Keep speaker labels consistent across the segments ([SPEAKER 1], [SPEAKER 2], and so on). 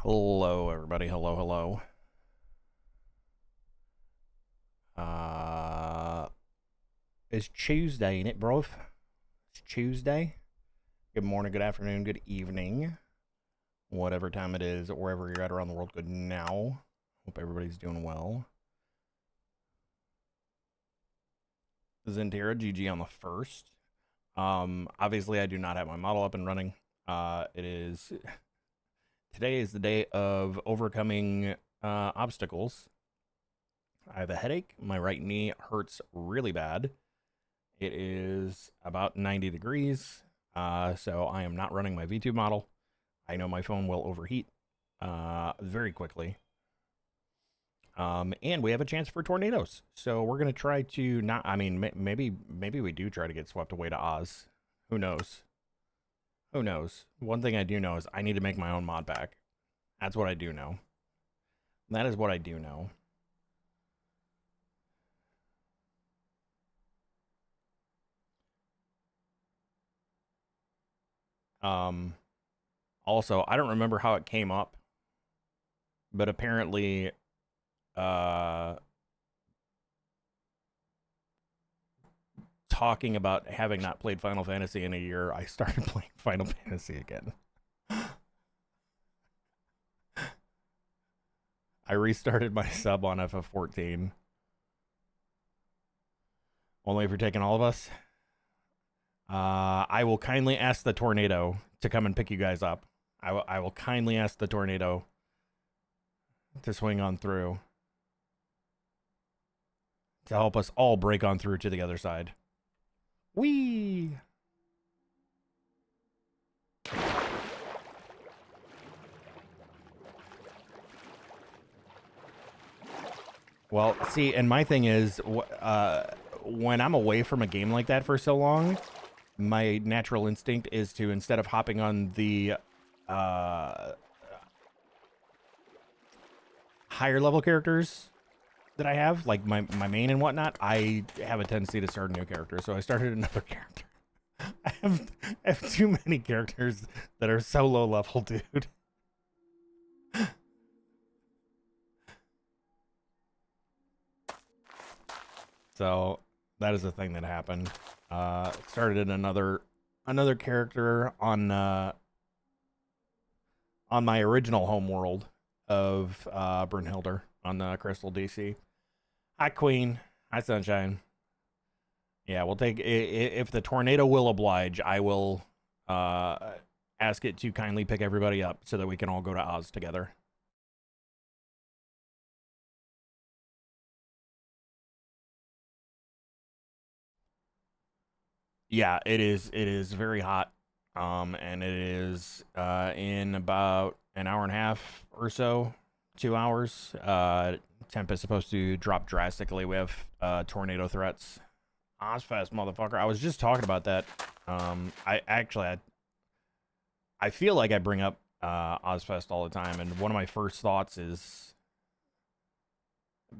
[SPEAKER 1] Hello, everybody. Hello, hello. It's Tuesday, ain't it, bro? It's Tuesday. Good morning, good afternoon, good evening. Whatever time it is, wherever you're at around the world, good now. Hope everybody's doing well. Zentera, GG on the first. Obviously, I do not have my model up and running. Today is the day of overcoming obstacles. I have a headache. My right knee hurts really bad. It is about 90 degrees, so I am not running my V2 model. I know my phone will overheat very quickly. And we have a chance for tornadoes. So we're going to try to not, I mean, maybe we do try to get swept away to Oz. Who knows? Who knows? One thing I do know is I need to make my own mod pack. That's what I do know. That is what I do know. Also, I don't remember how it came up, but apparently, talking about having not played Final Fantasy in a year, I started playing Final Fantasy again. I restarted my sub on FF14. Only if you're taking all of us. I will kindly ask the tornado to come and pick you guys up. I will kindly ask the tornado to swing on through to help us all break on through to the other side. Whee! Well, see, and my thing is, when I'm away from a game like that for so long, my natural instinct is to, instead of hopping on the higher level characters that I have, like my main and whatnot, I have a tendency to start a new character. So I started another character. I have too many characters that are so low level, dude. So that is the thing that happened. Started another character on my original home world of Brunhilde on Crystal DC. Hi, Queen. Hi, Sunshine. Yeah, we'll take, if the tornado will oblige, I will ask it to kindly pick everybody up so that we can all go to Oz together. Yeah, it is. It is very hot. And it is in about an hour and a half or so, 2 hours. Temp is supposed to drop drastically. We have tornado threats. Ozfest, motherfucker. I was just talking about that. I feel like I bring up Ozfest all the time, and one of my first thoughts is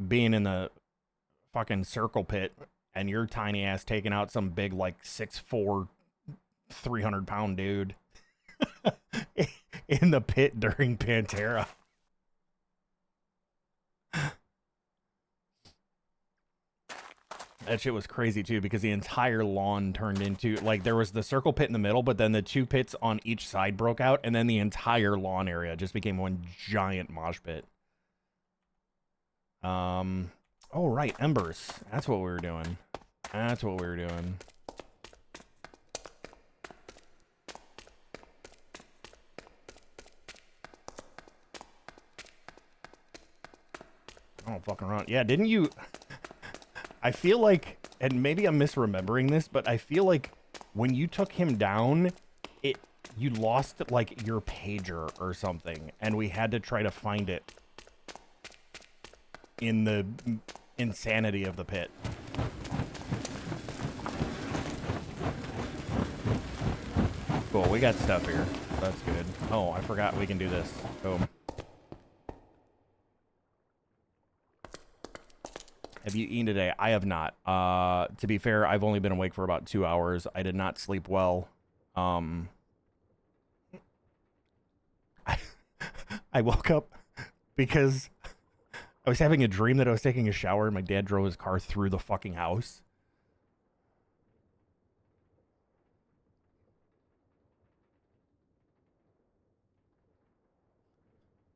[SPEAKER 1] being in the fucking circle pit and your tiny ass taking out some big, like, 6'4", 300-pound dude in the pit during Pantera. That shit was crazy too, because the entire lawn turned into, like, there was the circle pit in the middle, but then the two pits on each side broke out, and then the entire lawn area just became one giant mosh pit. Oh right, embers. That's what we were doing. That's what we were doing. I don't fucking run. Yeah, didn't you? I feel like, and maybe I'm misremembering this, but I feel like when you took him down, you lost, like, your pager or something, and we had to try to find it in the insanity of the pit. Cool, we got stuff here. That's good. Oh, I forgot we can do this. Boom. Have you eaten today? I have not. To be fair, I've only been awake for about 2 hours. I did not sleep well. I I woke up because I was having a dream that I was taking a shower and my dad drove his car through the fucking house.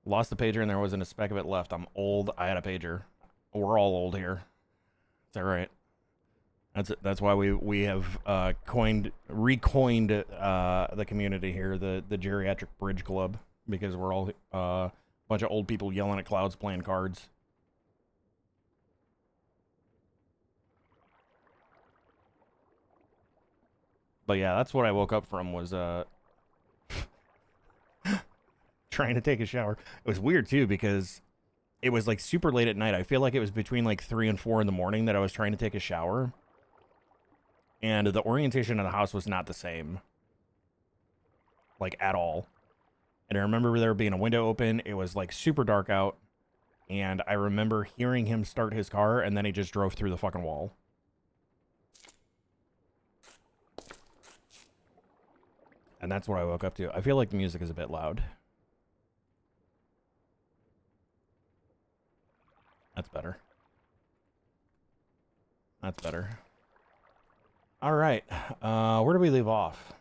[SPEAKER 1] Lost the pager and there wasn't a speck of it left. I'm old. I had a pager. We're all old here. It's all right. That's why we have recoined the community here, the geriatric bridge club, because we're all a bunch of old people yelling at clouds playing cards. But yeah, that's what I woke up from, was trying to take a shower. It was weird too because it was like super late at night. I feel like it was between like 3 and 4 in the morning that I was trying to take a shower. And the orientation of the house was not the same. Like, at all. And I remember there being a window open. It was like super dark out. And I remember hearing him start his car, and then he just drove through the fucking wall. And that's what I woke up to. I feel like the music is a bit loud. That's better. That's better. All right. Where do we leave off?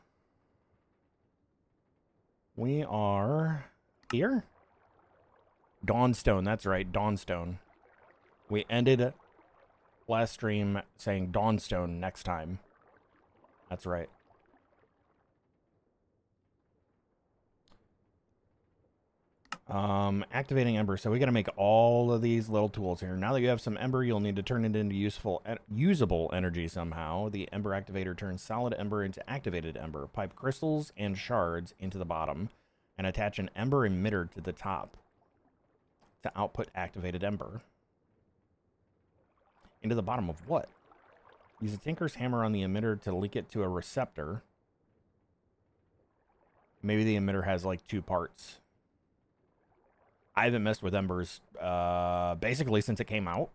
[SPEAKER 1] We are here? Dawnstone. That's right. Dawnstone. We ended last stream saying Dawnstone next time. That's right. Activating Ember. So we got to make all of these little tools here. Now that you have some Ember, you'll need to turn it into usable energy somehow. The Ember Activator turns solid Ember into activated Ember. Pipe crystals and shards into the bottom, and attach an Ember emitter to the top to output activated Ember. Into the bottom of what? Use a Tinker's Hammer on the emitter to link it to a receptor. Maybe the emitter has like 2 parts. I haven't messed with Embers basically since it came out.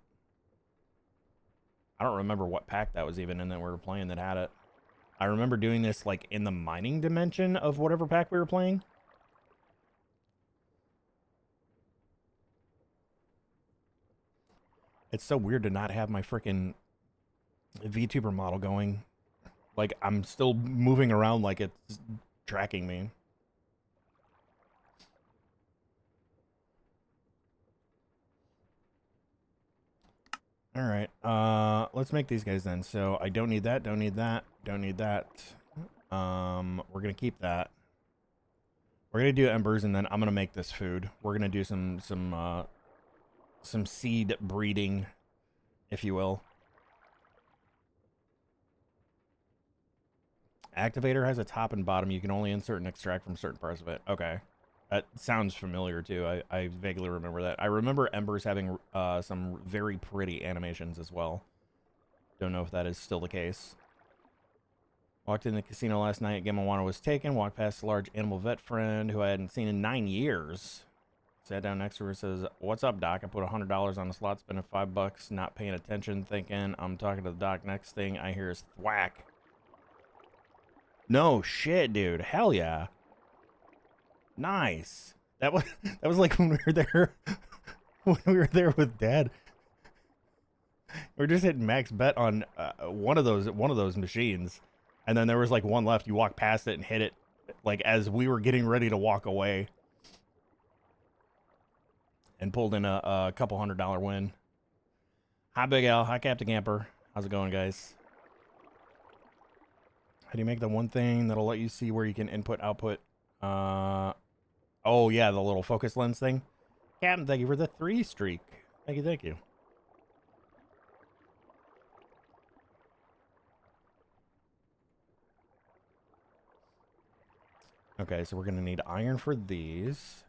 [SPEAKER 1] I don't remember what pack that was even in that we were playing that had it. I remember doing this like in the mining dimension of whatever pack we were playing. It's so weird to not have my freaking VTuber model going. Like, I'm still moving around like it's tracking me. All right, let's make these guys then. So I don't need that, don't need that, don't need that. We're gonna keep that. We're gonna do embers, and then I'm gonna make this food. We're gonna do some seed breeding, if you will. Activator has a top and bottom. You can only insert and extract from certain parts of it. Okay. That sounds familiar, too. I vaguely remember that. I remember Embers having some very pretty animations as well. Don't know if that is still the case. Walked in the casino last night. Game of Water was taken. Walked past a large animal vet friend who I hadn't seen in 9 years. Sat down next to her, says, "What's up, Doc?" I put $100 on the slot, spending $5, not paying attention, thinking I'm talking to the doc. Next thing I hear is thwack. No shit, dude. Hell yeah. Nice. That was like when we were there with Dad. We're just hitting max bet on one of those machines, and then there was like one left. You walk past it and hit it, like as we were getting ready to walk away, and pulled in a couple $100 win. Hi, Big Al. Hi, Captain Camper. How's it going, guys? How do you make the one thing that'll let you see where you can input output? Oh yeah, the little focus lens thing. Captain, thank you for the 3 streak. Thank you, thank you. Okay, so we're gonna need iron for these.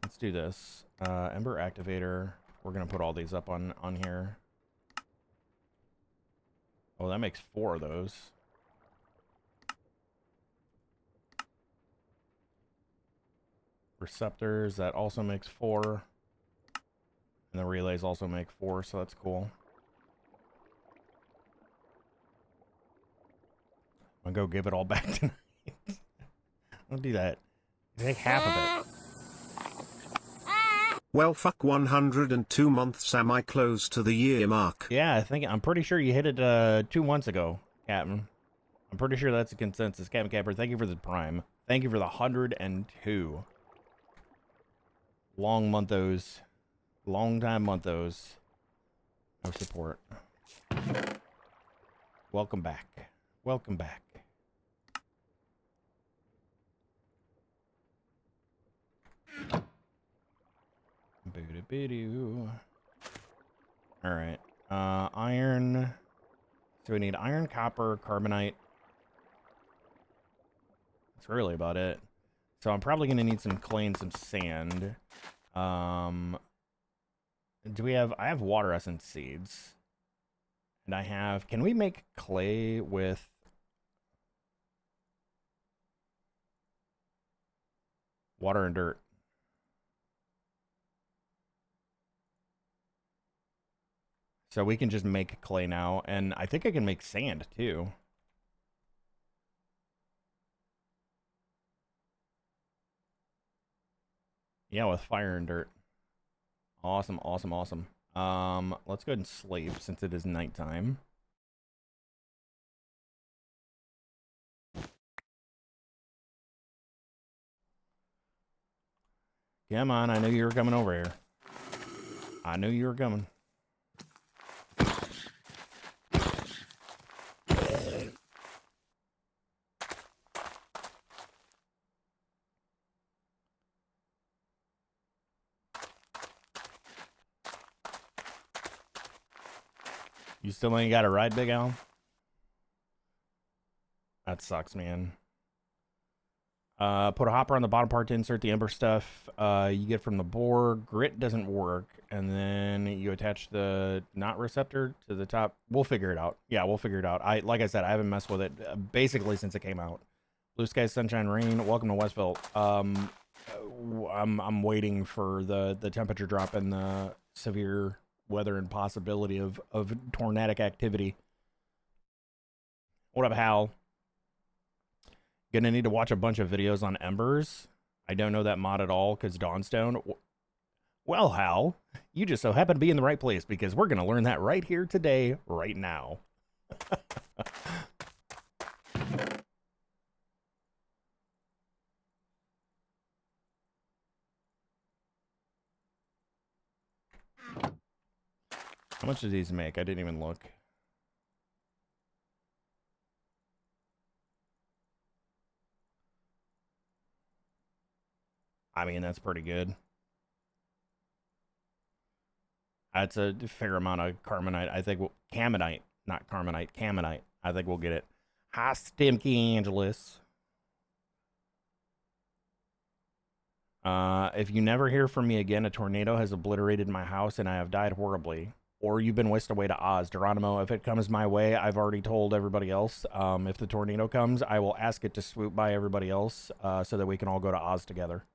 [SPEAKER 1] Let's do this. Ember activator. We're gonna put all these up on here. Oh, that makes 4 of those. Receptors, that also makes 4. And the relays also make 4, so that's cool. I'm gonna go give it all back tonight. Don't do that. Take half of it.
[SPEAKER 2] Well, fuck, 102 months. Am I close to the year mark?
[SPEAKER 1] Yeah, I'm pretty sure you hit it 2 months ago, Captain. I'm pretty sure that's a consensus. Captain Capper, thank you for the prime. Thank you for the 102. Long monthos. Long time monthos of support. Welcome back. Welcome back. Boo-doo-boo-doo. Alright. Iron. So we need iron, copper, carbonite. That's really about it. So I'm probably going to need some clay and some sand. Do we have... I have water essence seeds. And I have... Can we make clay with... water and dirt? So we can just make clay now. And I think I can make sand, too. Yeah, with fire and dirt. Awesome, awesome, awesome. Let's go ahead and sleep since it is nighttime. Come on, I knew you were coming over here. I knew you were coming. You still ain't got a ride, Big Al? That sucks, man. Put a hopper on the bottom part to insert the ember stuff you get from the boar. Grit doesn't work. And then you attach the knot receptor to the top. We'll figure it out. Yeah, we'll figure it out. Like I said, I haven't messed with it basically since it came out. Blue skies, sunshine, rain. Welcome to Westville. I'm waiting for the temperature drop and the severe weather and possibility of tornadic activity. What up, Hal? Gonna need to watch a bunch of videos on embers. I don't know that mod at all because Dawnstone. Well, Hal, you just so happen to be in the right place because we're gonna learn that right here today, right now. How much do these make? I didn't even look. I mean, that's pretty good. That's a fair amount of carbonite. I think caminite, not carbonite, caminite. I think we'll get it. Hi, Stimky Angelus. If you never hear from me again, a tornado has obliterated my house and I have died horribly. Or you've been whisked away to Oz. Geronimo, if it comes my way, I've already told everybody else. If the tornado comes, I will ask it to swoop by everybody else so that we can all go to Oz together.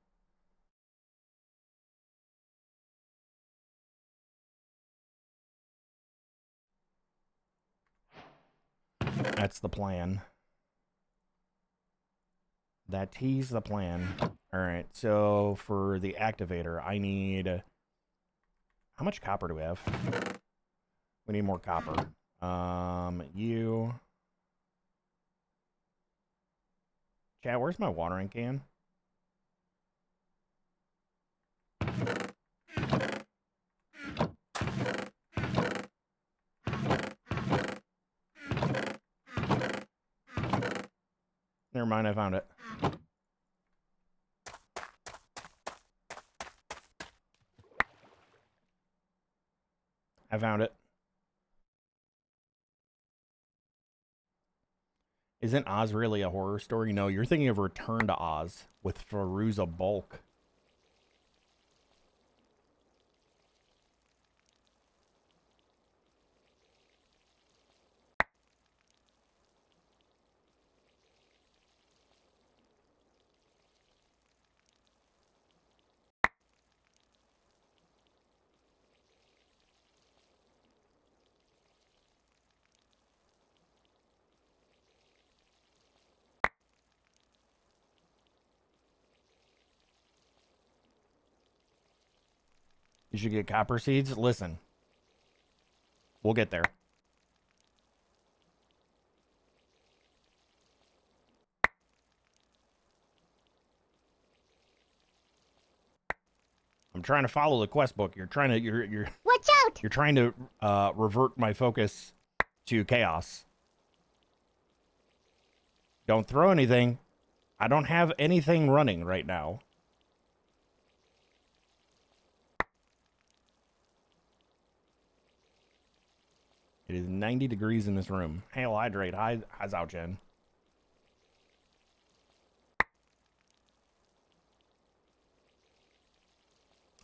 [SPEAKER 1] That's the plan. That is the plan. All right, so for the activator, I need... How much copper do we have? We need more copper. You... Chat, where's my watering can? Never mind, I found it. I found it. Isn't Oz really a horror story? No, you're thinking of Return to Oz with Feruza Bulk. You should get copper seeds. Listen, we'll get there. I'm trying to follow the quest book. You're trying to you're
[SPEAKER 3] Watch out!
[SPEAKER 1] you're trying to revert my focus to chaos. Don't throw anything. I don't have anything running right now. It is 90 degrees in this room. Hail hydrate. Highs out, Jen.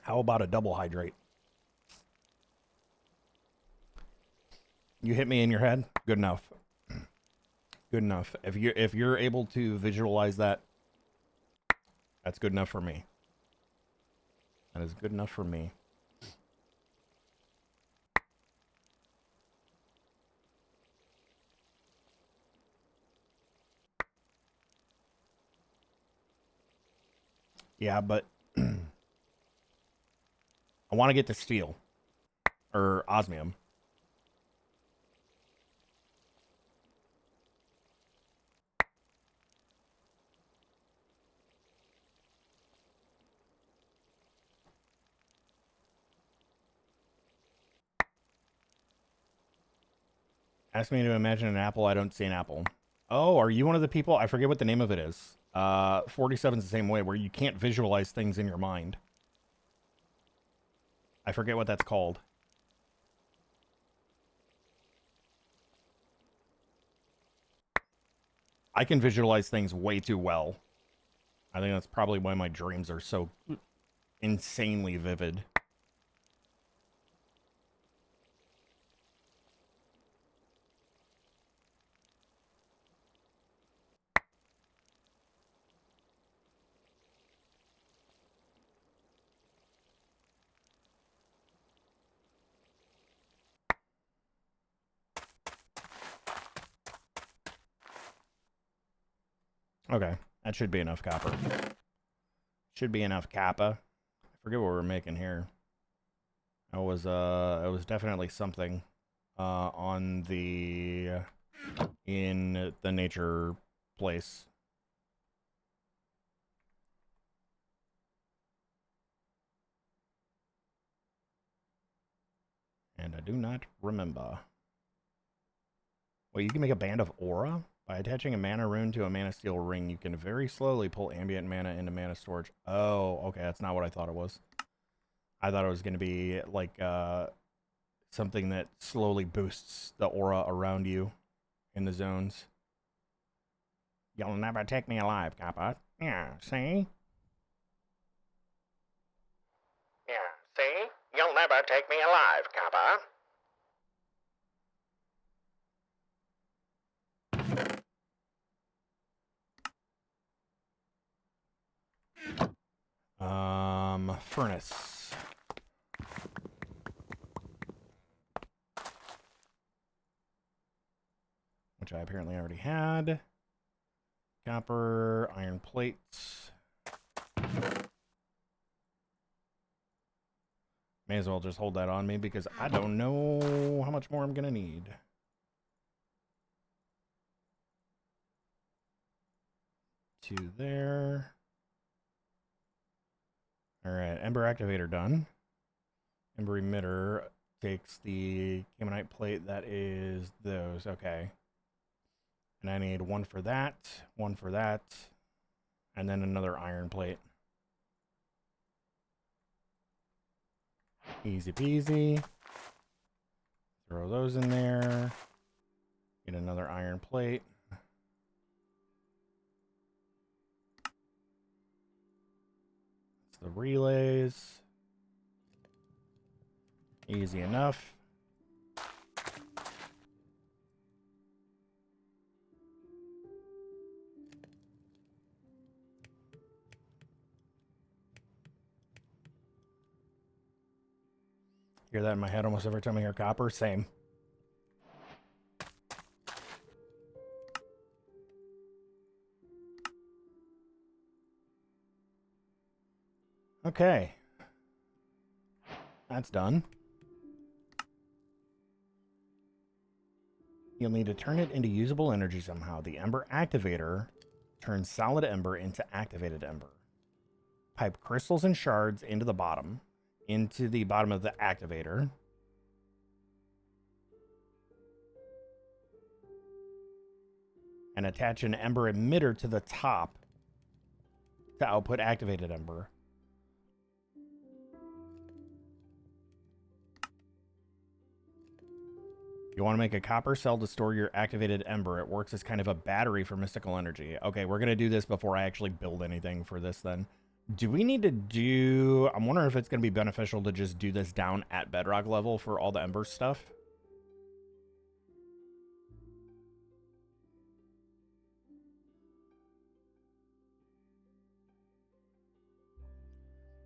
[SPEAKER 1] How about a double hydrate? You hit me in your head. Good enough. Good enough. If you're able to visualize that, that's good enough for me. That is good enough for me. Yeah, but I want to get to steel or osmium. Ask me to imagine an apple. I don't see an apple. Oh, are you one of the people? I forget what the name of it is. 47's the same way, where you can't visualize things in your mind. I forget what that's called. I can visualize things way too well. I think that's probably why my dreams are so insanely vivid. Okay, that should be enough copper. Should be enough kappa. I forget what we're making here. It was definitely something on the in the nature place. And I do not remember. Well, you can make a band of aura? By attaching a mana rune to a mana steel ring, you can very slowly pull ambient mana into mana storage. Oh, okay, that's not what I thought it was. I thought it was going to be like something that slowly boosts the aura around you in the zones. You'll never take me alive, Kappa. Yeah, see? Yeah, see? You'll never take me alive, Kappa. Furnace. Which I apparently already had. Copper, iron plates. May as well just hold that on me because I don't know how much more I'm going to need. Two there. All right, Ember Activator done. Ember Emitter takes the Camonite plate. That is those. Okay. And I need one for that, and then another iron plate. Easy peasy. Throw those in there. Get another iron plate. It's the relays. Easy enough. Hear that in my head almost every time I hear copper. Same. Okay. That's done. You'll need to turn it into usable energy somehow. The Ember Activator turns solid Ember into activated Ember. Pipe crystals and shards into the bottom of the activator. And attach an Ember emitter to the top to output activated Ember. You want to make a copper cell to store your activated Ember. It works as kind of a battery for mystical energy. Okay, we're going to do this before I actually build anything for this then. Do we need to do... I'm wondering if it's going to be beneficial to just do this down at bedrock level for all the Ember stuff.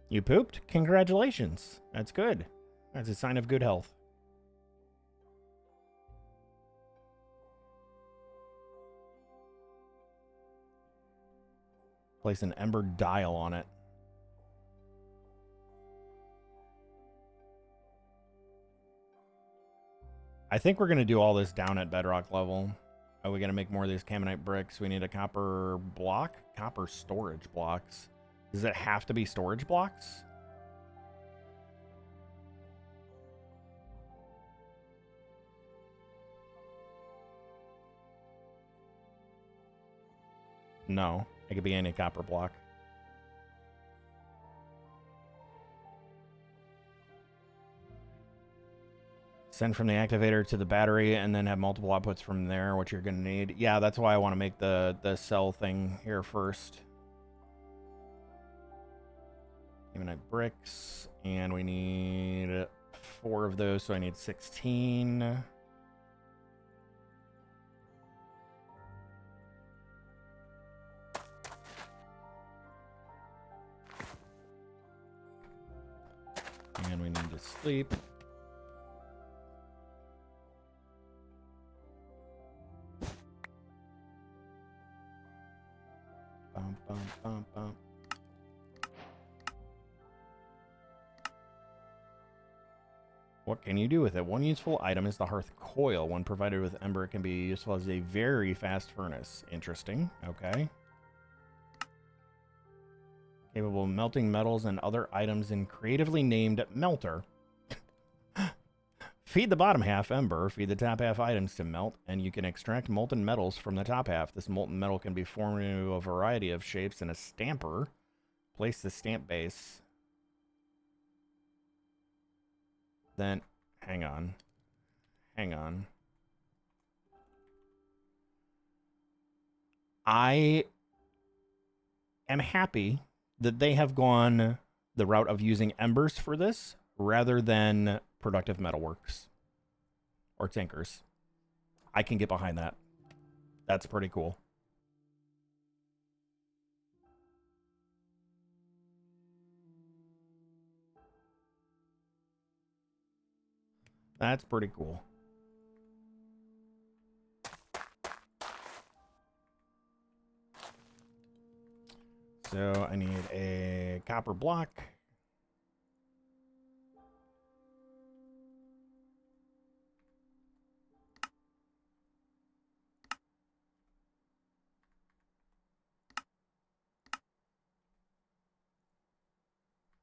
[SPEAKER 1] You pooped? Congratulations. That's good. That's a sign of good health. Place an Ember dial on it. I think we're going to do all this down at bedrock level. Are we going to make more of these Caminite bricks? We need a copper block? Copper storage blocks. Does it have to be storage blocks? No. It could be any copper block. Send from the activator to the battery and then have multiple outputs from there, what you're going to need. Yeah, that's why I want to make the cell thing here first. Caminite bricks. And we need 4 of those, so I need 16. And we need to sleep. Bum, bum, bum, bum. What can you do with it? One useful item is the hearth coil. When provided with ember, it can be useful as a very fast furnace. Interesting. Okay. Capable of melting metals and other items in creatively named melter. Feed the bottom half ember, feed the top half items to melt, and you can extract molten metals from the top half. This molten metal can be formed into a variety of shapes in a stamper. Place the stamp base. Then, hang on. Hang on. I am happy that they have gone the route of using embers for this rather than productive metalworks or tinkers. I can get behind that. That's pretty cool. That's pretty cool. So I need a copper block.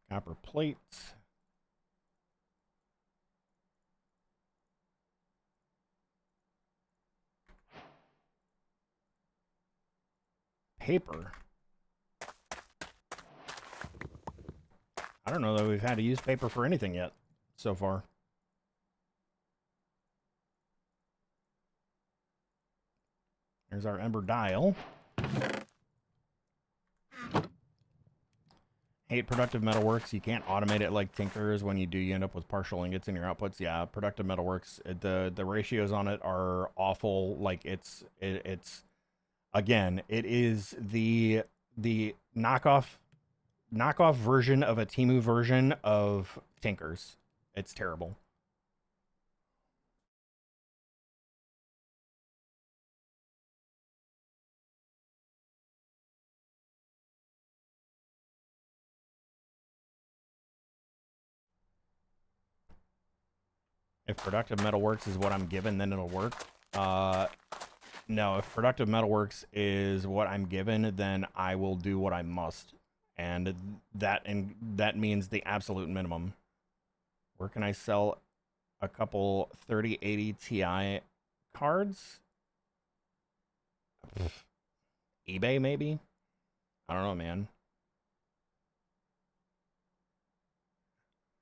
[SPEAKER 1] Copper plate. Paper. I don't know that we've had to use paper for anything yet so far. There's our ember dial. Hate productive metalworks. You can't automate it like tinkers. When you do, you end up with partial ingots in your outputs. Yeah, productive metalworks. The ratios on it are awful. Like it's again, it is the knockoff version of a Temu version of tinkers. It's terrible. If productive metalworks is what I'm given, then it'll work. No, if productive metalworks is what I'm given, then I will do what I must. And that means the absolute minimum. Where can I sell a couple 3080 Ti cards? eBay, maybe? I don't know, man.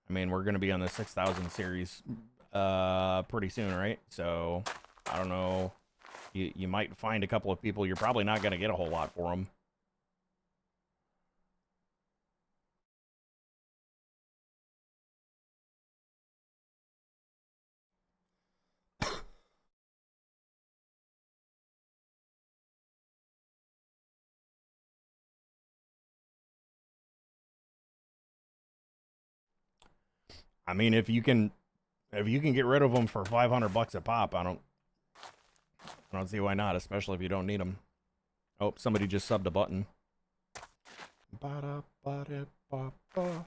[SPEAKER 1] I mean, we're going to be on the 6000 series pretty soon, right? So, I don't know. You might find a couple of people. You're probably not going to get a whole lot for them. I mean, if you can get rid of them for 500 bucks a pop, I don't see why not, especially if you don't need them. Oh, somebody just subbed a button. Ba-da-ba-da-ba-ba.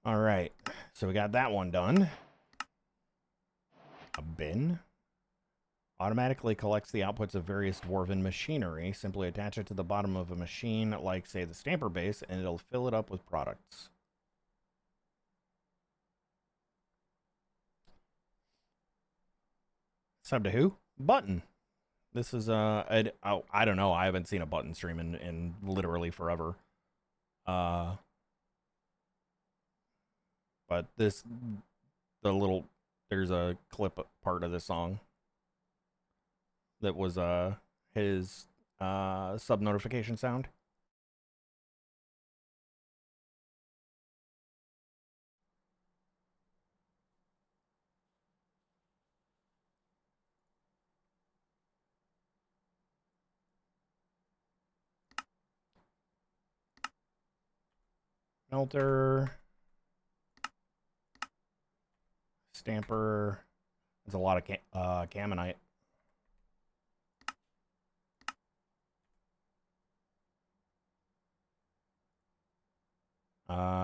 [SPEAKER 1] All right, so we got that one done. A bin automatically collects the outputs of various dwarven machinery. Simply attach it to the bottom of a machine, like, say, the stamper base, and it'll fill it up with products. Sub to who? Button. This is I don't know. I haven't seen a button stream in literally forever. But there's a clip part of the song that was his sub notification sound. Melter, stamper. There's a lot of Caminite.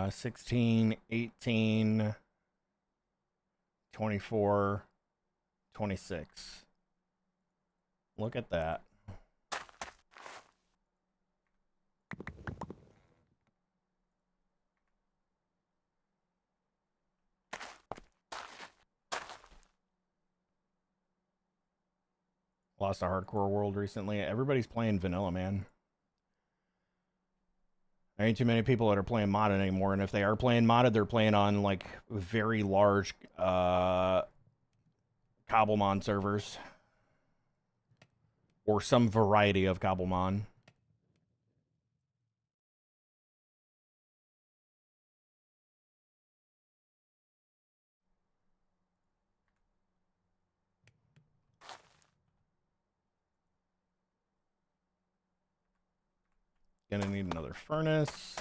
[SPEAKER 1] 16, 18, 24, 26. Look at that. Lost a hardcore world recently. Everybody's playing vanilla, man. There ain't too many people that are playing modded anymore, and if they are playing modded, they're playing on like very large Cobblemon servers. Or some variety of Cobblemon. Gonna need another furnace.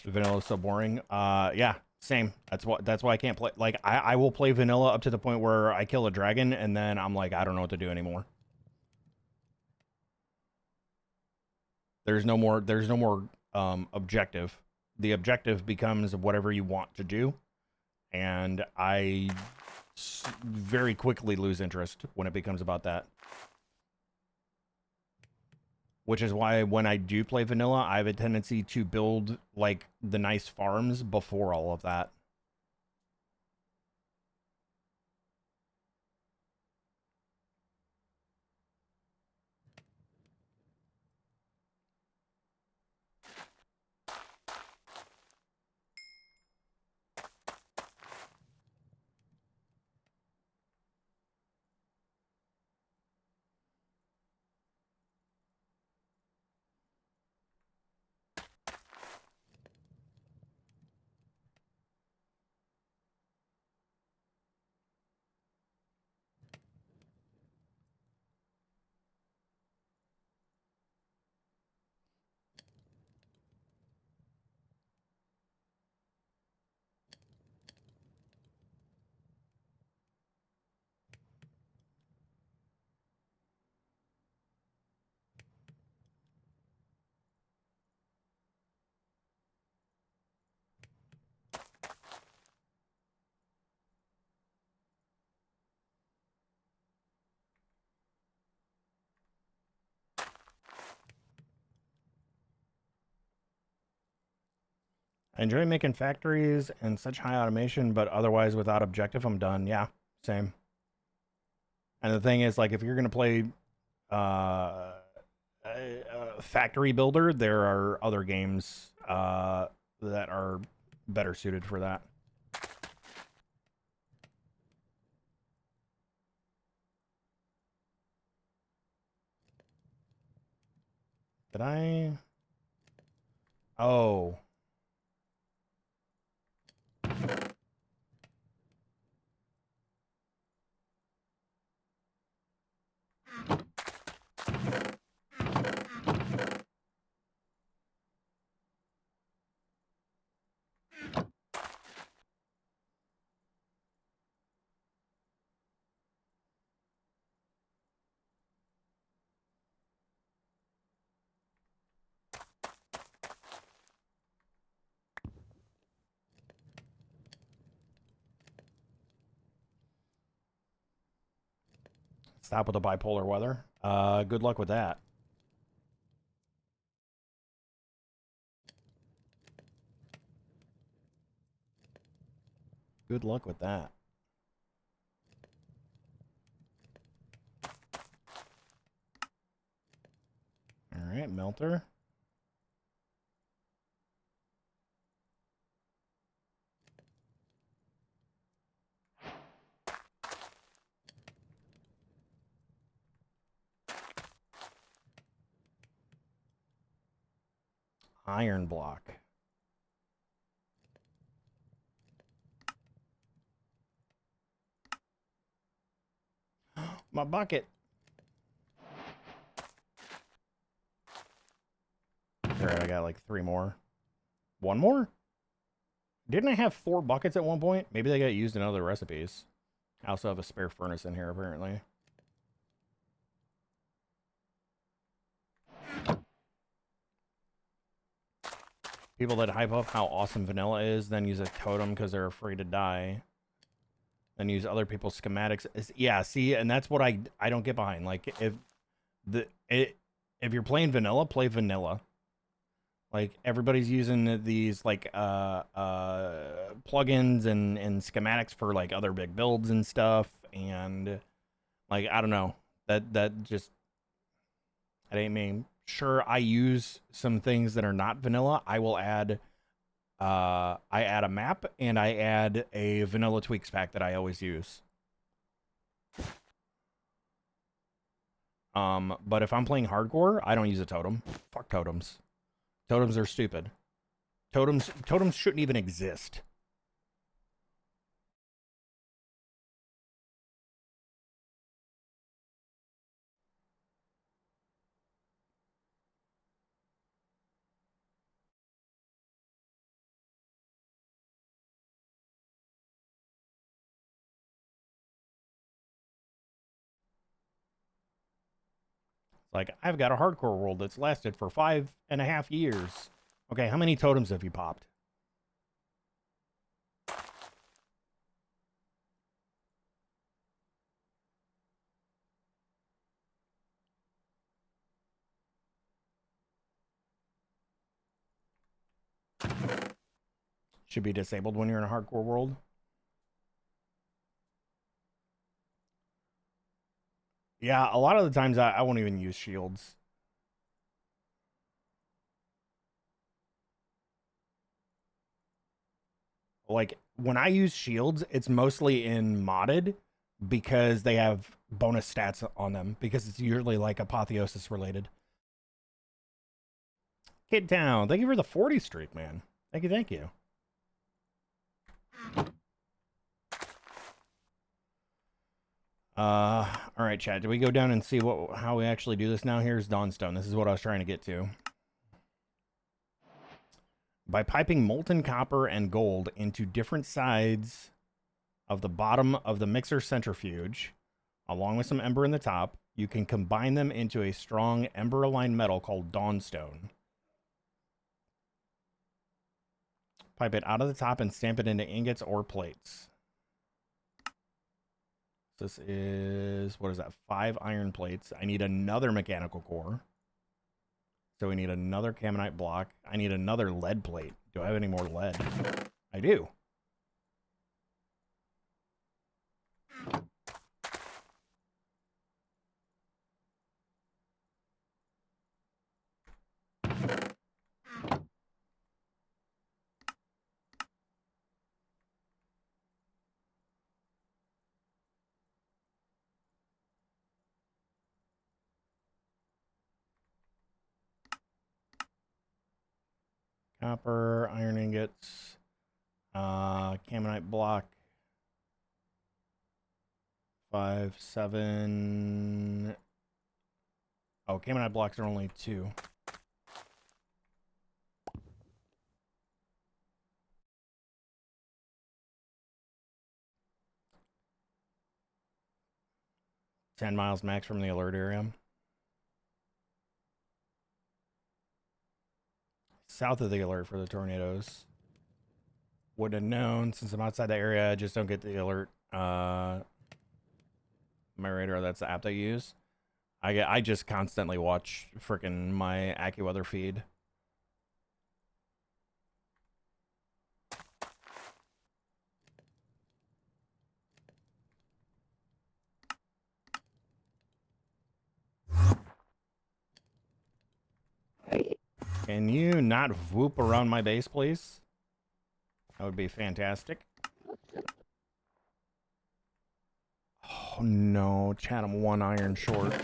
[SPEAKER 1] Vanilla is so boring. Yeah, same. That's why I can't play. Like, I will play vanilla up to the point where I kill a dragon, and then I'm like, I don't know what to do anymore. There's no more. Objective. The objective becomes whatever you want to do, and I very quickly lose interest when it becomes about that. Which is why when I do play vanilla, I have a tendency to build like the nice farms before all of that. I enjoy making factories and such high automation, but otherwise without objective, I'm done. Yeah, same. And the thing is, like, if you're gonna play uh, factory builder, there are other games that are better suited for that. Did I? Oh. Stop with the bipolar weather. Good luck with that. Good luck with that. All right, melter. Iron block. My bucket. All right, I got like 3 more. 1 more? Didn't I have 4 buckets at one point? Maybe they got used in other recipes. I also have a spare furnace in here, apparently. People that hype up how awesome vanilla is, then use a totem because they're afraid to die. Then use other people's schematics. Yeah, see, and that's what I don't get behind. Like, if you're playing vanilla, play vanilla. Like, everybody's using these like plugins and schematics for like other big builds and stuff, and like I don't know, that just, it ain't me. Sure, I use some things that are not vanilla. I will add I add a map and I add a vanilla tweaks pack that I always use. But if I'm playing hardcore, I don't use a totem. Fuck totems. Totems are stupid. Totems shouldn't even exist. Like, I've got a hardcore world that's lasted for 5.5 years. Okay, how many totems have you popped? Should be disabled when you're in a hardcore world. Yeah, a lot of the times I won't even use shields. Like, when I use shields, it's mostly in modded because they have bonus stats on them because it's usually like apotheosis related. Kid Town, thank you for the 40 streak, man. Thank you, thank you. All right, chat. Do we go down and see how we actually do this now? Here's Dawnstone. This is what I was trying to get to. By piping molten copper and gold into different sides of the bottom of the mixer centrifuge, along with some ember in the top, you can combine them into a strong ember-aligned metal called Dawnstone. Pipe it out of the top and stamp it into ingots or plates. This is, what is that, 5 iron plates. I need another mechanical core. So we need another Camonite block. I need another lead plate. Do I have any more lead? I do. Copper, iron ingots, Camonite block. 5, 7. Oh, Camonite blocks are only 2. $10 miles max from the alert area. South of the alert for the tornadoes. Would have known since I'm outside the area. I just don't get the alert. My radar, that's the app I use. I just constantly watch freaking my AccuWeather feed. Can you not whoop around my base, please? That would be fantastic. Oh no, Chatham 1 iron short.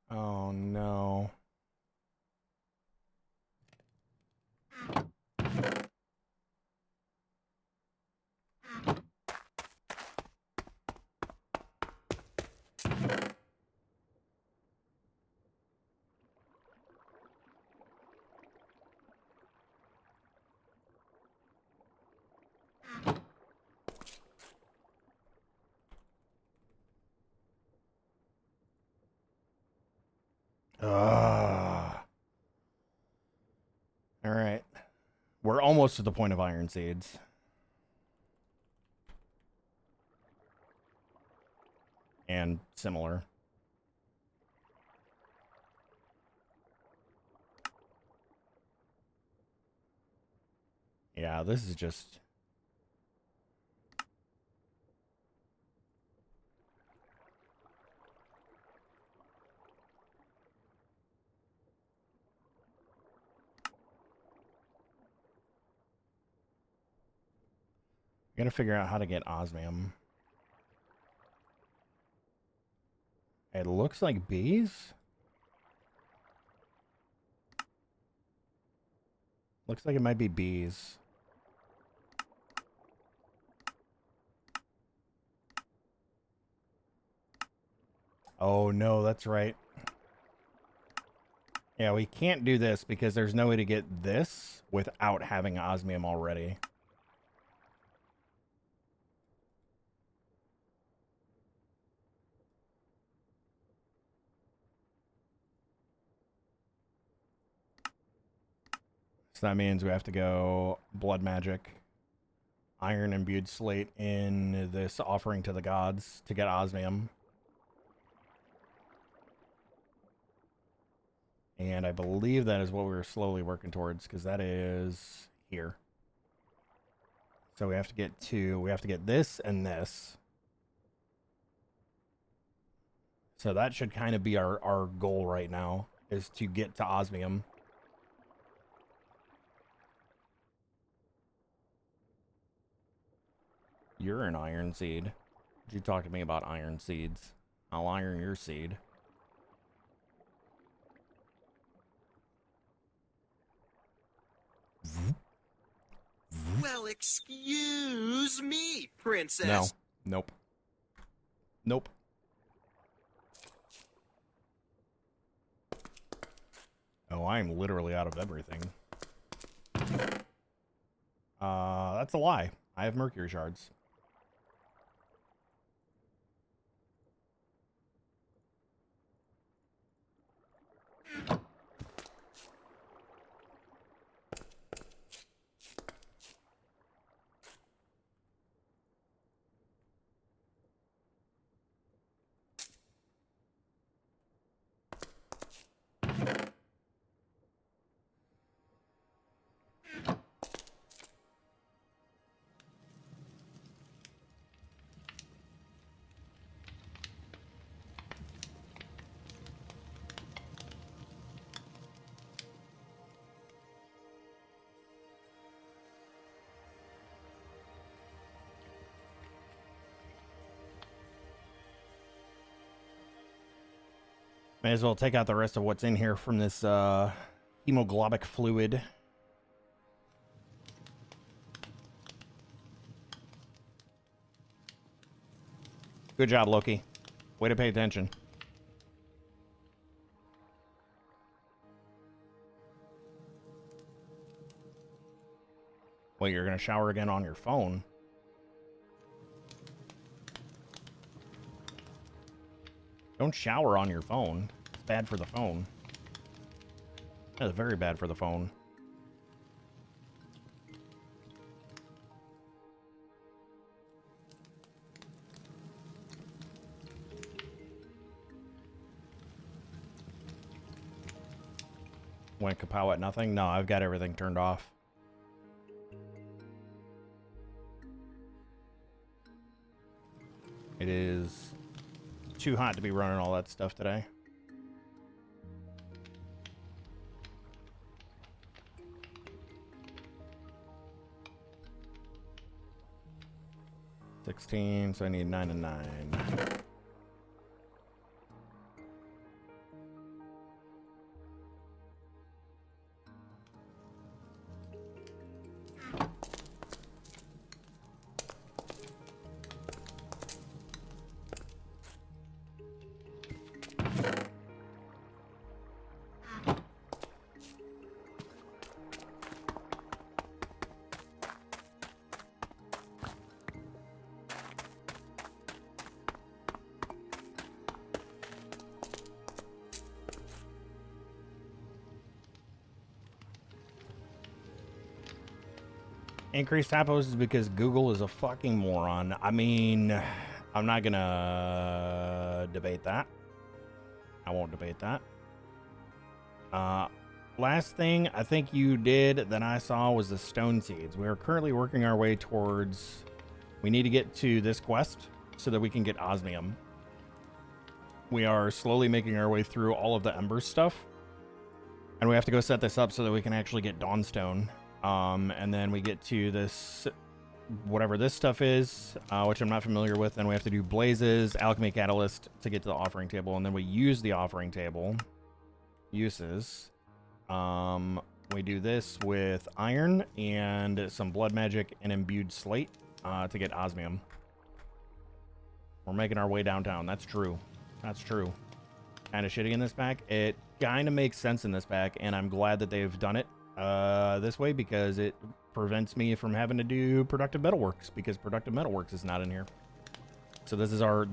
[SPEAKER 1] Oh no. All right. We're almost to the point of iron seeds. And similar. Yeah, this is just... I gotta figure out how to get osmium. It looks like bees. Looks like it might be bees. Oh no, that's right. Yeah, we can't do this because there's no way to get this without having osmium already. So that means we have to go blood magic, iron imbued slate in this offering to the gods to get osmium. And I believe that is what we were slowly working towards because that is here. So we have to get two. We have to get this and this. So that should kind of be our goal right now is to get to osmium. You're an iron seed. Did you talk to me about iron seeds? I'll iron your seed.
[SPEAKER 3] Well, excuse me, princess.
[SPEAKER 1] No. Nope. Nope. Oh, I'm literally out of everything. That's a lie. I have mercury shards. May as well take out the rest of what's in here from this hemoglobic fluid. Good job, Loki. Way to pay attention. Wait, you're gonna shower again on your phone? Don't shower on your phone. It's bad for the phone. That is very bad for the phone. Went kapow at nothing? No, I've got everything turned off. It is too hot to be running all that stuff today. $16, so I need 9 and 9. Increased typos is because Google is a fucking moron. I mean, I'm not gonna debate that. I won't debate that. Last thing I think you did that I saw was the stone seeds. We are currently working our way towards... We need to get to this quest so that we can get osmium. We are slowly making our way through all of the ember stuff. And we have to go set this up so that we can actually get Dawnstone. And then we get to this, whatever this stuff is, which I'm not familiar with. Then we have to do blazes, alchemy catalyst to get to the offering table. And then we use the offering table. Uses. We do this with iron and some blood magic and imbued slate to get osmium. We're making our way downtown. That's true. That's true. Kind of shitty in this pack. It kind of makes sense in this pack, and I'm glad that they've done it this way because it prevents me from having to do productive metalworks because productive metalworks is not in here. So this is our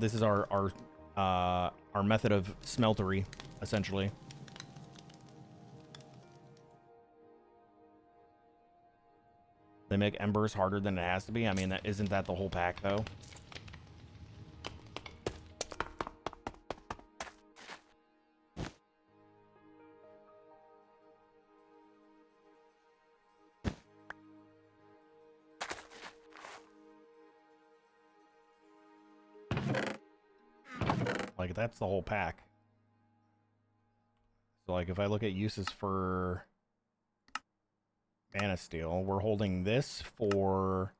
[SPEAKER 1] method of smeltery, essentially. They make embers harder than it has to be. I mean, isn't that the whole pack though? Like, that's the whole pack. So, like, if I look at uses for mana steel, we're holding this for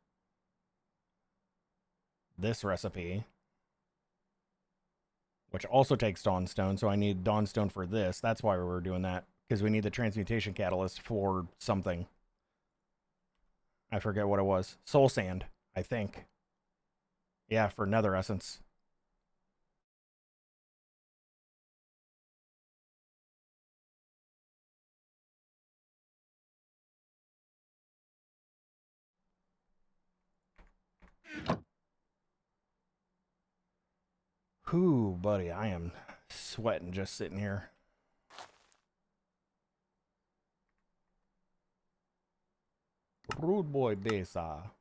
[SPEAKER 1] this recipe, which also takes Dawnstone, so I need Dawnstone for this. That's why we were doing that, because we need the transmutation catalyst for something. I forget what it was. Soul Sand, I think. Yeah, for Nether Essence. Whew, buddy, I am sweating just sitting here. Rude boy Besa.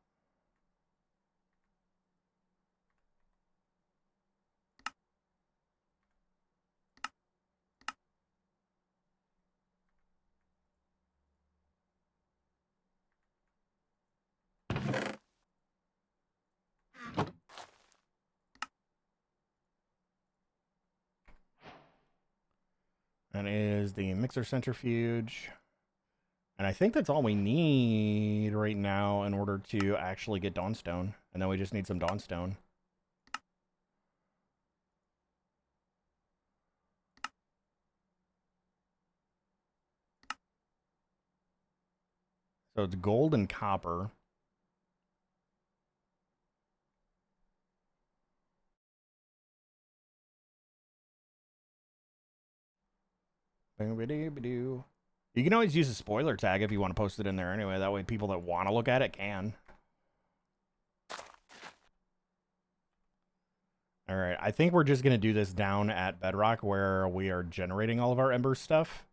[SPEAKER 1] That is the mixer centrifuge. And I think that's all we need right now in order to actually get Dawnstone. And then we just need some Dawnstone. So it's gold and copper. You can always use a spoiler tag if you want to post it in there anyway. That way people that want to look at it can. All right, I think we're just going to do this down at Bedrock where we are generating all of our Ember stuff.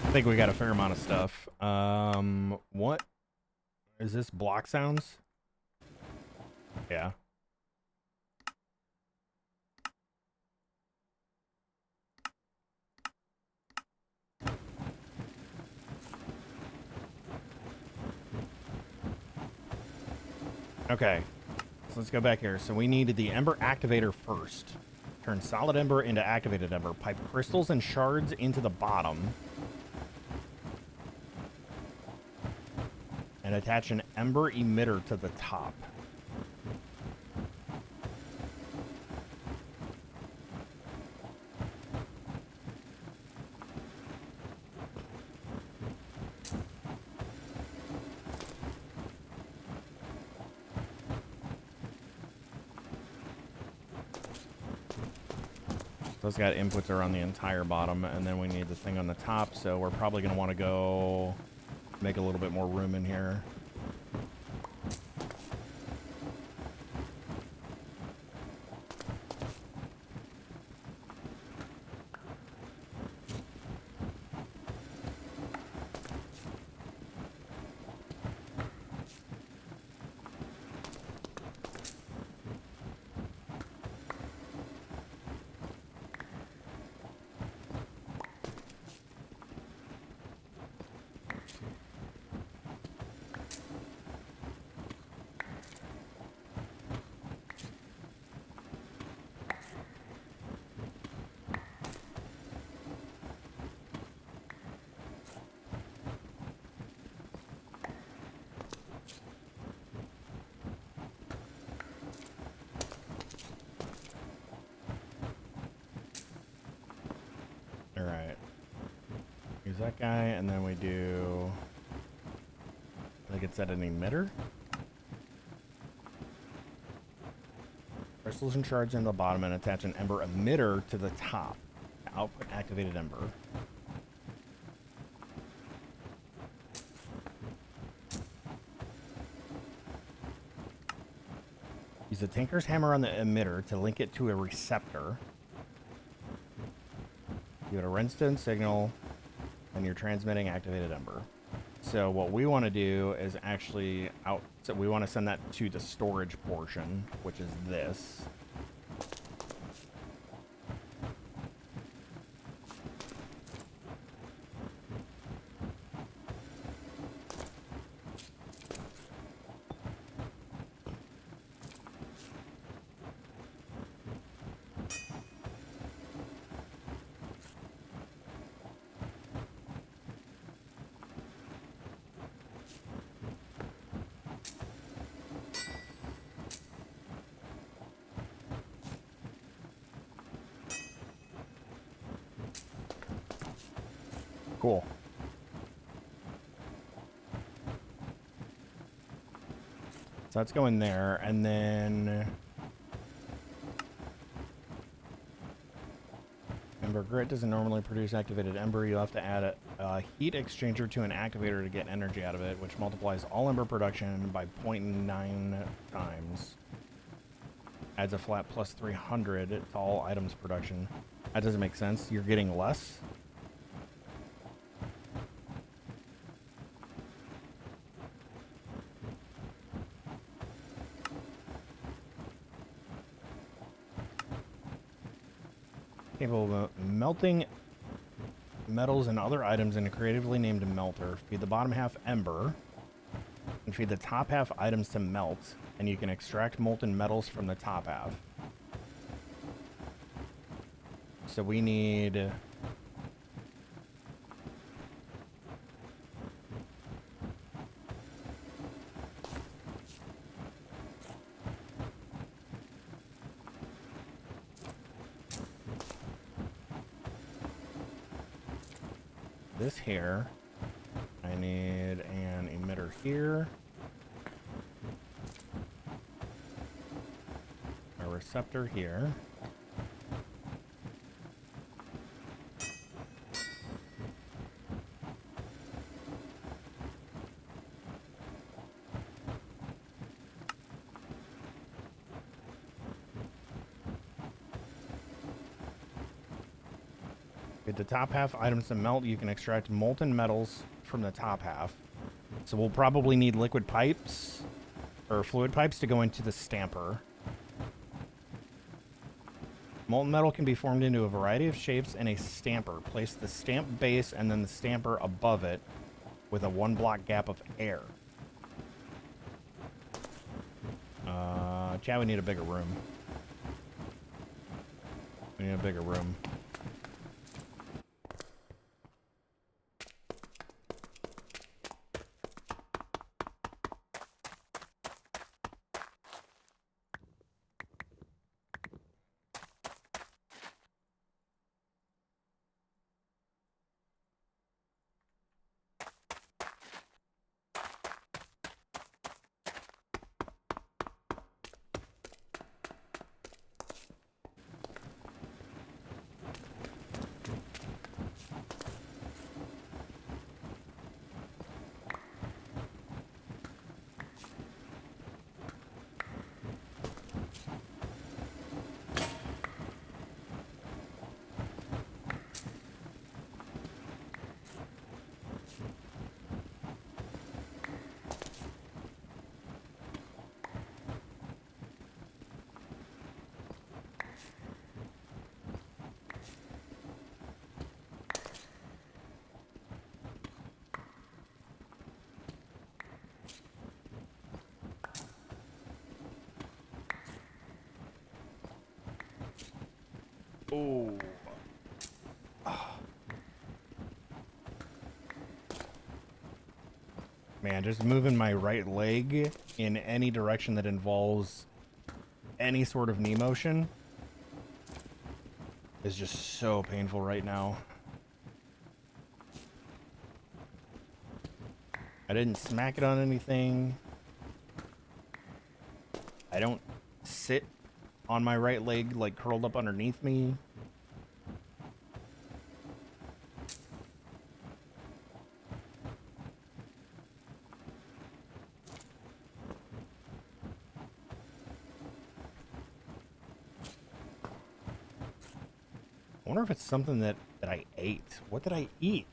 [SPEAKER 1] I think we got a fair amount of stuff. What is this? Block sounds? Yeah. Okay. So let's go back here. So we needed the Ember Activator first. Turn solid Ember into activated Ember. Pipe crystals and shards into the bottom. And attach an Ember emitter to the top. Those got inputs around the entire bottom, and then we need the thing on the top, so we're probably going to want to go make a little bit more room in here. Alright. Use that guy, and then we do... I think it's at an emitter. Crystals and shards in the bottom, and attach an Ember emitter to the top. Output activated Ember. Use the Tinker's Hammer on the emitter to link it to a receptor. You get a redstone signal, and you're transmitting activated Ember. So what we want to do is actually so we want to send that to the storage portion, which is this. Cool. So that's going there, and then Ember Grit doesn't normally produce activated Ember. You'll have to add a heat exchanger to an activator to get energy out of it, which multiplies all Ember production by 0.9 times. Adds a flat plus 300 to all items production. That doesn't make sense. You're getting less. Capable of melting metals and other items in a creatively named melter. Feed the bottom half Ember, and feed the top half items to melt, and you can extract molten metals from the top half. So we need... this here. I need an emitter here. A receptor here. At the top half, items to melt, you can extract molten metals from the top half. So we'll probably need liquid pipes or fluid pipes to go into the stamper. Molten metal can be formed into a variety of shapes in a stamper. Place the stamp base and then the stamper above it with a 1 block gap of air. Chat, we need a bigger room. We need a bigger room. Oh. Man, just moving my right leg in any direction that involves any sort of knee motion is just so painful right now. I didn't smack it on anything. I don't sit on my right leg like curled up underneath me. I wonder if it's something that I ate. What did I eat?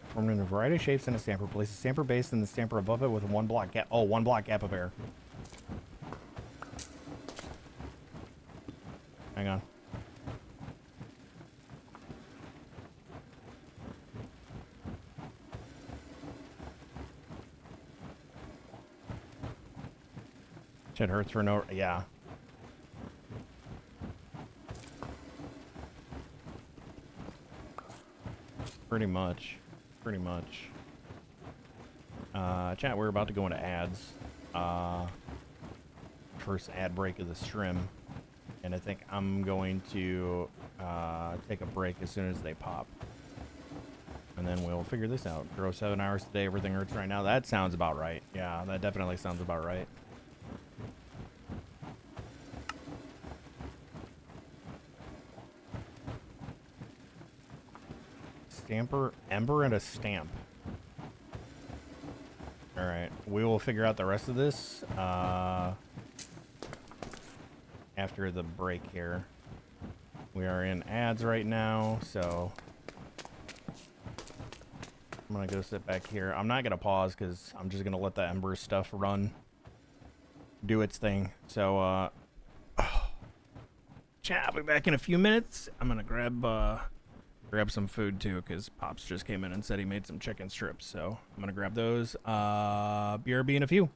[SPEAKER 1] Formed in a variety of shapes in a stamper. Place a stamper base and the stamper above it with a 1 block gap. Oh, 1 block gap of air. Hang on. Shit hurts for no... Yeah. Pretty much. Pretty much. Chat, we're about to go into ads. First ad break of the stream. And I think I'm going to take a break as soon as they pop. And then we'll figure this out. Grow 7 hours a day, everything hurts right now. That sounds about right. Yeah, that definitely sounds about right. Stamper, ember, and a stamp. Alright, we will figure out the rest of this after the break here. We are in ads right now, so I'm gonna go sit back here. I'm not gonna pause because I'm just gonna let the ember stuff run, do its thing. So chat. I'll be back in a few minutes. I'm gonna grab some food too, because Pops just came in and said he made some chicken strips. So I'm gonna grab those. BRB in a few.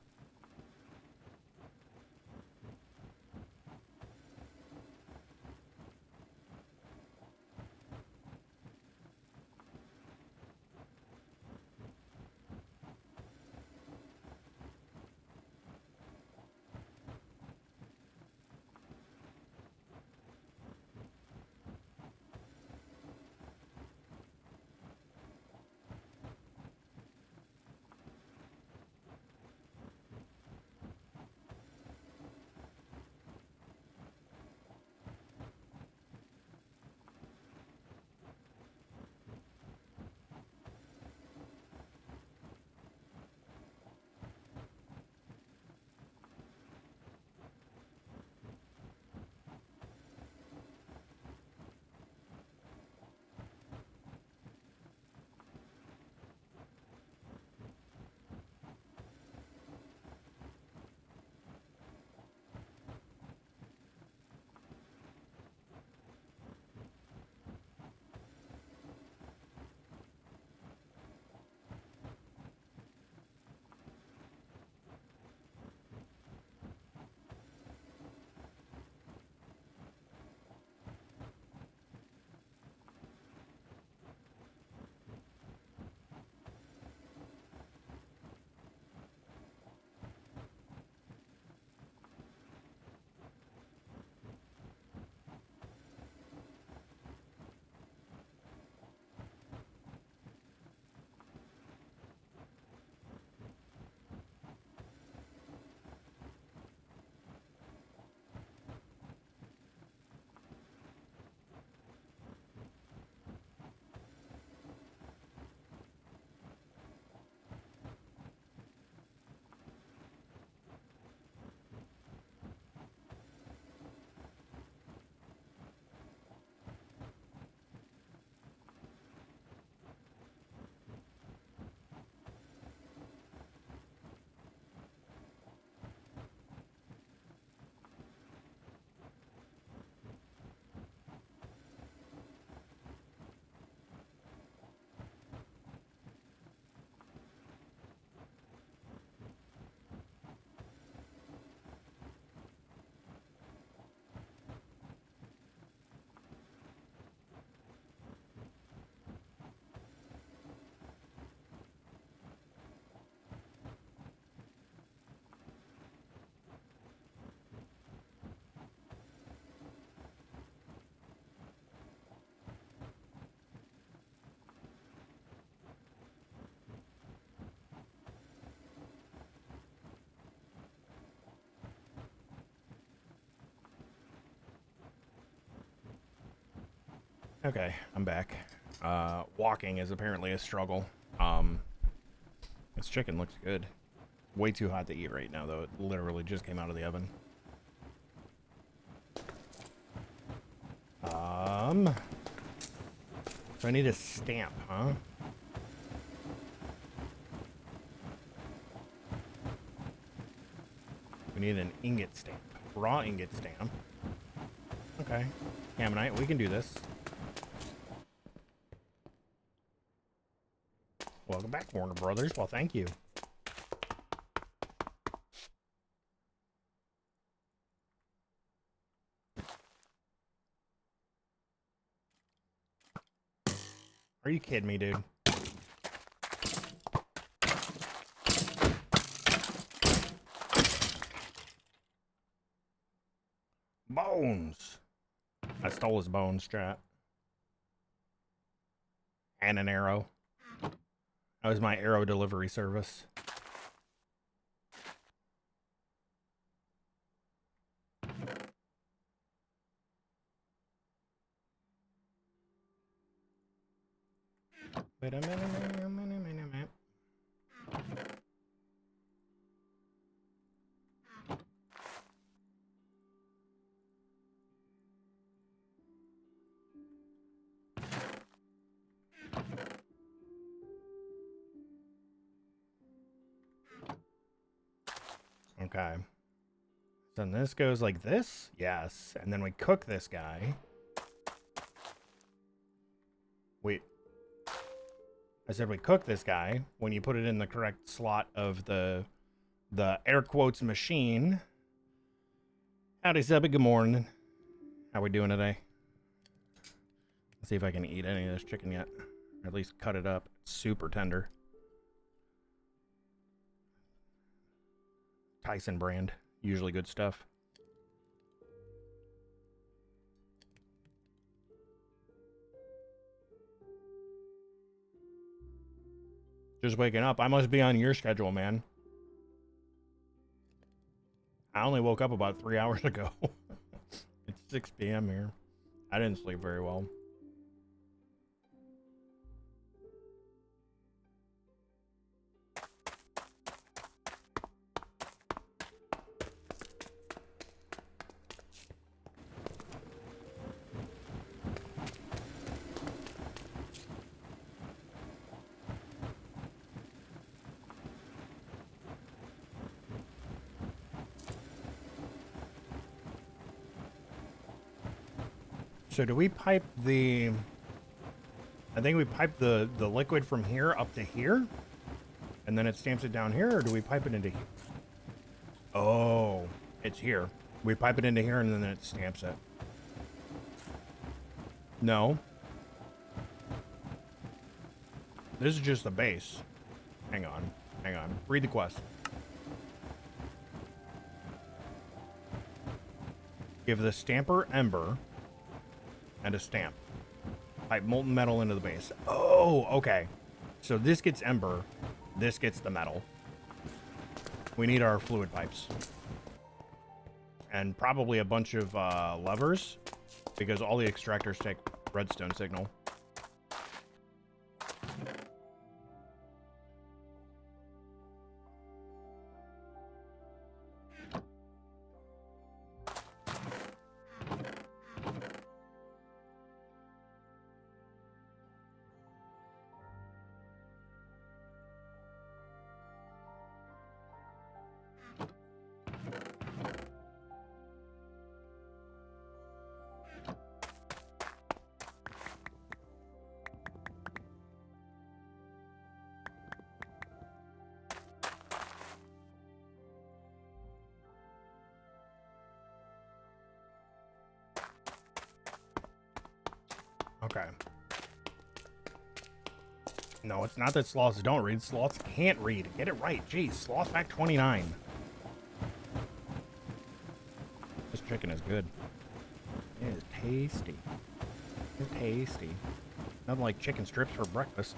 [SPEAKER 1] Okay, I'm back. Walking is apparently a struggle. This chicken looks good. Way too hot to eat right now, though. It literally just came out of the oven. So I need a stamp, huh? We need an ingot stamp. Raw ingot stamp. Okay. Ammonite, we can do this. Welcome back, Warner Brothers. Well, thank you. Are you kidding me, dude? Bones. I stole his bones, chat. And an arrow. That was my arrow delivery service. Wait a minute. Okay. Then this goes like this. Yes. And then we cook this guy. Wait. I said we cook this guy when you put it in the correct slot of the air quotes machine. Howdy, Zebby. Good morning. How we doing today? Let's see if I can eat any of this chicken yet. Or at least cut it up. It's super tender. Tyson brand. Usually good stuff. Just waking up. I must be on your schedule, man. I only woke up about 3 hours ago. It's 6 p.m. here. I didn't sleep very well. So do we pipe the... I think we pipe the liquid from here up to here? And then it stamps it down here, or do we pipe it into here? Oh, it's here. We pipe it into here and then it stamps it. No. This is just the base. Hang on. Hang on. Read the quest. Give the stamper ember and a stamp. Pipe molten metal into the base. Oh, okay. So this gets ember. This gets the metal. We need our fluid pipes. And probably a bunch of levers, because all the extractors take redstone signal. Okay. No, it's not that sloths don't read. Sloths can't read. Get it right. Jeez, sloth pack 29. This chicken is good. It is tasty. It's tasty. Nothing like chicken strips for breakfast.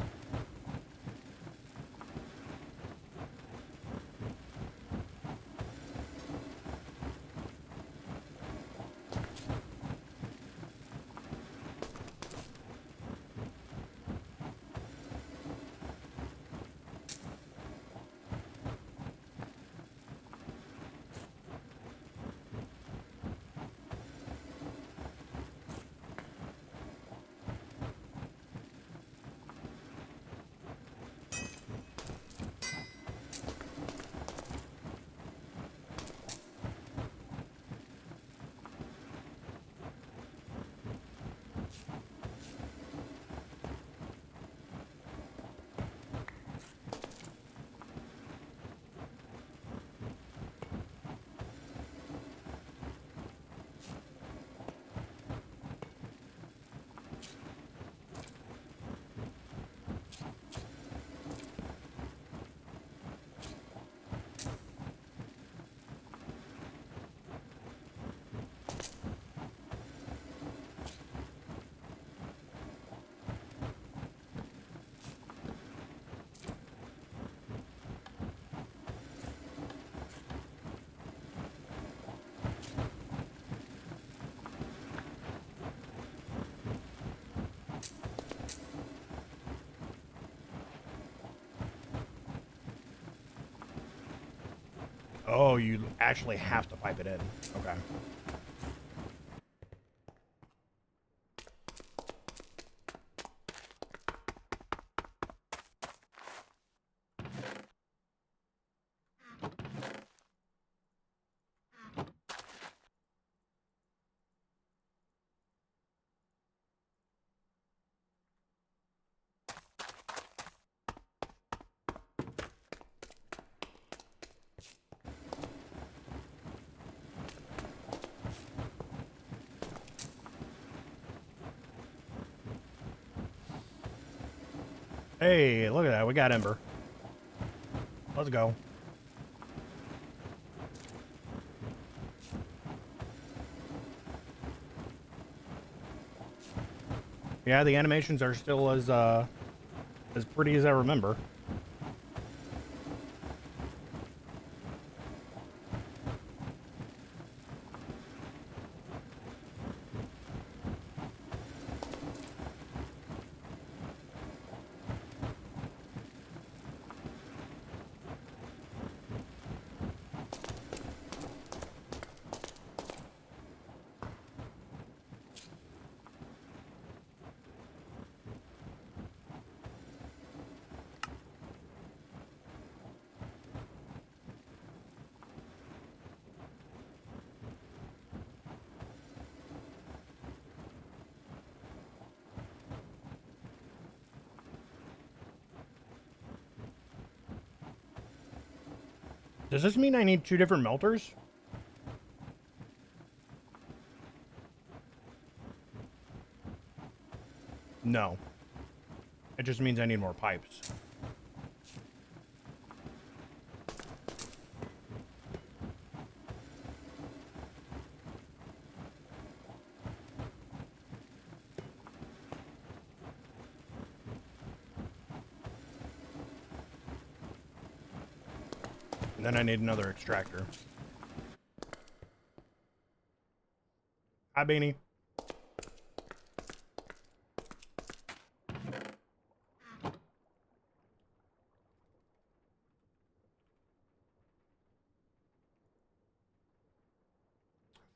[SPEAKER 1] Oh, you actually have to pipe it in. Okay. Hey, look at that. We got Ember. Let's go. Yeah, the animations are still as pretty as I remember. Does this mean I need 2 different melters? No. It just means I need more pipes. And then I need another extractor. Hi, Beanie.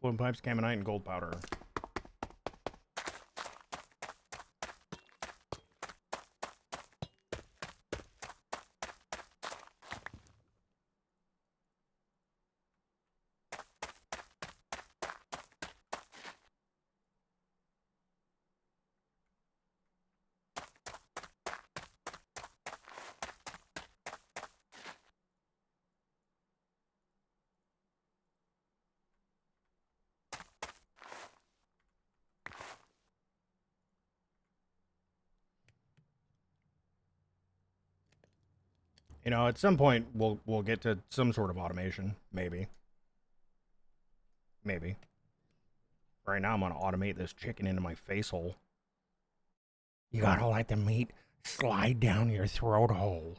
[SPEAKER 1] Fluid pipes, caminite, and gold powder. You know, at some point we'll get to some sort of automation, maybe. Maybe. Right now I'm gonna automate this chicken into my face hole. You gotta let the meat slide down your throat hole.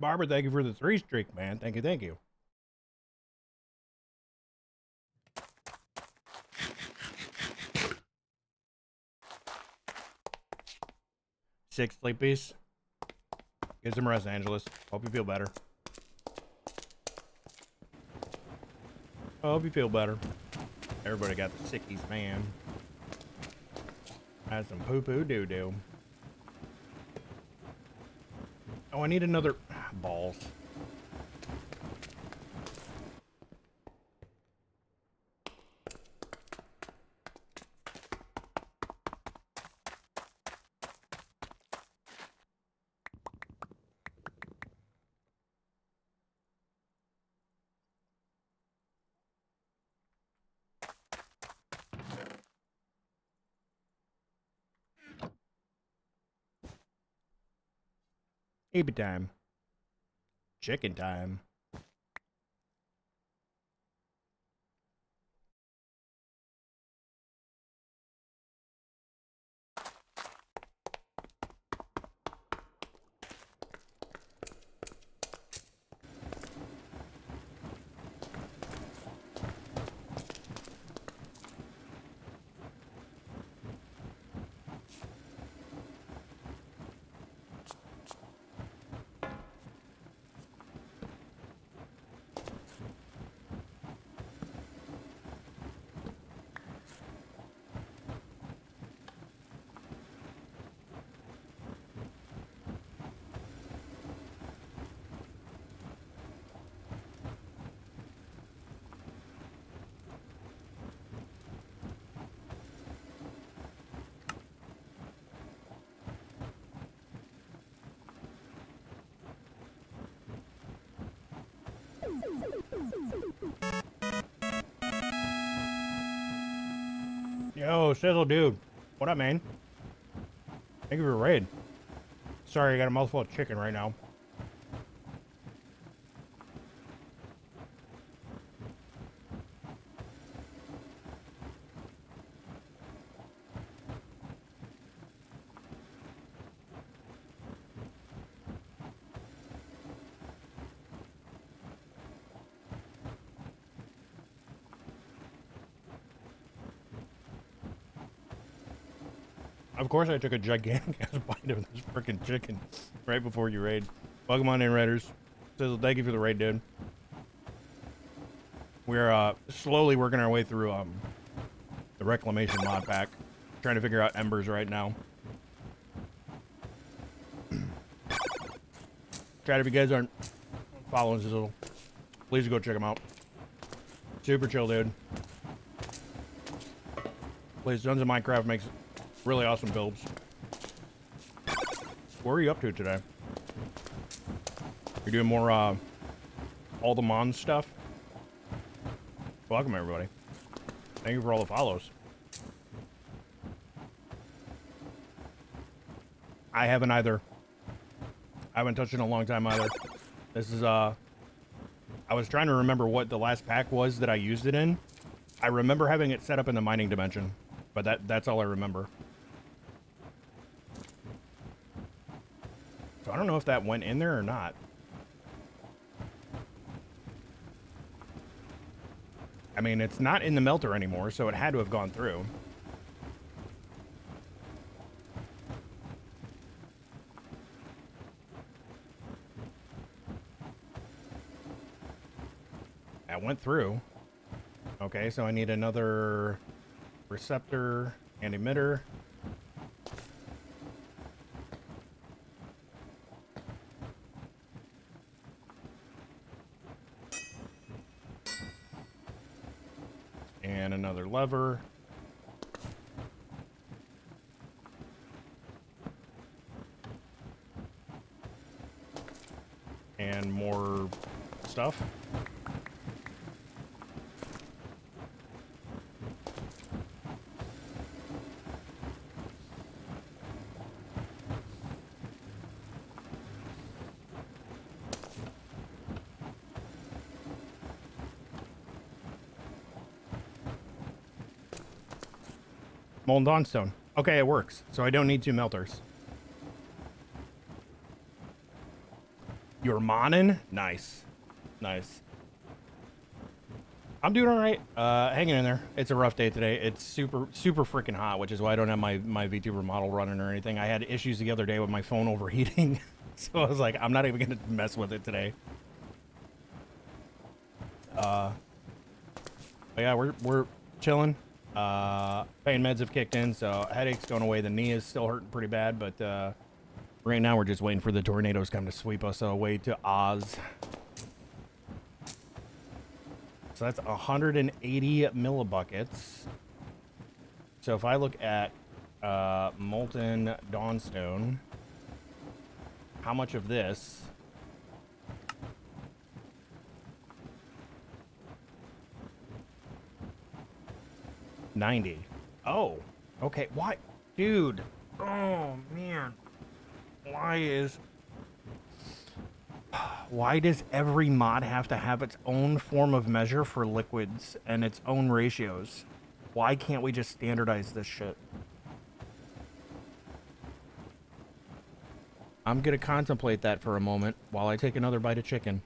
[SPEAKER 1] Barbara, thank you for the 3 streak, man. Thank you, thank you. 6 sleepies. Get some rest, Angelus. Hope you feel better. I hope you feel better. Everybody got the sickies, man. Had some poo-poo doo-doo. Oh, I need another... balls. Ape time. Chicken time. Yo, Sizzle dude. What up, man? Thank you for the raid. Sorry, I got a mouthful of chicken right now. Of course I took a gigantic ass bite of this freaking chicken right before you raid. Welcome on in, Raiders. Sizzle, thank you for the raid, dude. We're slowly working our way through the Reclamation mod pack. Trying to figure out embers right now. Chat, if you guys aren't following Sizzle, please go check him out. Super chill, dude. Plays tons of Minecraft, makes really awesome builds. What are you up to today? You're doing more all the Mon stuff? Welcome, everybody. Thank you for all the follows. I haven't either. I haven't touched it in a long time either. This is I was trying to remember what the last pack was that I used it in. I remember having it set up in the mining dimension, but that's all I remember. So I don't know if that went in there or not. I mean, it's not in the melter anymore, so it had to have gone through. That went through. Okay, so I need another receptor and emitter. And another lever. And more stuff. Molten Dawnstone. Okay, it works. So I don't need 2 melters. You're monin? Nice. Nice. I'm doing all right. Hanging in there. It's a rough day today. It's super freaking hot, which is why I don't have my VTuber model running or anything. I had issues the other day with my phone overheating. So I was like, I'm not even going to mess with it today. But yeah, we're chilling. Pain meds have kicked in, so headache's going away. The knee is still hurting pretty bad, but right now we're just waiting for the tornadoes come to sweep us away to Oz. So that's 180 millibuckets. So if I look at molten Dawnstone, how much of this? $90. Oh, okay. Why, dude? Oh man, why does every mod have to have its own form of measure for liquids and its own ratios? Why can't we just standardize this shit? I'm gonna contemplate that for a moment while I take another bite of chicken.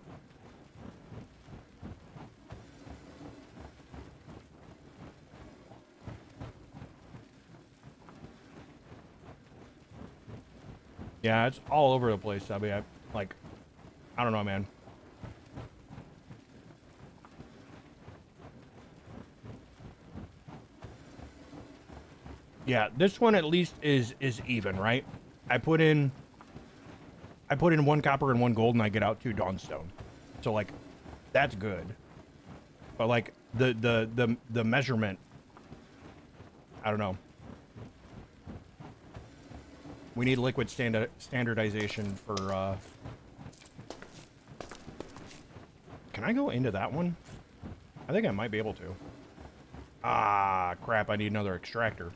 [SPEAKER 1] Yeah, it's all over the place, Subby. I don't know, man. Yeah, this one at least is even, right? I put in 1 copper and 1 gold, and I get out 2 Dawnstone. So like, that's good. But like the measurement, I don't know. We need liquid standardization for, Can I go into that one? I think I might be able to. Ah, crap, I need another extractor.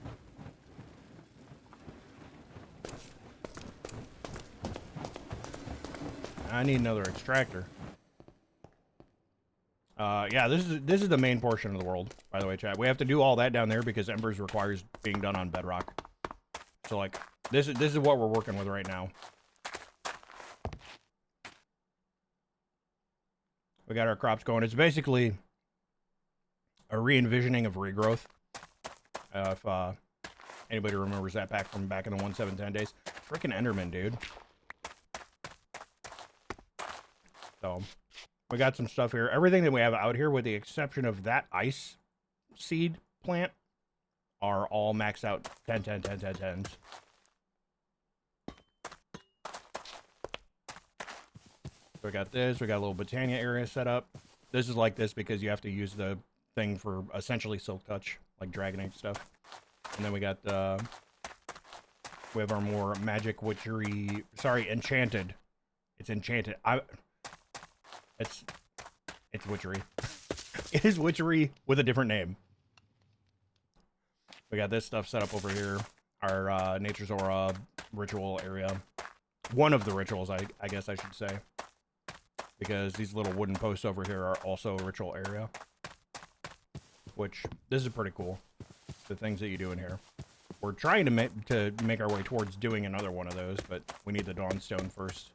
[SPEAKER 1] I need another extractor. Yeah, this is the main portion of the world, by the way, chat. We have to do all that down there because Embers requires being done on bedrock. So, like, this is what we're working with right now. We got our crops going. It's basically a re-envisioning of regrowth. If anybody remembers that pack from back in the 1.7.10 days. Freaking Enderman, dude. So, we got some stuff here. Everything that we have out here, with the exception of that ice seed plant, are all maxed out 10, 10, 10, 10, 10s. So we got this. We got a little Botania area set up. This is like this because you have to use the thing for essentially Silk Touch, like Dragon Age stuff. And then we got we have our more magic witchery. Sorry, enchanted. It's enchanted. It's witchery. It is witchery with a different name. We got this stuff set up over here. Our Nature's Aura ritual area. One of the rituals, I guess I should say. Because these little wooden posts over here are also a ritual area. Which, this is pretty cool. The things that you do in here. We're trying to make our way towards doing another one of those, but we need the Dawnstone first.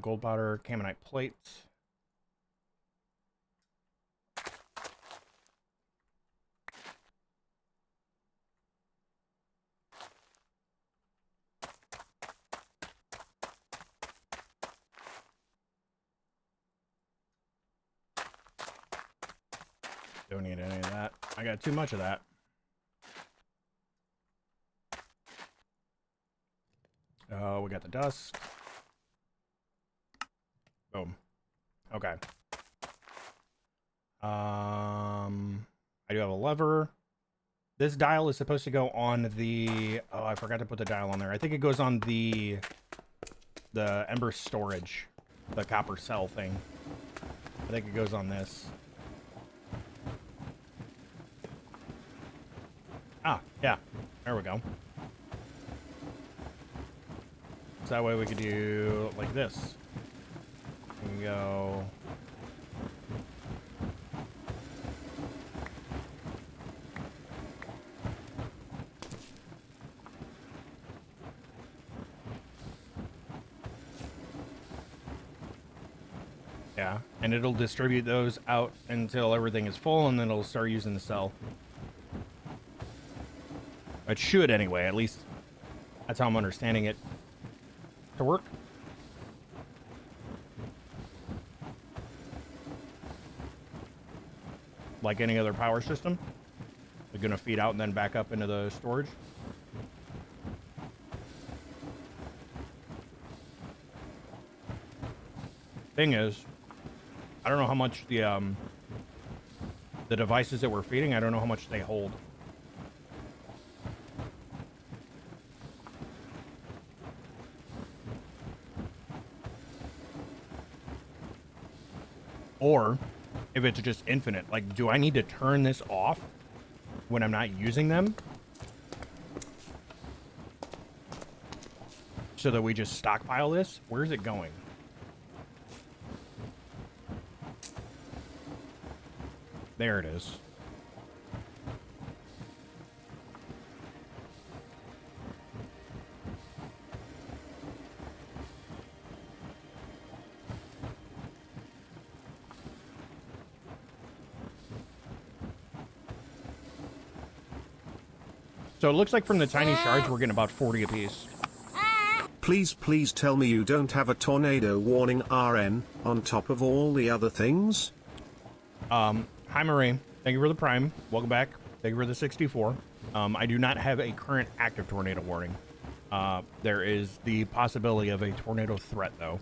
[SPEAKER 1] Gold powder, Camonite plates. Don't need any of that. I got too much of that. We got the dust. Boom. Okay. I do have a lever. This dial is supposed to go on the... Oh, I forgot to put the dial on there. I think it goes on the Ember storage. The copper cell thing. I think it goes on this. Ah, yeah. There we go. So that way we could do like this. We can go... Yeah, and it'll distribute those out until everything is full, and then it'll start using the cell. It should anyway, at least that's how I'm understanding it to work. Like any other power system. They're gonna feed out and then back up into the storage. Thing is, I don't know how much the devices that we're feeding, I don't know how much they hold. Or if it's just infinite. Like, do I need to turn this off when I'm not using them? So that we just stockpile this? Where's it going? There it is. So it looks like from the tiny shards, we're getting about 40 apiece.
[SPEAKER 2] Please tell me you don't have a tornado warning RN on top of all the other things?
[SPEAKER 1] Hi, Marie. Thank you for the Prime. Welcome back. Thank you for the 64. I do not have a current active tornado warning. There is the possibility of a tornado threat, though.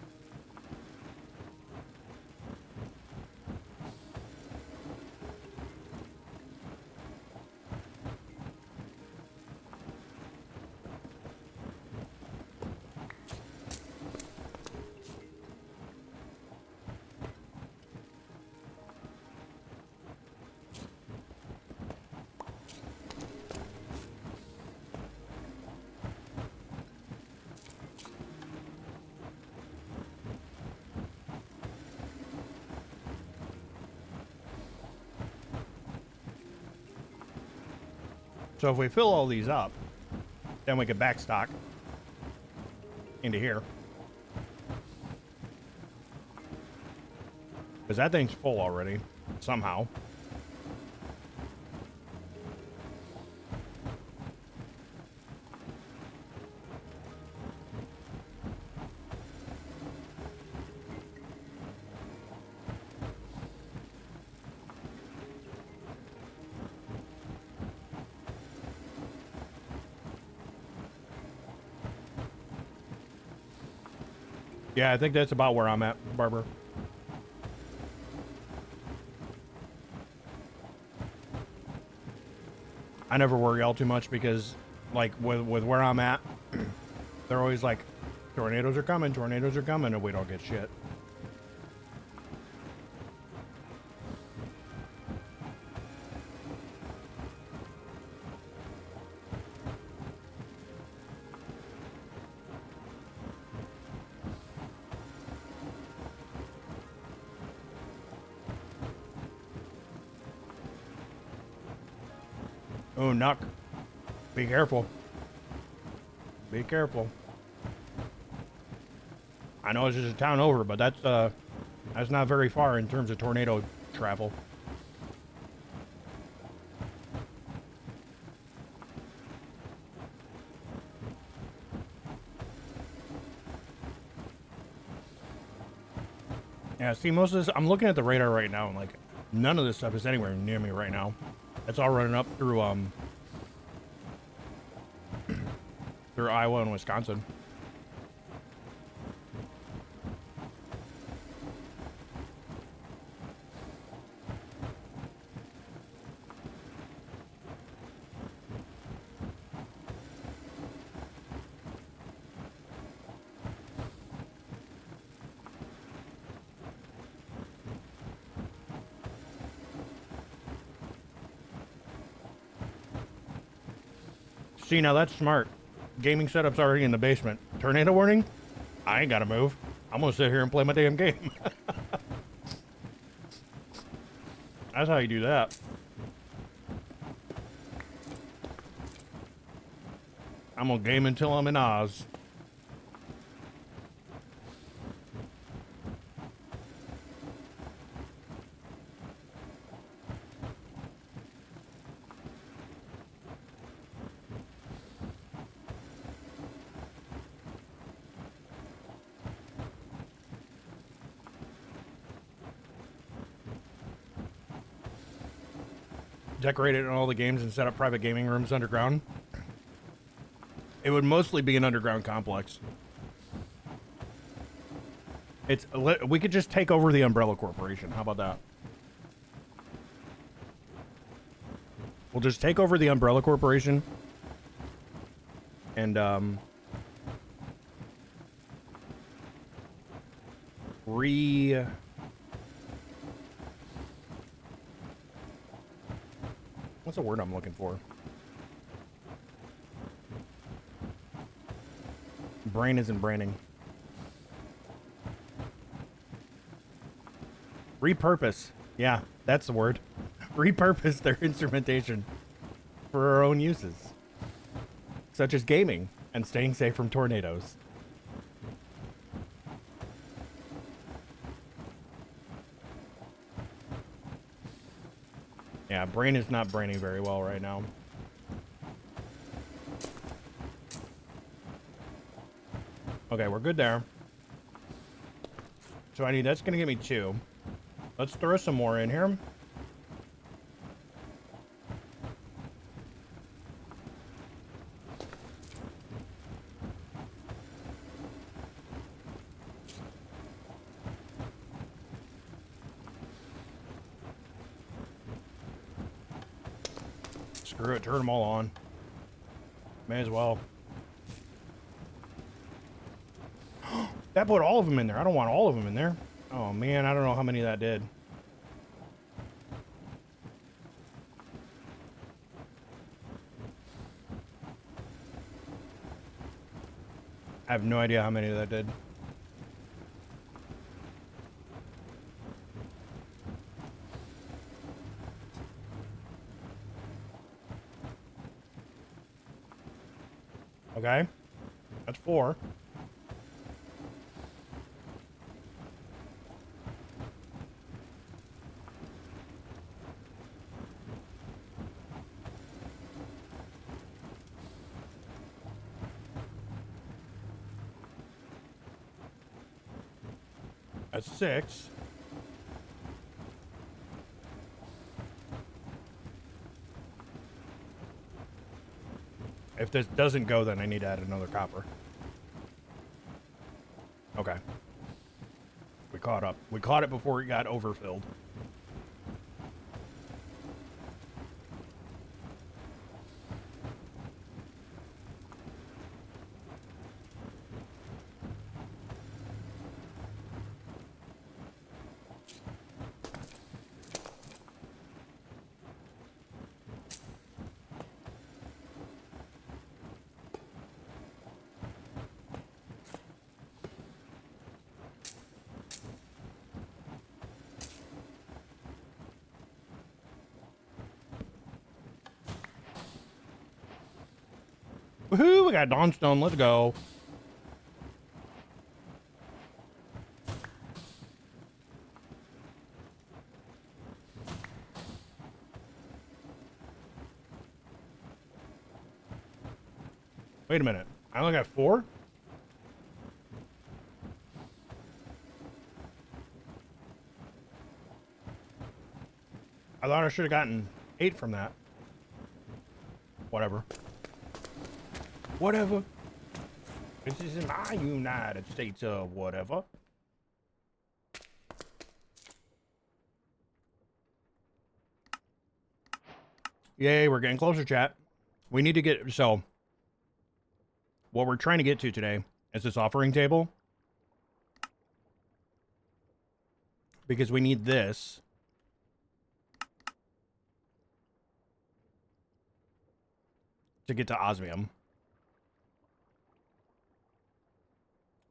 [SPEAKER 1] So if we fill all these up, then we could backstock into here. Because that thing's full already, somehow. Yeah, I think that's about where I'm at, Barber. I never worry all too much because, like, with where I'm at, they're always like, tornadoes are coming, and we don't get shit. Oh, Nuck. Be careful. Be careful. I know it's just a town over, but that's not very far in terms of tornado travel. Yeah, see, most of this, I'm looking at the radar right now, and like, none of this stuff is anywhere near me right now. It's all running up through through Iowa and Wisconsin. See, now that's smart. Gaming setup's already in the basement. Tornado warning? I ain't gotta move. I'm gonna sit here and play my damn game. That's how you do that. I'm gonna game until I'm in Oz. Decorate it in all the games and set up private gaming rooms underground. It would mostly be an underground complex. We could just take over the Umbrella Corporation. How about that? We'll just take over the Umbrella Corporation and what's the word I'm looking for? Brain isn't branding. Repurpose. Yeah, that's the word. Repurpose their instrumentation for our own uses, such as gaming and staying safe from tornadoes. Yeah, brain is not braining very well right now. Okay, we're good there. So that's gonna give me 2. Let's throw some more in here. Screw it, turn them all on. May as well. That put all of them in there. I don't want all of them in there. Oh man, I don't know how many that did. I have no idea how many that did. Okay. That's 4. That's 6. If this doesn't go, then I need to add another copper. Okay. We caught up. We caught it before it got overfilled. Woohoo! We got Dawnstone. Let's go. Wait a minute. I only got 4? I thought I should have gotten 8 from that. Whatever. Whatever. This is my United States of whatever. Yay, we're getting closer, chat. We need to get... So, what we're trying to get to today is this offering table. Because we need this. To get to osmium.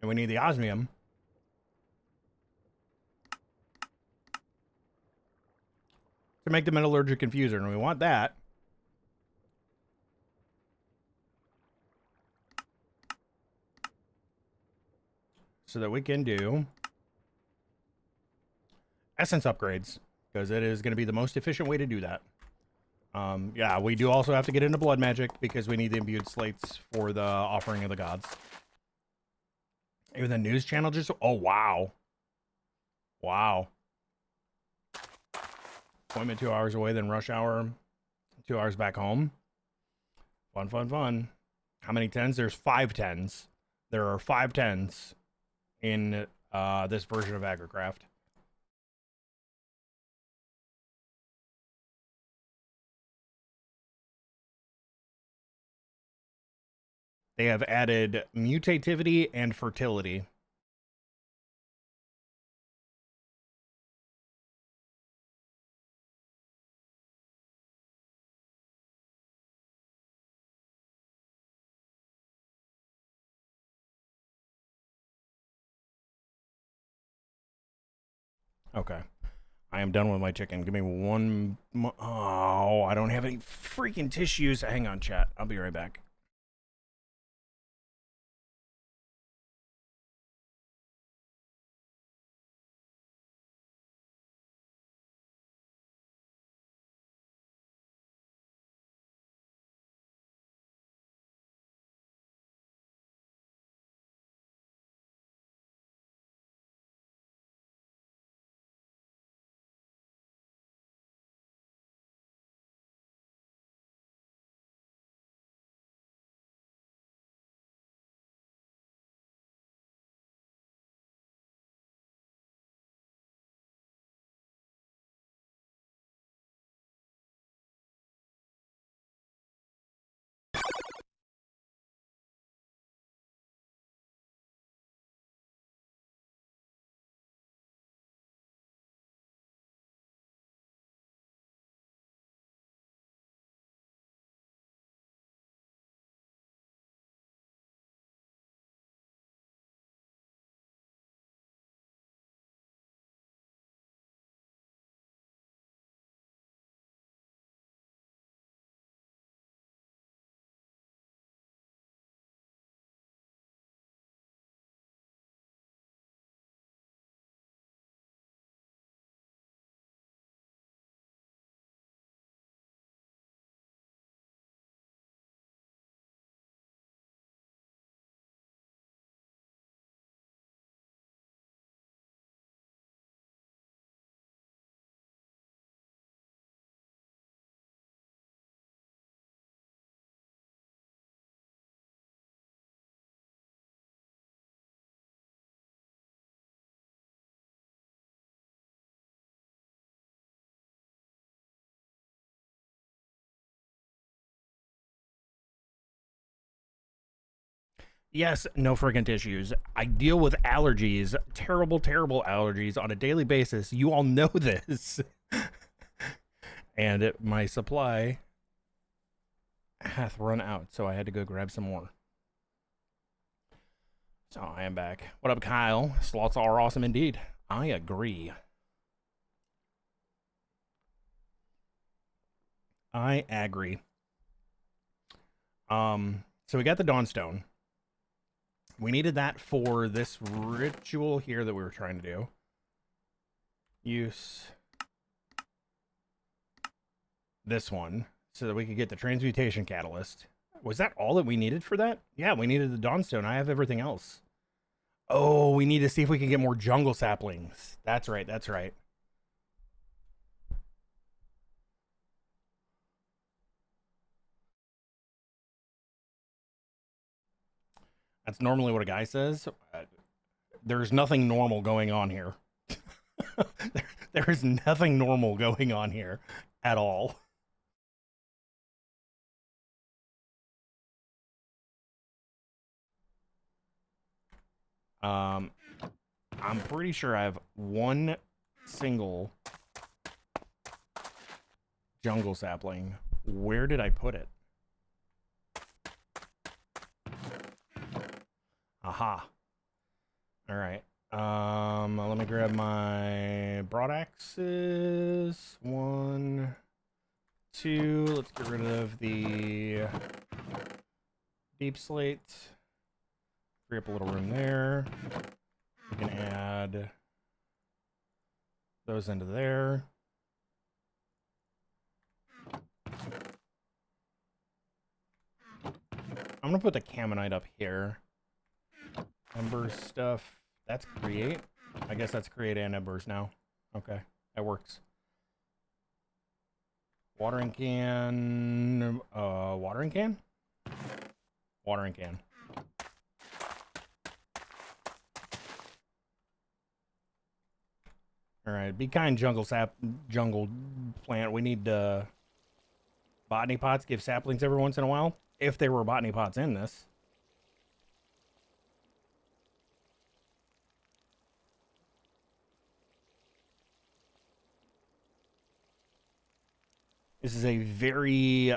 [SPEAKER 1] And we need the osmium to make the metallurgic infuser. And we want that so that we can do essence upgrades. Because it is going to be the most efficient way to do that. Yeah, we do also have to get into blood magic because we need the imbued slates for the offering of the gods. Even the news channel just... Oh, wow. Wow. Appointment 2 hours away, then rush hour 2 hours back home. Fun, fun, fun. How many 10s? There's 5 10s. There are 5 10s in this version of Agricraft. They have added mutativity and fertility. Okay. I am done with my chicken. Give me one... Oh, I don't have any freaking tissues. Hang on, chat. I'll be right back. Yes, no freaking tissues. I deal with allergies, terrible, terrible allergies on a daily basis. You all know this. And my supply hath run out, so I had to go grab some more. So I am back. What up, Kyle? Slots are awesome indeed. I agree. I agree. So we got the Dawnstone. We needed that for this ritual here that we were trying to do. Use this one so that we could get the transmutation catalyst. Was that all that we needed for that? Yeah, we needed the Dawnstone. I have everything else. Oh, we need to see if we can get more jungle saplings. That's right, that's right. That's normally what a guy says. There's nothing normal going on here. there is nothing normal going on here at all. I'm pretty sure I have one single jungle sapling. Where did I put it? Aha. All right. Let me grab my broad axes. 1, 2. Let's get rid of the deep slate. Free up a little room there. We can add those into there. I'm gonna put the Camonite up here. Ember stuff. That's create. I guess that's create and embers now. Okay, that works. Watering can. Watering can? Watering can. Alright, be kind, jungle plant. We need botany pots, give saplings every once in a while. If there were botany pots in this. This is a very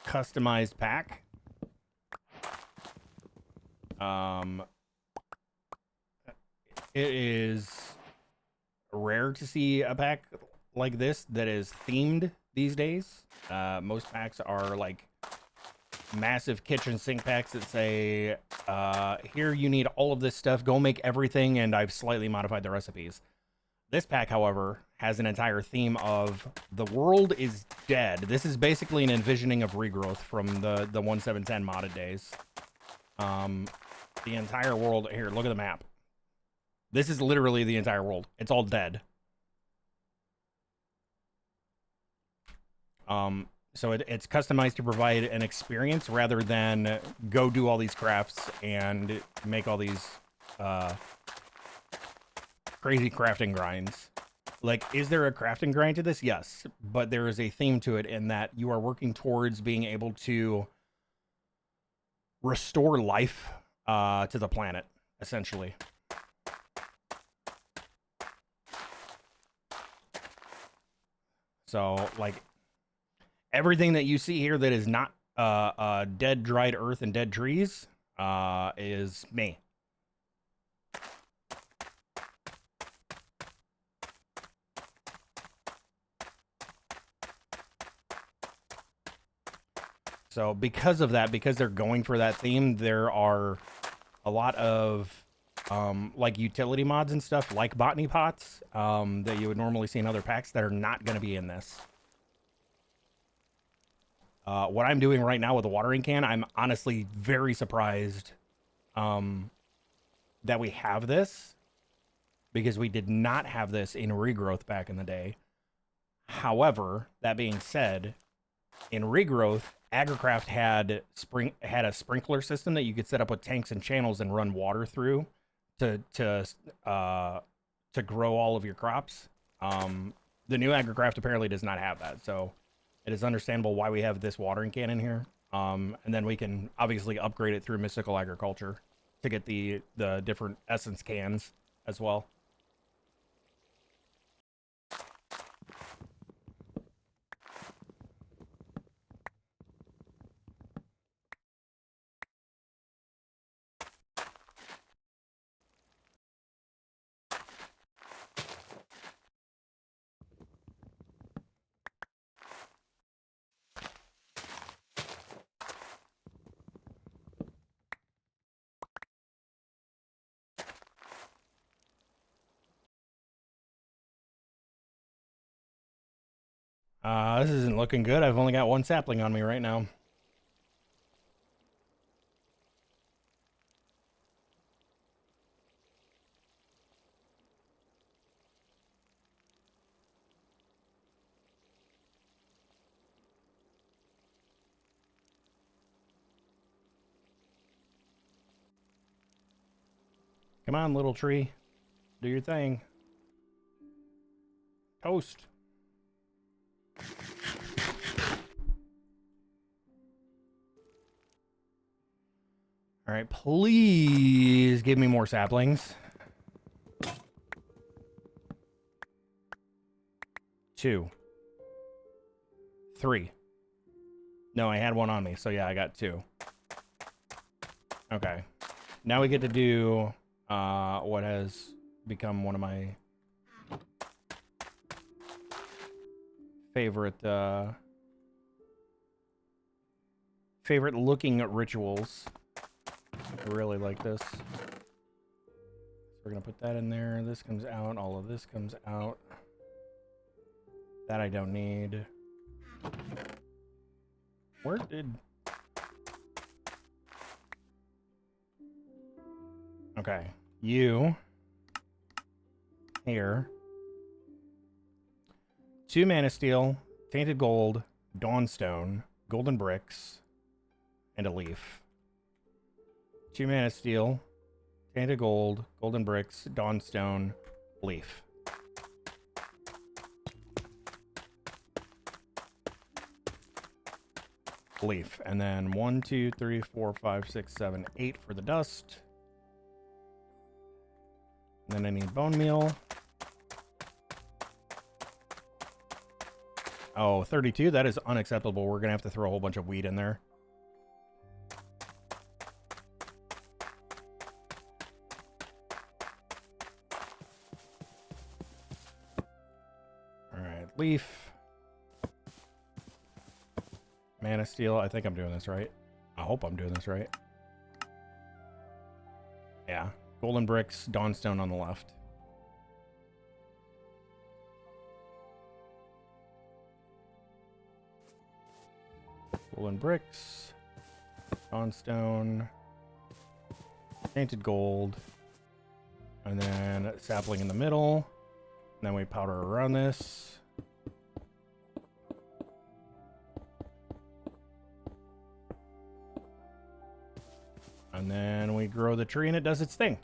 [SPEAKER 1] customized pack. It is rare to see a pack like this that is themed these days. Most packs are like massive kitchen sink packs that say, here you need all of this stuff, go make everything, and I've slightly modified the recipes. This pack, however, has an entire theme of the world is dead. This is basically an envisioning of regrowth from the 1.7.10 modded days. The entire world, here, look at the map. This is literally the entire world. It's all dead. So it's customized to provide an experience rather than go do all these crafts and make all these crazy crafting grinds. Like, is there a crafting grind to this? Yes, but there is a theme to it in that you are working towards being able to restore life to the planet, essentially. So, like, everything that you see here that is not dead, dried earth and dead trees is me. So because of that, because they're going for that theme, there are a lot of like utility mods and stuff like botany pots that you would normally see in other packs that are not going to be in this. What I'm doing right now with the watering can, I'm honestly very surprised that we have this, because we did not have this in regrowth back in the day. However, that being said, in regrowth, Agricraft had a sprinkler system that you could set up with tanks and channels and run water through to grow all of your crops. The new Agricraft apparently does not have that, so It is understandable why we have this watering can in here. And then we can obviously upgrade it through mystical agriculture to get the different essence cans as well. This isn't looking good. I've only got one sapling on me right now. Come on, little tree. Do your thing. Toast. All right, please give me more saplings. 2. 3. No, I had one on me, so yeah, I got 2. Okay. Now we get to do what has become one of my favorite favorite looking rituals. I really like this. So we're gonna put that in there. This comes out. All of this comes out. That I don't need. Where did... Okay. You. Here. 2 mana steel, tainted gold, Dawnstone, golden bricks, and a leaf. 2 mana steel, tainted gold, golden bricks, Dawnstone, leaf. Leaf. And then 1, 2, 3, 4, 5, 6, 7, 8 for the dust. And then I need bone meal. Oh, 32? That is unacceptable. We're going to have to throw a whole bunch of wheat in there. Alright, leaf. Mana steel. I think I'm doing this right. I hope I'm doing this right. Yeah. Golden bricks, Dawnstone on the left. Golden bricks, Dawnstone, tainted gold, and then sapling in the middle. And then we powder around this. And then we grow the tree and it does its thing.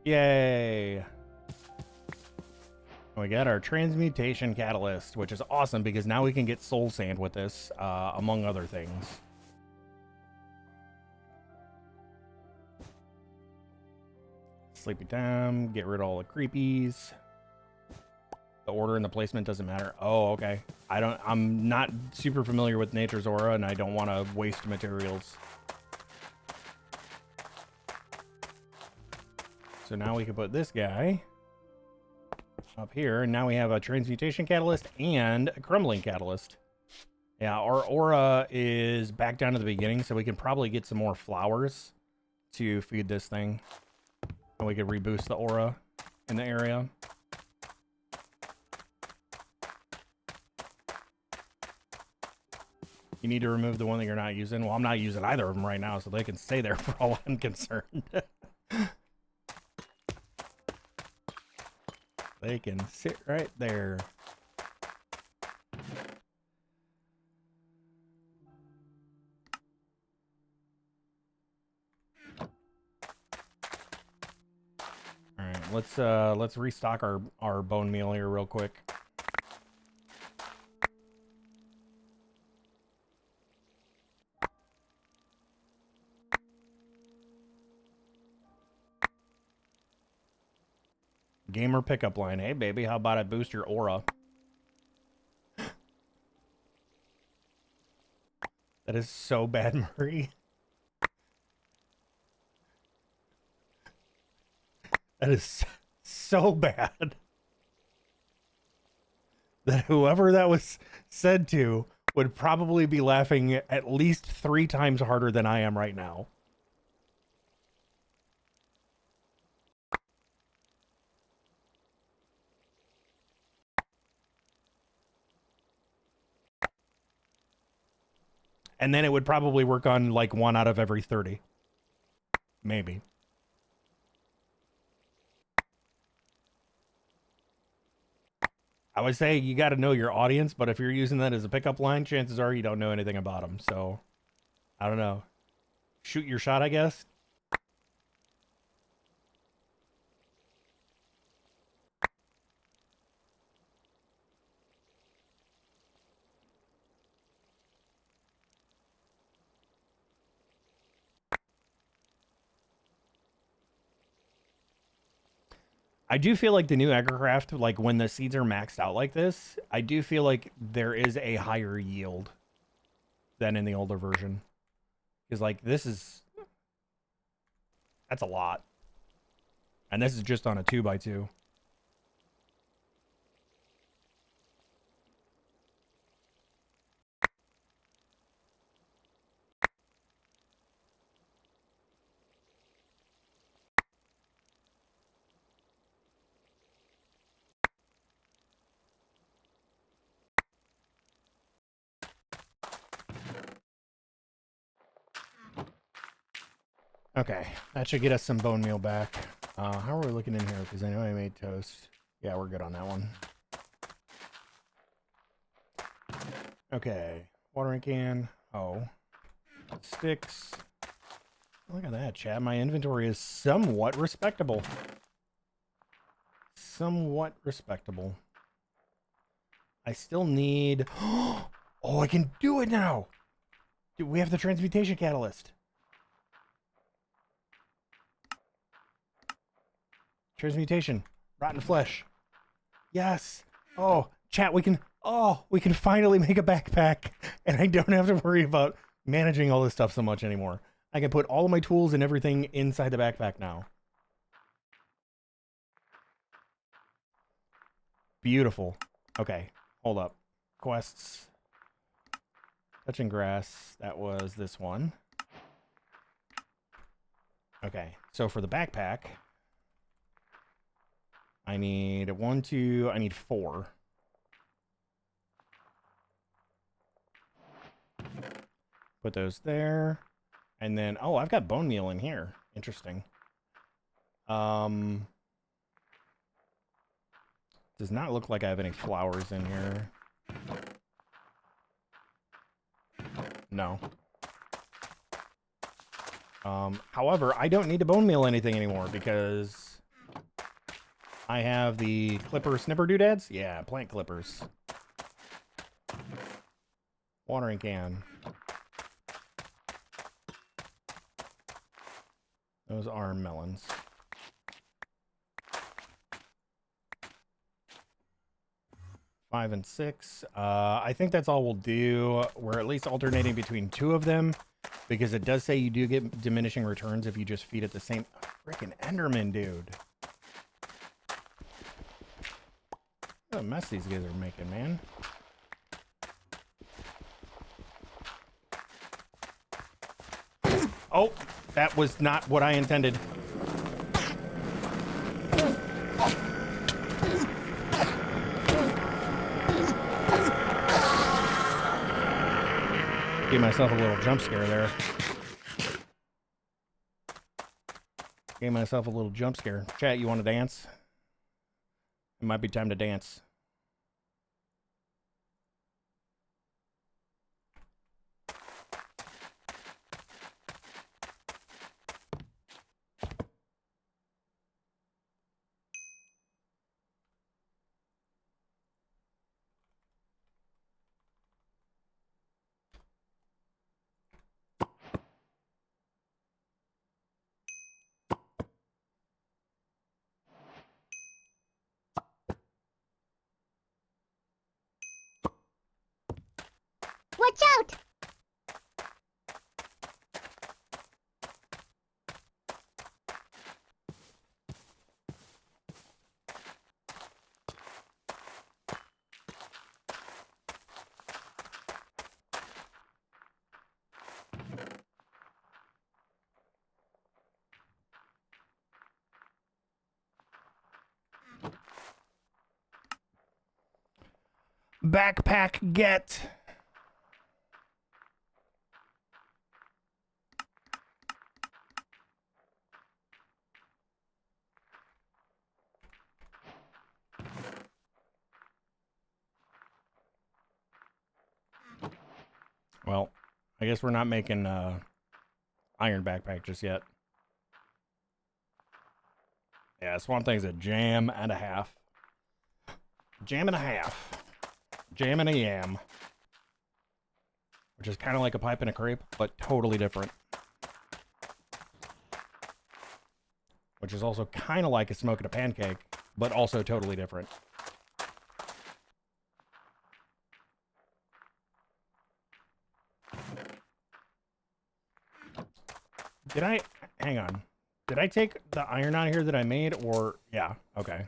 [SPEAKER 1] Yay! We got our transmutation catalyst, which is awesome because now we can get soul sand with this, among other things. Sleepy time, get rid of all the creepies. The order and the placement doesn't matter. Oh, okay. I'm not super familiar with nature's aura and I don't want to waste materials. So now we can put this guy up here, and now we have a transmutation catalyst and a crumbling catalyst. Yeah, our aura is back down to the beginning, so we can probably get some more flowers to feed this thing. And we could reboost the aura in the area. You need to remove the one that you're not using. Well, I'm not using either of them right now, so they can stay there for all I'm concerned. They can sit right there. let's restock our bone meal here real quick. Gamer pickup line. Hey baby, how about I boost your aura? That is so bad, Murray. That is so bad. That whoever that was said to would probably be laughing at least 3 times harder than I am right now. And then it would probably work on like 1 out of every 30. Maybe. I would say you got to know your audience, but if you're using that as a pickup line, chances are you don't know anything about them. So, I don't know. Shoot your shot, I guess. I do feel like the new agricraft, like when the seeds are maxed out like this, I do feel like there is a higher yield than in the older version. Because like that's a lot. And this is just on a 2x2. Okay, that should get us some bone meal back. How are we looking in here? Because I know I made toast. Yeah, we're good on that one. Okay, watering can. Oh, sticks. Look at that, chat. My inventory is somewhat respectable. Somewhat respectable. I still need... Oh, I can do it now! Dude, we have the transmutation catalyst. Transmutation. Rotten flesh. Yes! Oh, chat, we can... Oh, we can finally make a backpack. And I don't have to worry about managing all this stuff so much anymore. I can put all of my tools and everything inside the backpack now. Beautiful. Okay, hold up. Quests. Touching grass. That was this one. Okay, so for the backpack, I need 1, 2, I need 4. Put those there. And then, oh, I've got bone meal in here. Interesting. Does not look like I have any flowers in here. No. However, I don't need to bone meal anything anymore because I have the clipper snipper doodads. Yeah, plant clippers. Watering can. Those are melons. Five and 6. I think that's all we'll do. We're at least alternating between 2 of them because it does say you do get diminishing returns if you just feed it the same. Freaking Enderman, dude. What a mess these guys are making, man. Oh, that was not what I intended. Gave myself a little jump scare there. Gave myself a little jump scare. Chat, you want to dance? It might be time to dance.
[SPEAKER 4] Watch out!
[SPEAKER 1] Backpack get. Well, I guess we're not making iron backpack just yet. Yeah, Swamp Thing's a jam and a half. Jam and a half. Jam and a yam. Which is kind of like a pipe and a crepe, but totally different. Which is also kind of like a smoke and a pancake, but also totally different. Did I... Hang on. Did I take the iron out of here that I made, or... Yeah, okay.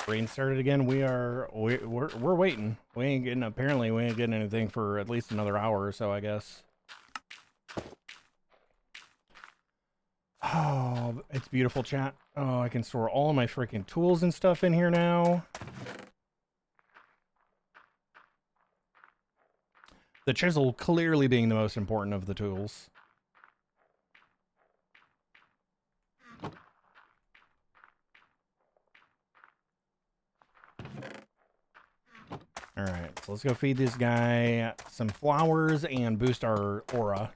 [SPEAKER 1] Rain started again. We're waiting. We ain't getting... Apparently, we ain't getting anything for at least another hour or so, I guess. Oh, it's beautiful, chat. Oh, I can store all of my freaking tools and stuff in here now. The chisel clearly being the most important of the tools. Alright, so let's go feed this guy some flowers and boost our aura.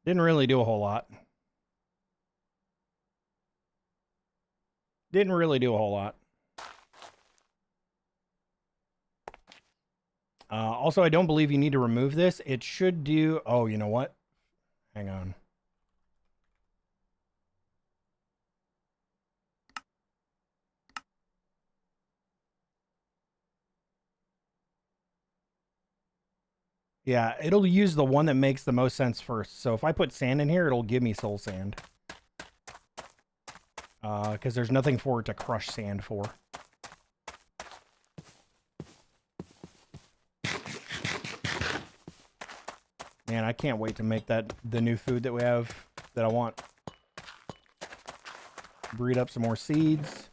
[SPEAKER 1] Didn't really do a whole lot. Didn't really do a whole lot. Also, I don't believe you need to remove this. It should do... Oh, you know what? Hang on. Yeah, it'll use the one that makes the most sense first. So if I put sand in here, it'll give me soul sand. Because there's nothing for it to crush sand for. Man, I can't wait to make that the new food that we have that I want. Breed up some more seeds.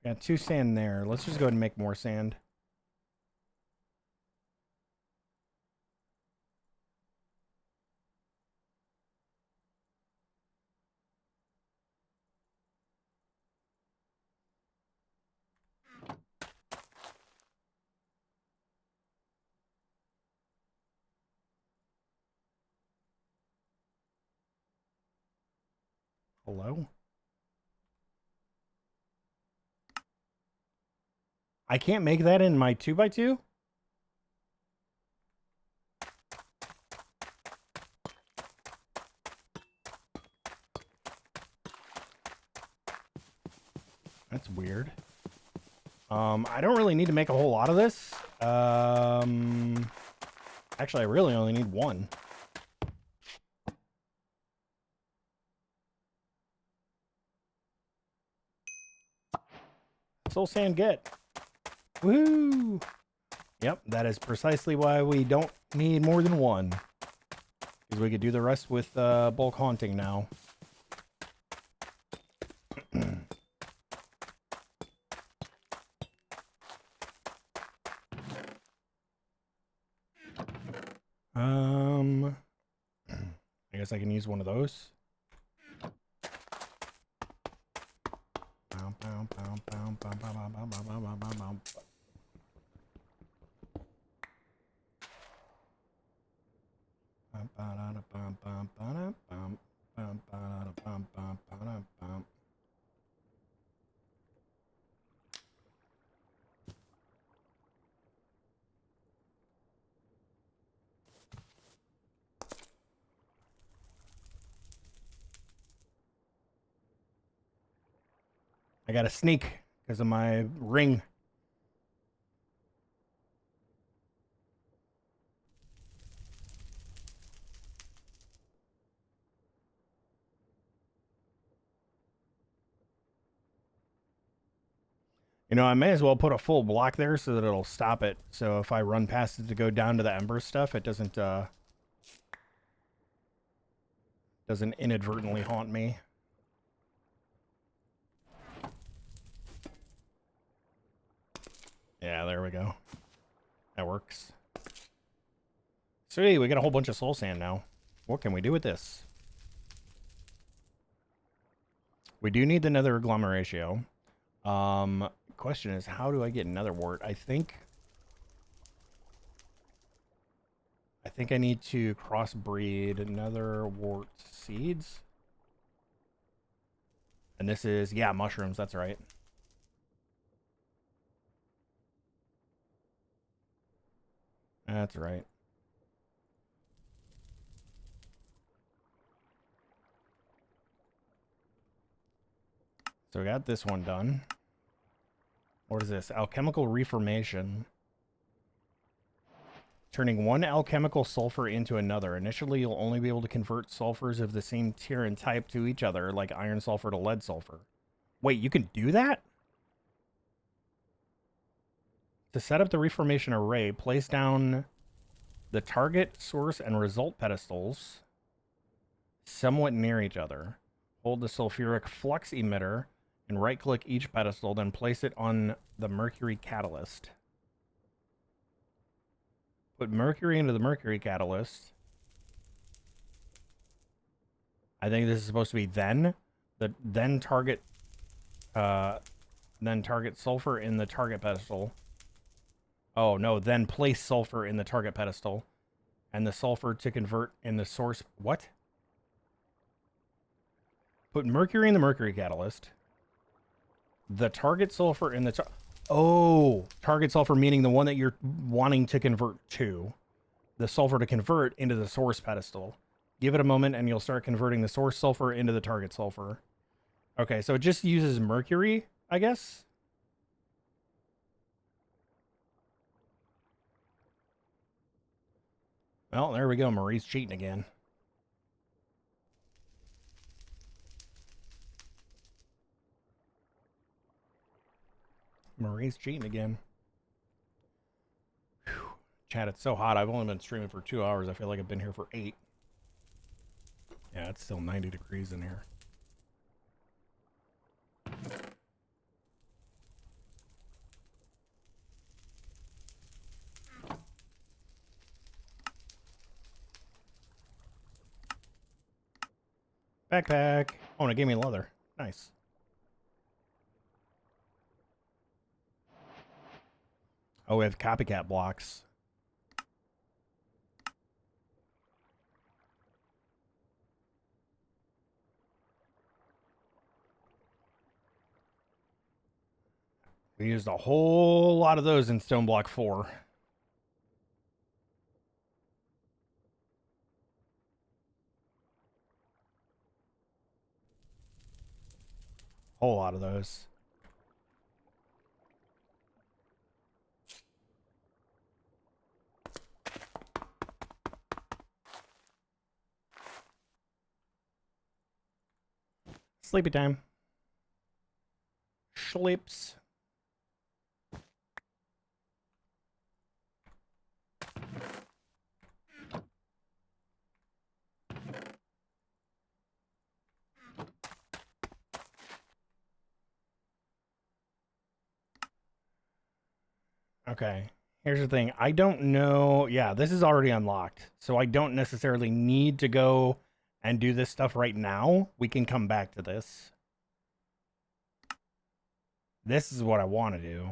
[SPEAKER 1] Got 2 sand there. Let's just go ahead and make more sand. Hello? I can't make that in my 2x2? That's weird. I don't really need to make a whole lot of this. Actually, I really only need 1. Soul sand get. Woo! Yep, that is precisely why we don't need more than 1. Because we could do the rest with bulk haunting now. I guess I can use one of those. I got to sneak because of my ring. You know, I may as well put a full block there so that it'll stop it. So if I run past it to go down to the ember stuff, it doesn't inadvertently haunt me. Yeah, there we go. That works. Sweet, we got a whole bunch of soul sand now. What can we do with this? We do need the nether agglomeratio. Question is, how do I get nether wart? I think I need to crossbreed nether wart seeds. And this is, yeah, mushrooms, that's right. That's right. So we got this one done. What is this? Alchemical reformation. Turning one alchemical sulfur into another. Initially, you'll only be able to convert sulfurs of the same tier and type to each other, like iron sulfur to lead sulfur. Wait, you can do that? To set up the reformation array, place down the target, source, and result pedestals somewhat near each other. Hold the sulfuric flux emitter and right-click each pedestal, then place it on the mercury catalyst. Put mercury into the mercury catalyst. I think this is supposed to be then target sulfur in the target pedestal. Oh no, then place sulfur in the target pedestal and the sulfur to convert in the source. What? Put mercury in the mercury catalyst. The target sulfur in the target sulfur meaning the one that you're wanting to convert to. The sulfur to convert into the source pedestal. Give it a moment and you'll start converting the source sulfur into the target sulfur. Okay, so it just uses mercury, I guess. Well, there we go. Marie's cheating again. Marie's cheating again. Whew. Chat, it's so hot. I've only been streaming for 2 hours. I feel like I've been here for 8. Yeah, it's still 90 degrees in here. Backpack. Oh, and it gave me leather. Nice. Oh, we have copycat blocks. We used a whole lot of those in Stone Block 4. Whole lot of those. Sleepy time. Sleeps. Okay. Here's the thing. I don't know. Yeah, this is already unlocked. So I don't necessarily need to go and do this stuff right now. We can come back to this. This is what I want to do.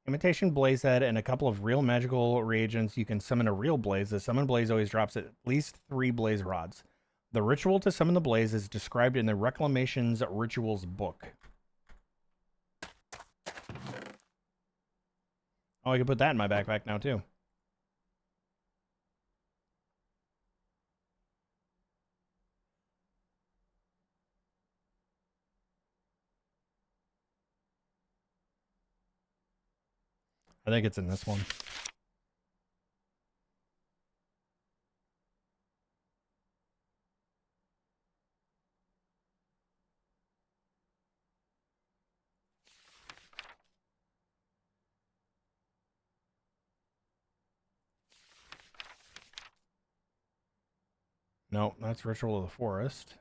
[SPEAKER 1] Imitation Blazehead and a couple of real magical reagents. You can summon a real blaze. The summon blaze always drops at least 3 blaze rods. The ritual to summon the blaze is described in the Reclamation's rituals book. Oh, I can put that in my backpack now, too. I think it's in this one. No, that's Ritual of the Forest.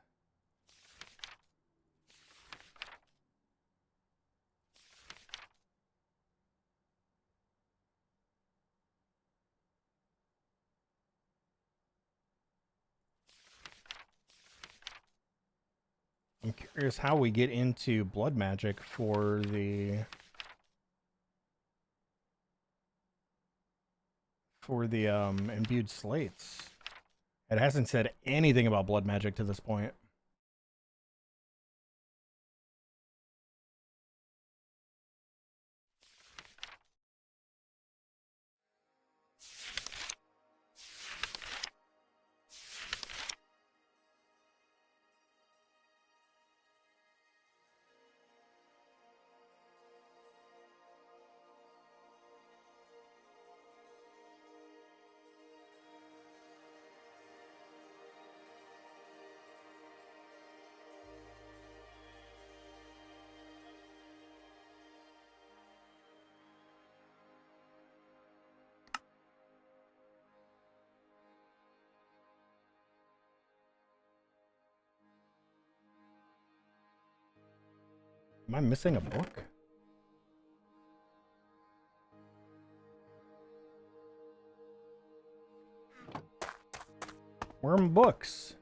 [SPEAKER 1] I'm curious how we get into blood magic for the imbued slates. It hasn't said anything about blood magic to this point. Am I missing a book? Where are my books?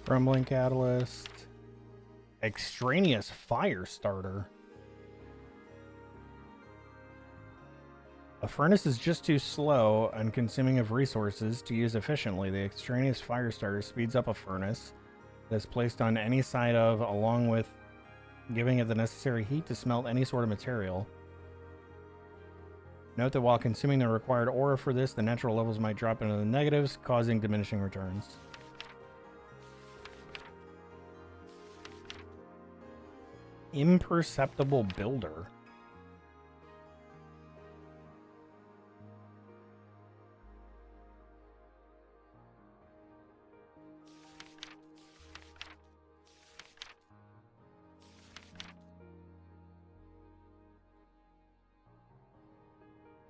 [SPEAKER 1] Crumbling Catalyst. Extraneous Fire Starter. A furnace is just too slow and consuming of resources to use efficiently. The extraneous fire starter speeds up a furnace that's placed on any side of, along with giving it the necessary heat to smelt any sort of material. Note that while consuming the required aura for this, the natural levels might drop into the negatives, causing diminishing returns. Imperceptible Builder.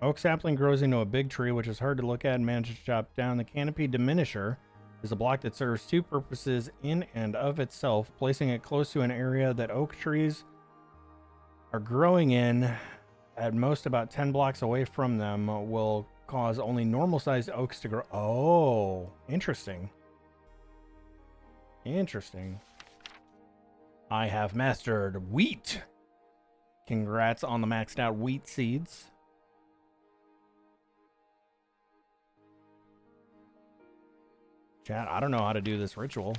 [SPEAKER 1] Oak sapling grows into a big tree, which is hard to look at and manage to chop down. The canopy diminisher is a block that serves two purposes in and of itself. Placing it close to an area that oak trees are growing in, at most about 10 blocks away from them, will cause only normal-sized oaks to grow. Oh, interesting. Interesting. I have mastered wheat. Congrats on the maxed out wheat seeds. Chat, I don't know how to do this ritual.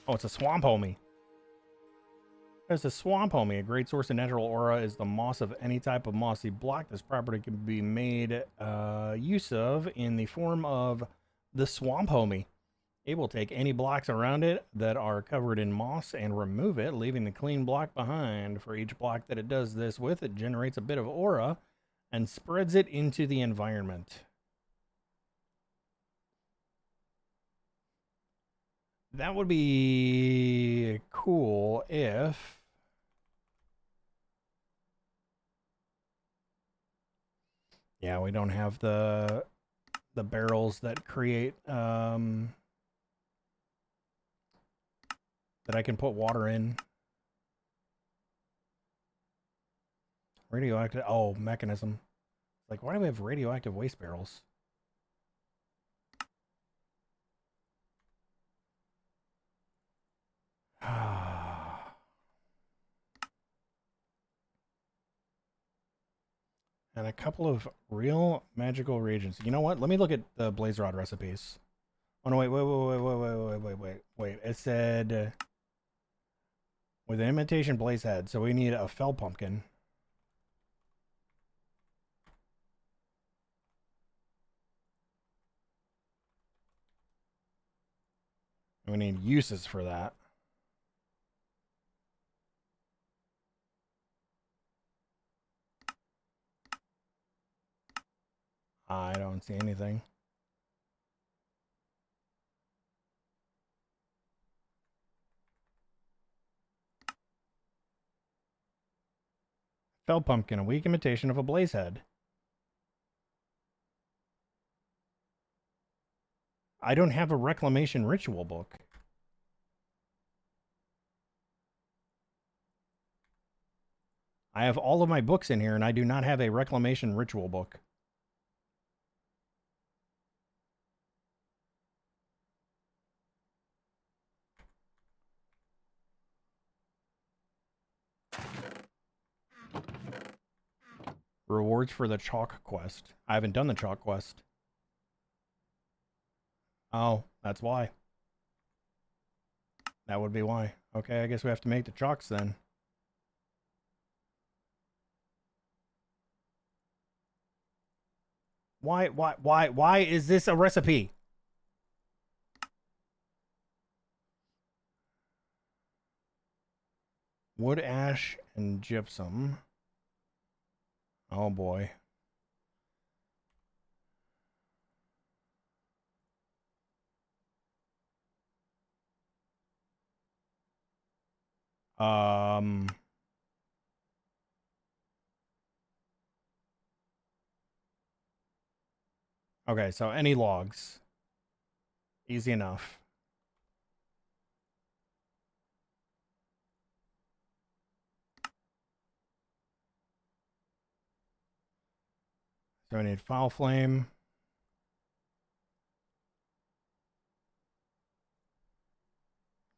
[SPEAKER 1] Oh, it's a swamp homie. There's a swamp homie. A great source of natural aura is the moss of any type of mossy block. This property can be made use of in the form of the swamp homie. It will take any blocks around it that are covered in moss and remove it, leaving the clean block behind. For each block that it does this with, it generates a bit of aura and spreads it into the environment. That would be cool if... Yeah, we don't have the barrels that create... that I can put water in. Radioactive... Oh, mechanism. Like, why do we have radioactive waste barrels? And a couple of real magical reagents. You know what? Let me look at the blaze rod recipes. Oh no, wait. It said with an imitation blaze head, so we need a fell pumpkin. We need uses for that. I don't see anything. Fell pumpkin, a weak imitation of a blaze head. I don't have a reclamation ritual book. I have all of my books in here, and I do not have a reclamation ritual book. Rewards for the chalk quest. I haven't done the chalk quest. Oh, that's why. That would be why. Okay, I guess we have to make the chalks then. Why is this a recipe? Wood, ash, and gypsum. Oh boy. Okay, so any logs. Easy enough. So I need foul flame.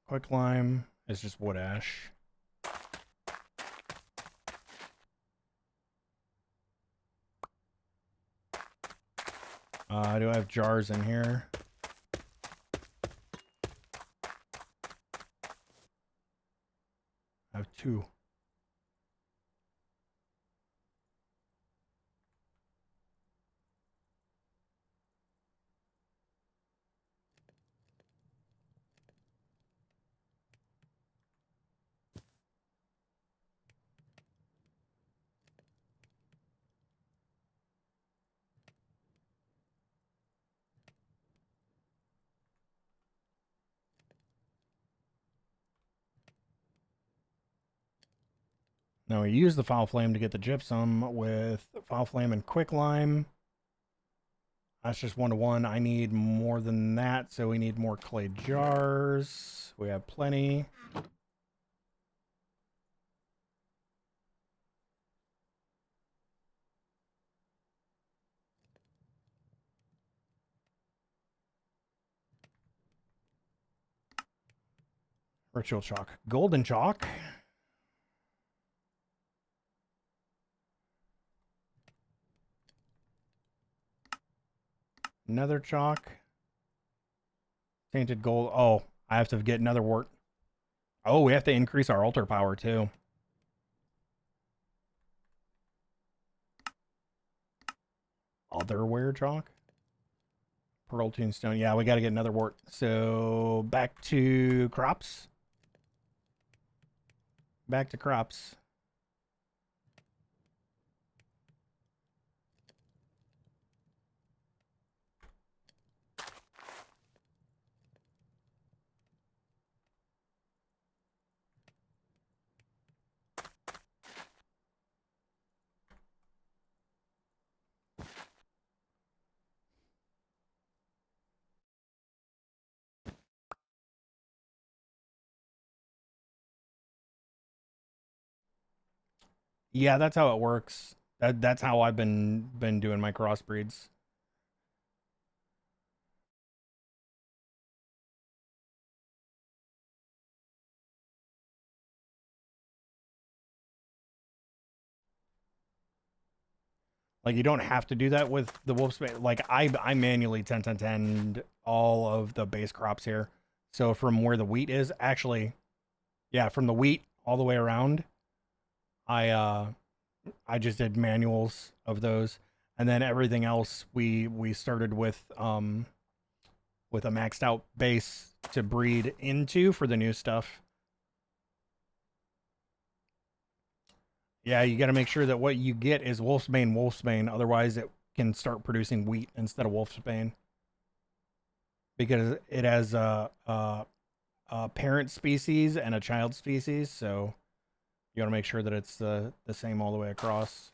[SPEAKER 1] Quicklime is just wood ash. Do I have jars in here? I have 2. Now we use the foul flame to get the gypsum with foul flame and quicklime. That's just 1-to-1. I need more than that, so we need more clay jars. We have plenty. Ritual chalk. Golden chalk. Another chalk. Tainted gold. Oh, I have to get another wart. Oh, we have to increase our altar power too. Otherware chalk. Pearl tombstone. Yeah, we got to get another wart. So back to crops. Back to crops. Yeah, that's how it works. That's how I've been doing my crossbreeds. Like you don't have to do that with the wolf space. Like I manually 10 all of the base crops here. So from where the wheat is, actually, yeah, from the wheat all the way around, I I just did manuals of those, and then everything else we started with a maxed out base to breed into for the new stuff. Yeah, you got to make sure that what you get is wolfsbane. Otherwise, it can start producing wheat instead of wolfsbane because it has a parent species and a child species. So you got to make sure that it's the same all the way across.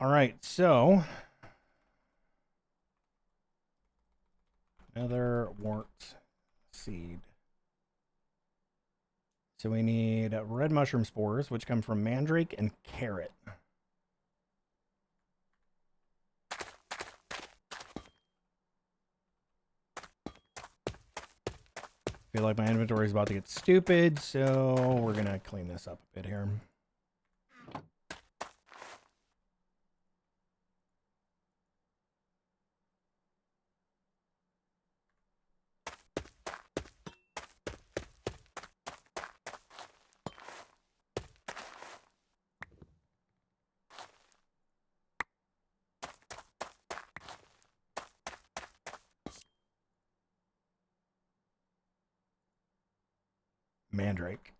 [SPEAKER 1] All right, so another wart seed. So we need red mushroom spores, which come from mandrake and carrot. Feel like my inventory is about to get stupid, so we're gonna clean this up a bit here. Mandrake.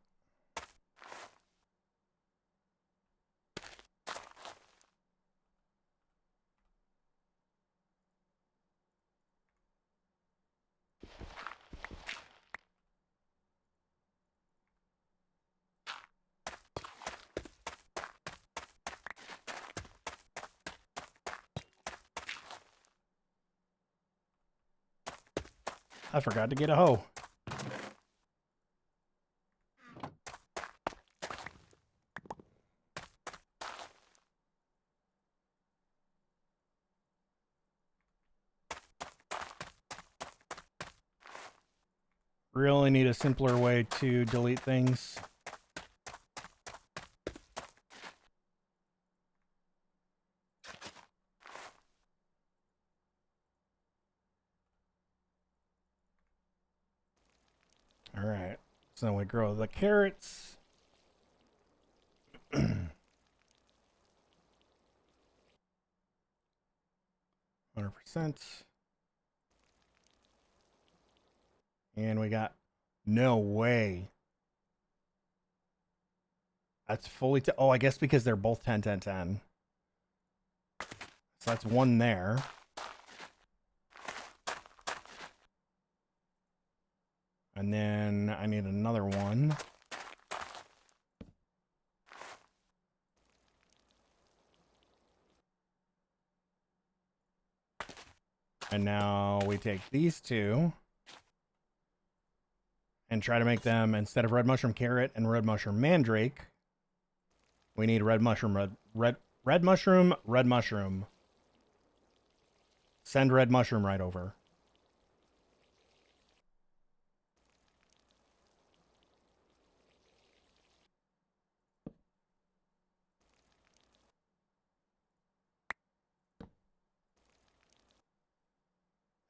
[SPEAKER 1] I forgot to get a hoe. Really need a simpler way to delete things. All right. So we grow the carrots. 100%. And we got no way. That's fully oh, I guess because they're both 10. So that's one there. And then I need another one. And now we take these two and try to make them, instead of red mushroom carrot and red mushroom mandrake, we need red mushroom, red mushroom. Send red mushroom right over.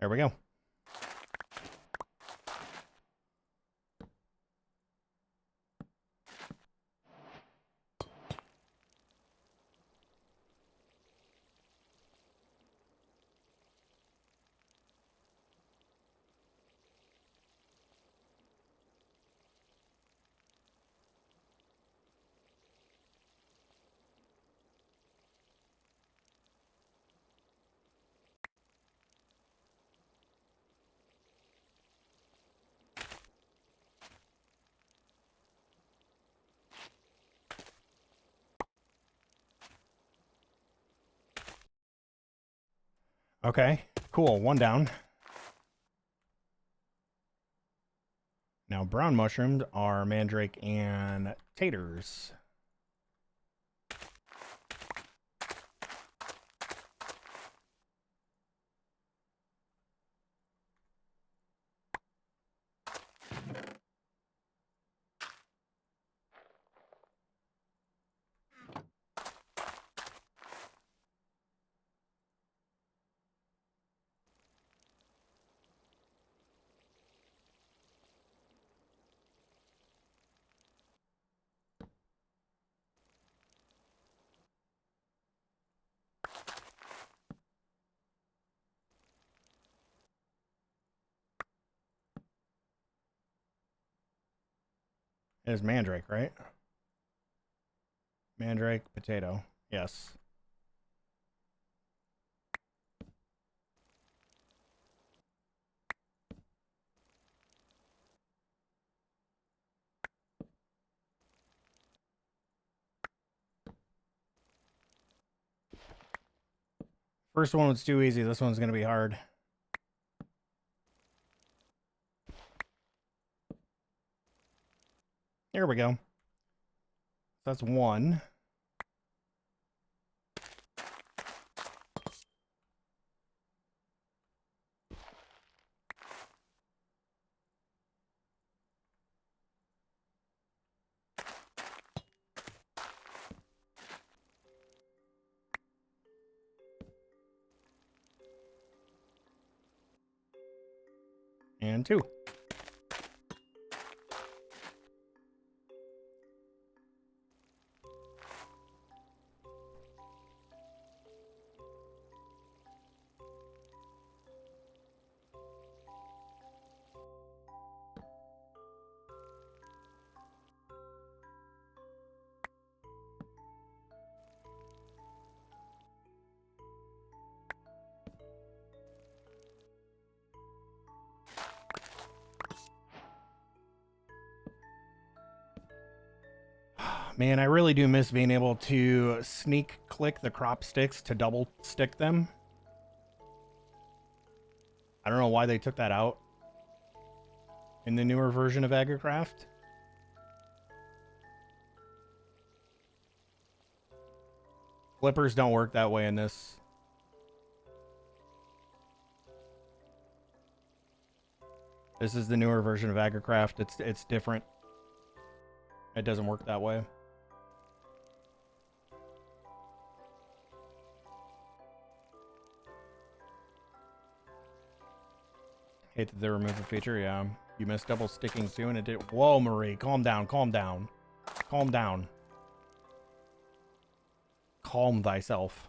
[SPEAKER 1] There we go. Okay, cool. One down. Now brown mushrooms are mandrake and taters. It is mandrake, right? Mandrake, potato. Yes. First one was too easy. This one's going to be hard. Here we go. That's one. And two. Man, I really do miss being able to sneak click the crop sticks to double stick them. I don't know why they took that out in the newer version of AgriCraft. Flippers don't work that way in this. This is the newer version of AgriCraft. It's different. It doesn't work that way. Hate that they removed the feature, yeah. You missed double sticking too, and it did. Whoa, Marie, calm down, calm down. Calm down. Calm thyself.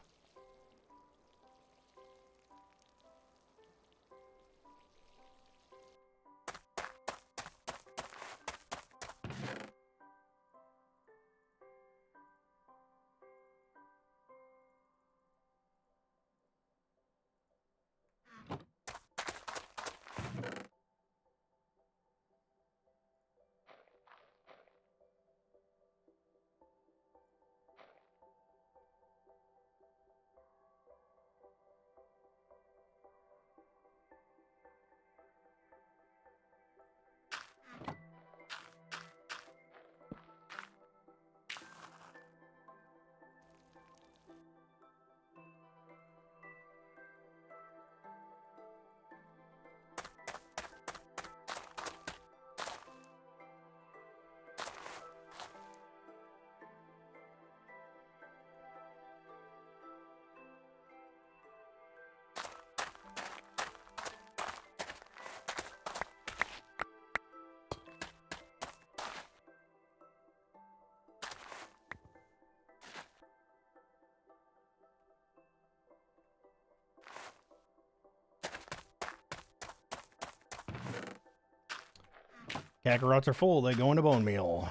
[SPEAKER 1] Kakarot's are full. They go into bone meal.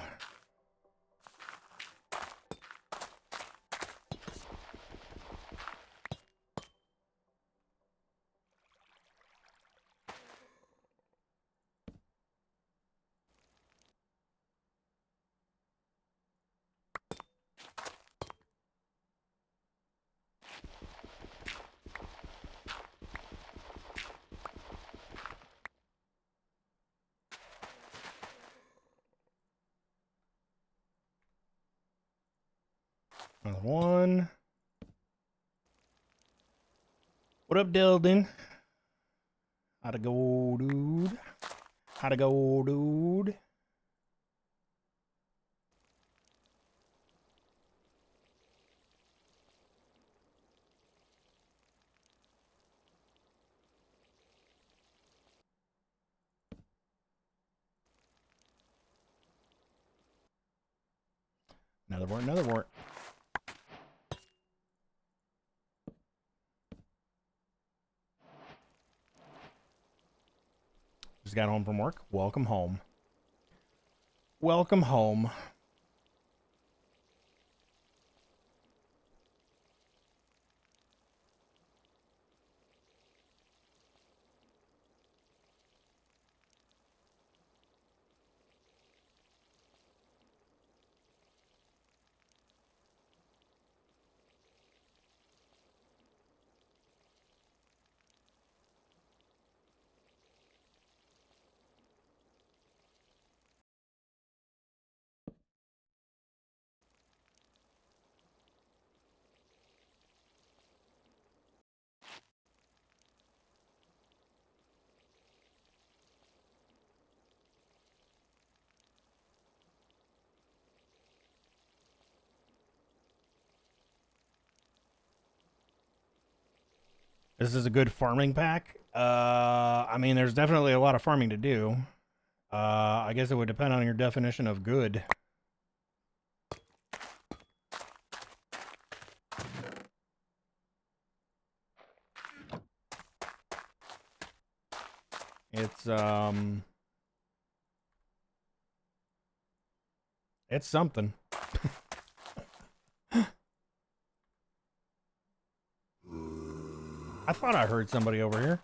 [SPEAKER 1] Another one. What up, Dilden? How'd it go, dude? How'd it go, dude? Another wart, another wart. Just got home from work. Welcome home. Welcome home. This is a good farming pack. I mean, there's definitely a lot of farming to do. I guess it would depend on your definition of good. It's something. I thought I heard somebody over here.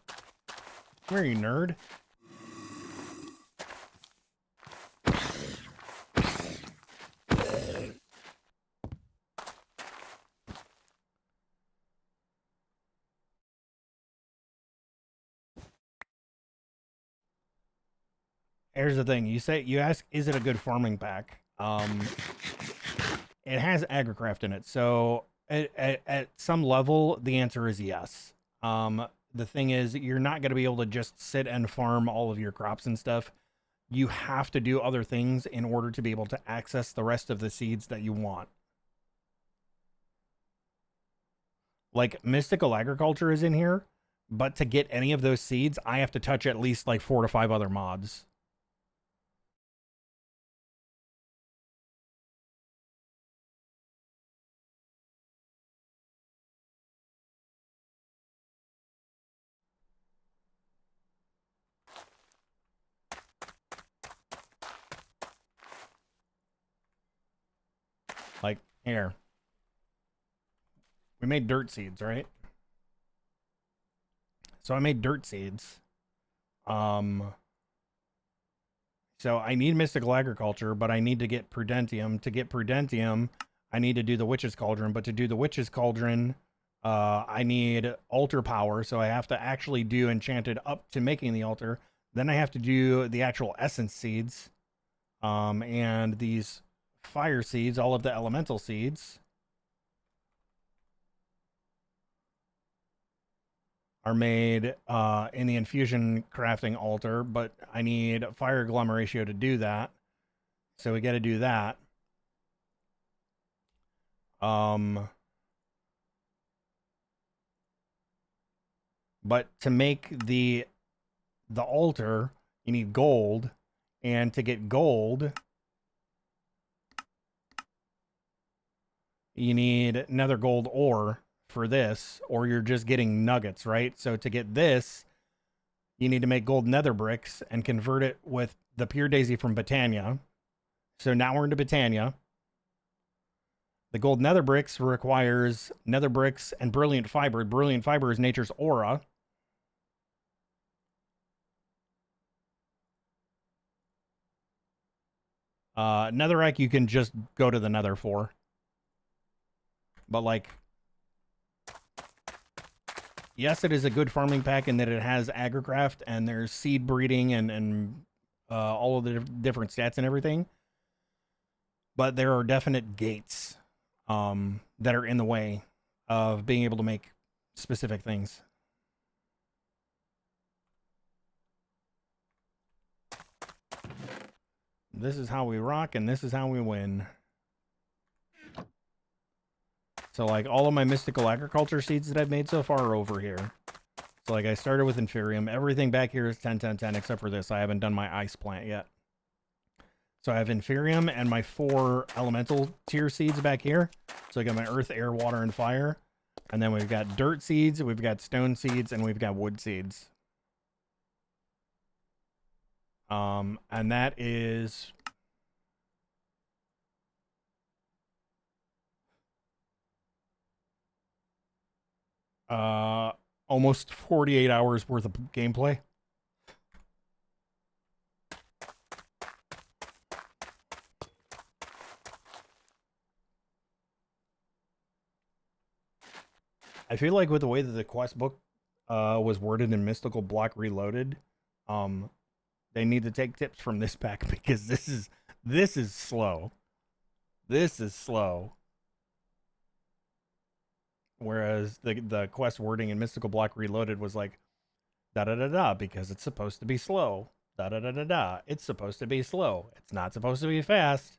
[SPEAKER 1] Where are you, nerd? Here's the thing. You ask, is it a good farming pack? It has agricraft in it, so at some level, the answer is yes. The thing is, you're not going to be able to just sit and farm all of your crops and stuff. You have to do other things in order to be able to access the rest of the seeds that you want. Like, mystical agriculture is in here, but to get any of those seeds, I have to touch at least like 4 to 5 other mods. Like, here. We made dirt seeds, right? So I made dirt seeds. So I need mystical agriculture, but I need to get prudentium. To get prudentium, I need to do the witch's cauldron. But to do the witch's cauldron, I need altar power. So I have to actually do enchanted up to making the altar. Then I have to do the actual essence seeds, and these fire seeds, all of the elemental seeds are made in the infusion crafting altar, but I need fire agglomeration to do that. So we got to do that. But to make the altar, you need gold, and to get gold, you need another gold ore for this, or you're just getting nuggets, right? So to get this, You need to make gold nether bricks and convert it with the pure daisy from Botania. So now we're into Botania. The gold nether bricks requires nether bricks and brilliant fiber. Brilliant fiber is nature's aura. Netherrack you can just go to the nether for. But like, yes, it is a good farming pack in that it has agricraft and there's seed breeding and all of the different stats and everything. But there are definite gates that are in the way of being able to make specific things. This is how we rock and this is how we win. So like all of my mystical agriculture seeds that I've made so far are over here. So like I started with Inferium. Everything back here is 10, 10, 10 except for this. I haven't done my ice plant yet. So I have Inferium and my 4 elemental tier seeds back here. So I got my earth, air, water, and fire. And then we've got dirt seeds, we've got stone seeds, and we've got wood seeds. And that is almost 48 hours worth of gameplay. I feel like with the way that the quest book was worded in Mystical Block Reloaded, they need to take tips from this pack because this is slow. This is slow. Whereas the quest wording in Mystical Block Reloaded was like da da da da because it's supposed to be slow. Da da da da da. It's supposed to be slow. It's not supposed to be fast.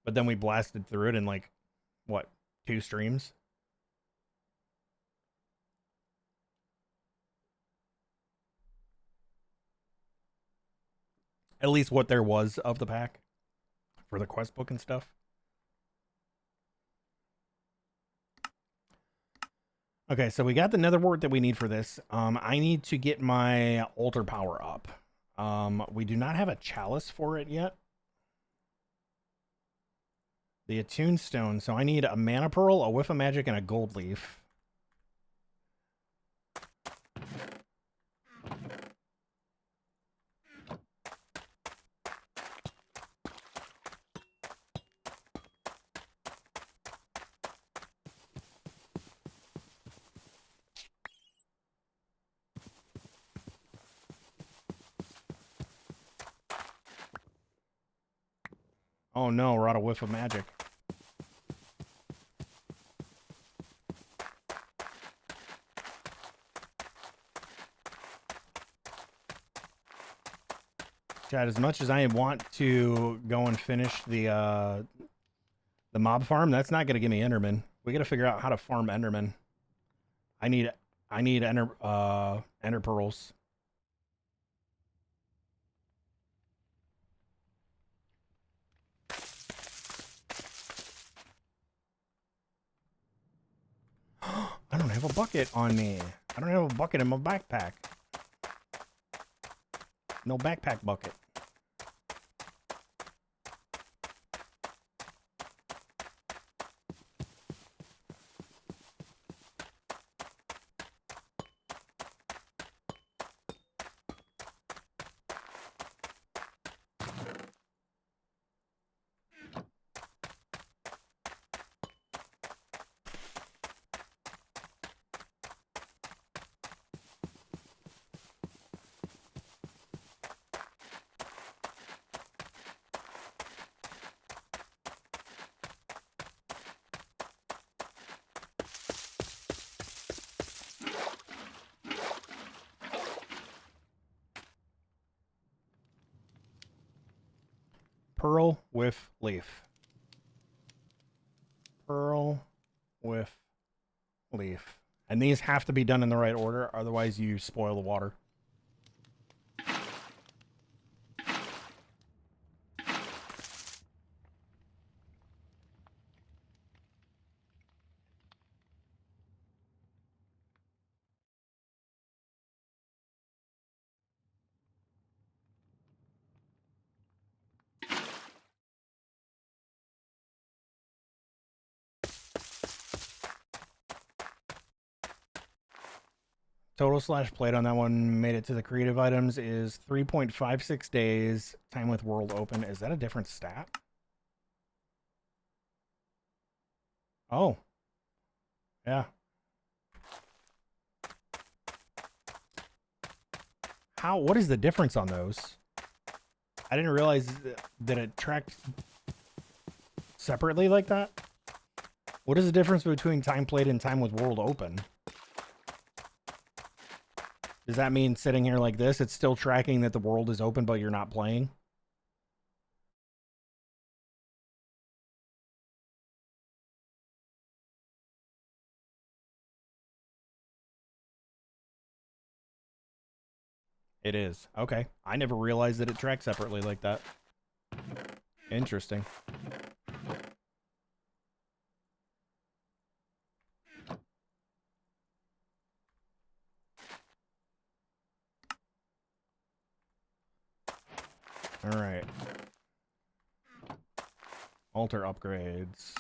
[SPEAKER 1] But then we blasted through it in like what, 2 streams? At least what there was of the pack for the quest book and stuff. Okay, so we got the nether wart that we need for this. I need to get my altar power up. We do not have a chalice for it yet. The attuned stone. So I need a mana pearl, a whiff of magic, and a gold leaf. Oh no, we're out of whiff of magic. Chad, as much as I want to go and finish the mob farm, that's not gonna give me Enderman. We gotta figure out how to farm Enderman. I need Ender pearls. I don't have a bucket on me. I don't have a bucket in my backpack. No backpack bucket. Pearl with leaf. Pearl with leaf. And these have to be done in the right order, otherwise you spoil the water. Total slash played on that one made it to the creative items is 3.56 days. Time with world open. Is that a different stat? Oh. Yeah. What is the difference on those? I didn't realize that it tracked separately like that. What is the difference between time played and time with world open? Does that mean sitting here like this, it's still tracking that the world is open, but you're not playing? It is. Okay. I never realized that it tracked separately like that. Interesting. All right. Altar upgrades.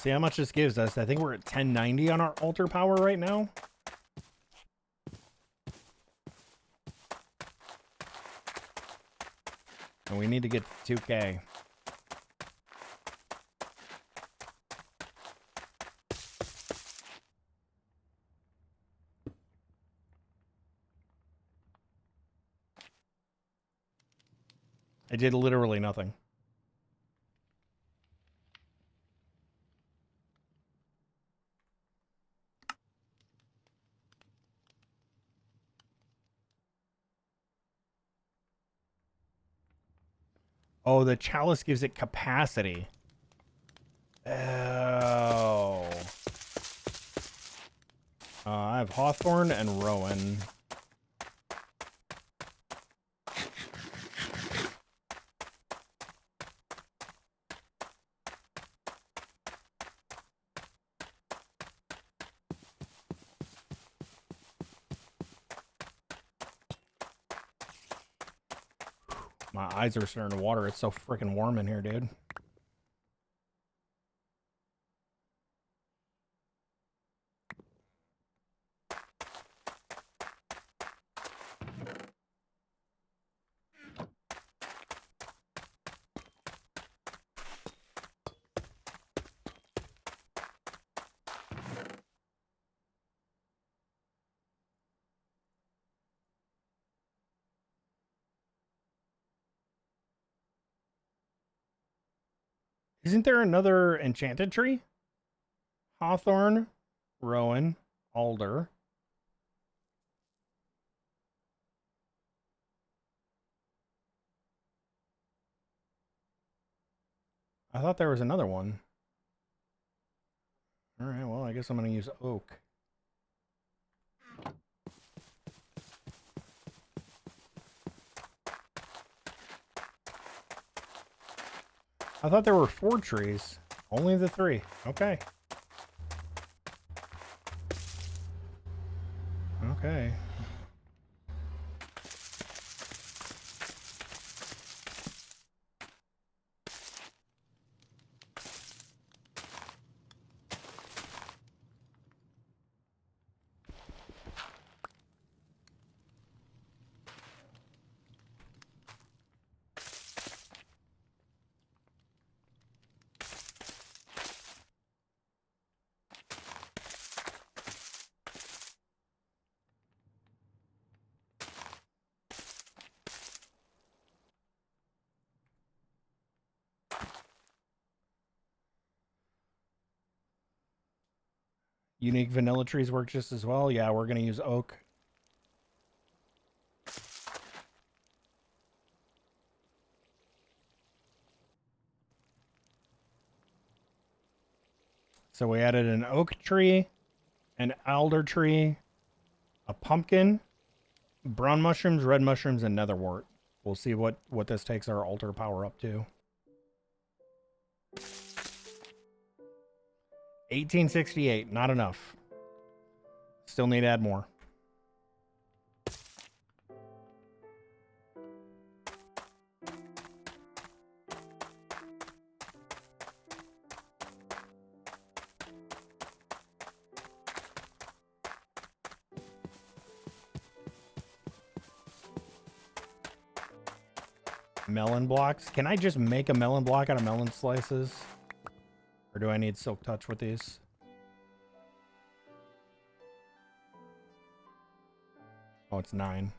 [SPEAKER 1] See how much this gives us. I think we're at 1090 on our altar power right now. And we need to get to 2K. I did literally nothing. Oh, the chalice gives it capacity. Oh. I have Hawthorne and Rowan. My eyes are starting to water. It's so freaking warm in here, dude. Isn't there another enchanted tree? Hawthorn, Rowan, Alder. I thought there was another one. All right, well, I guess I'm going to use oak. I thought there were 4 trees. Only the 3. Okay. Okay. Unique vanilla trees work just as well. Yeah, we're going to use oak. So we added an oak tree, an alder tree, a pumpkin, brown mushrooms, red mushrooms, and netherwort. We'll see what this takes our altar power up to. 1868, not enough. Still need to add more. melon blocks. Can I just make a melon block out of melon slices? Or do I need silk touch with these? Oh, it's 9.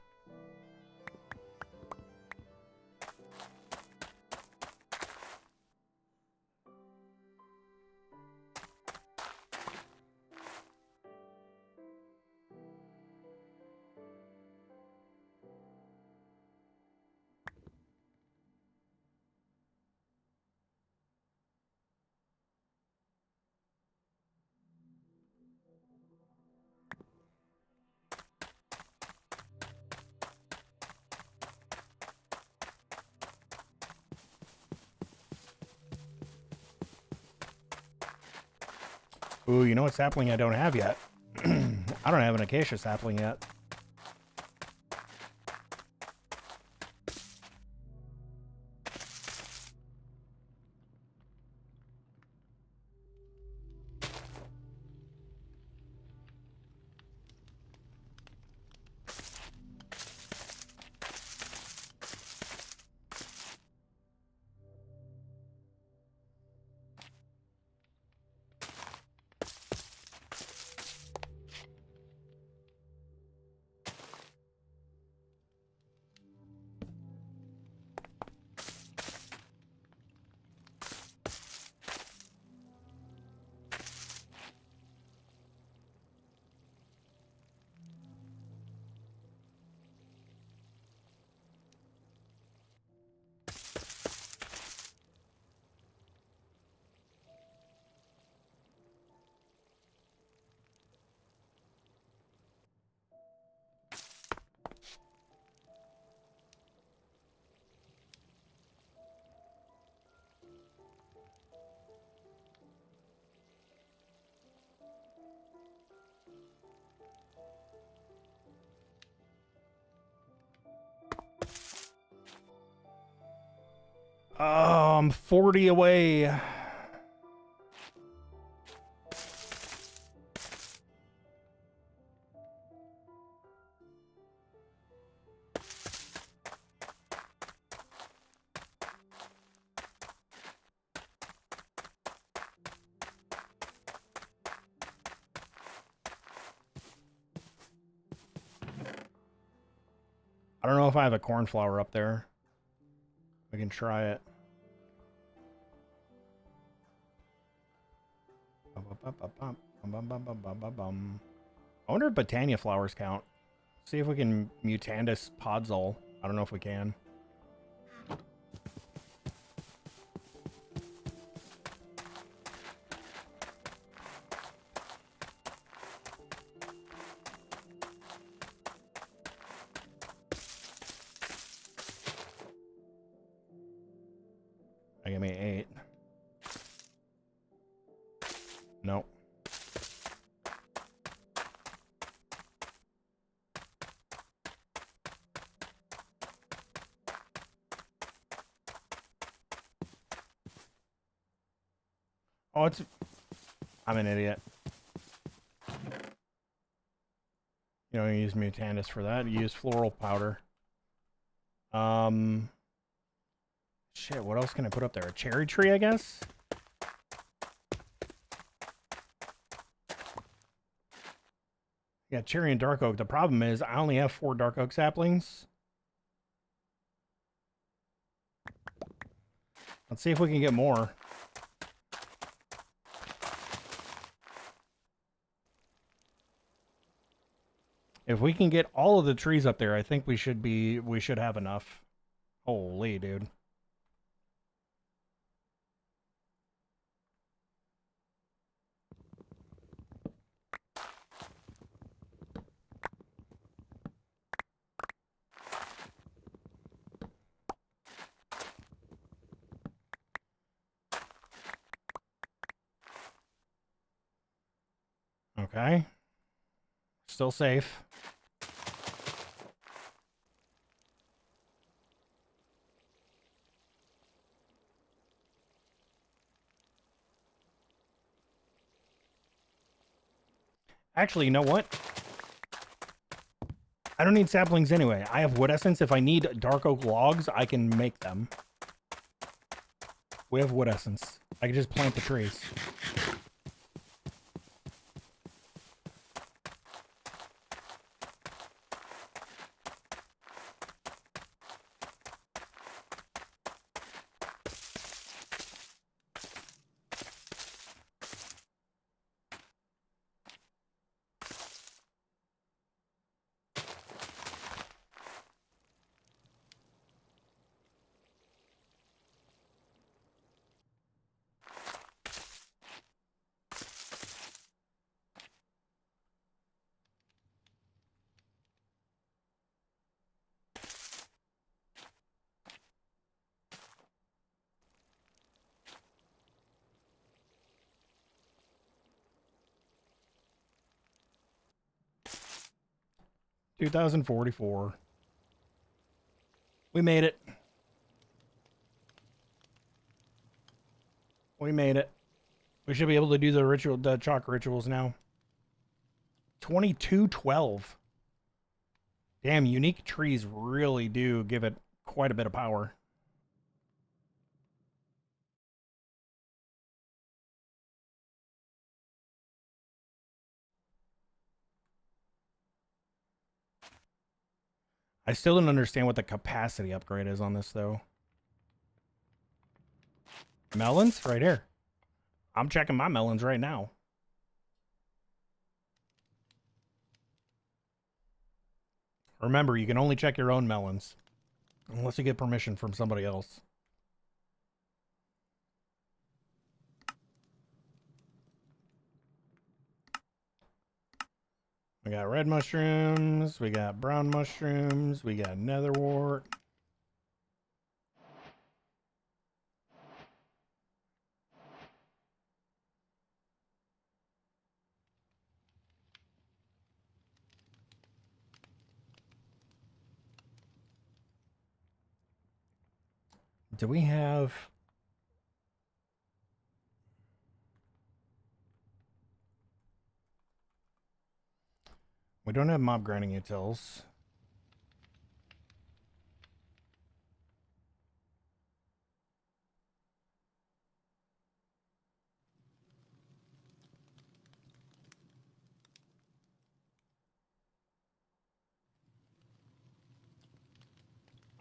[SPEAKER 1] Ooh, you know what sapling I don't have yet? I don't have an acacia sapling yet. Oh, I'm 40 away. I don't know if I have a cornflower up there. I can try it. I wonder if Botania flowers count. See if we can Mutandis Podzol. I don't know if we can. I give me 8. Nope. Oh, it's... I'm an idiot. You don't use Mutandis for that. You use floral powder. Shit, what else can I put up there? A cherry tree, I guess? Yeah, cherry and dark oak. The problem is I only have 4 dark oak saplings. Let's see if we can get more. If we can get all of the trees up there, I think we should have enough. Holy, dude. Okay. Still safe. Actually, you know what? I don't need saplings anyway. I have wood essence. If I need dark oak logs, I can make them. We have wood essence. I can just plant the trees. $2,044. We made it. We made it. We should be able to do the chalk rituals now. 2212. Damn, unique trees really do give it quite a bit of power. I still don't understand what the capacity upgrade is on this, though. Melons? Right here. I'm checking my melons right now. Remember, you can only check your own melons. Unless you get permission from somebody else. We got red mushrooms. We got brown mushrooms. We got netherwort. Do we have... We don't have mob grinding utils.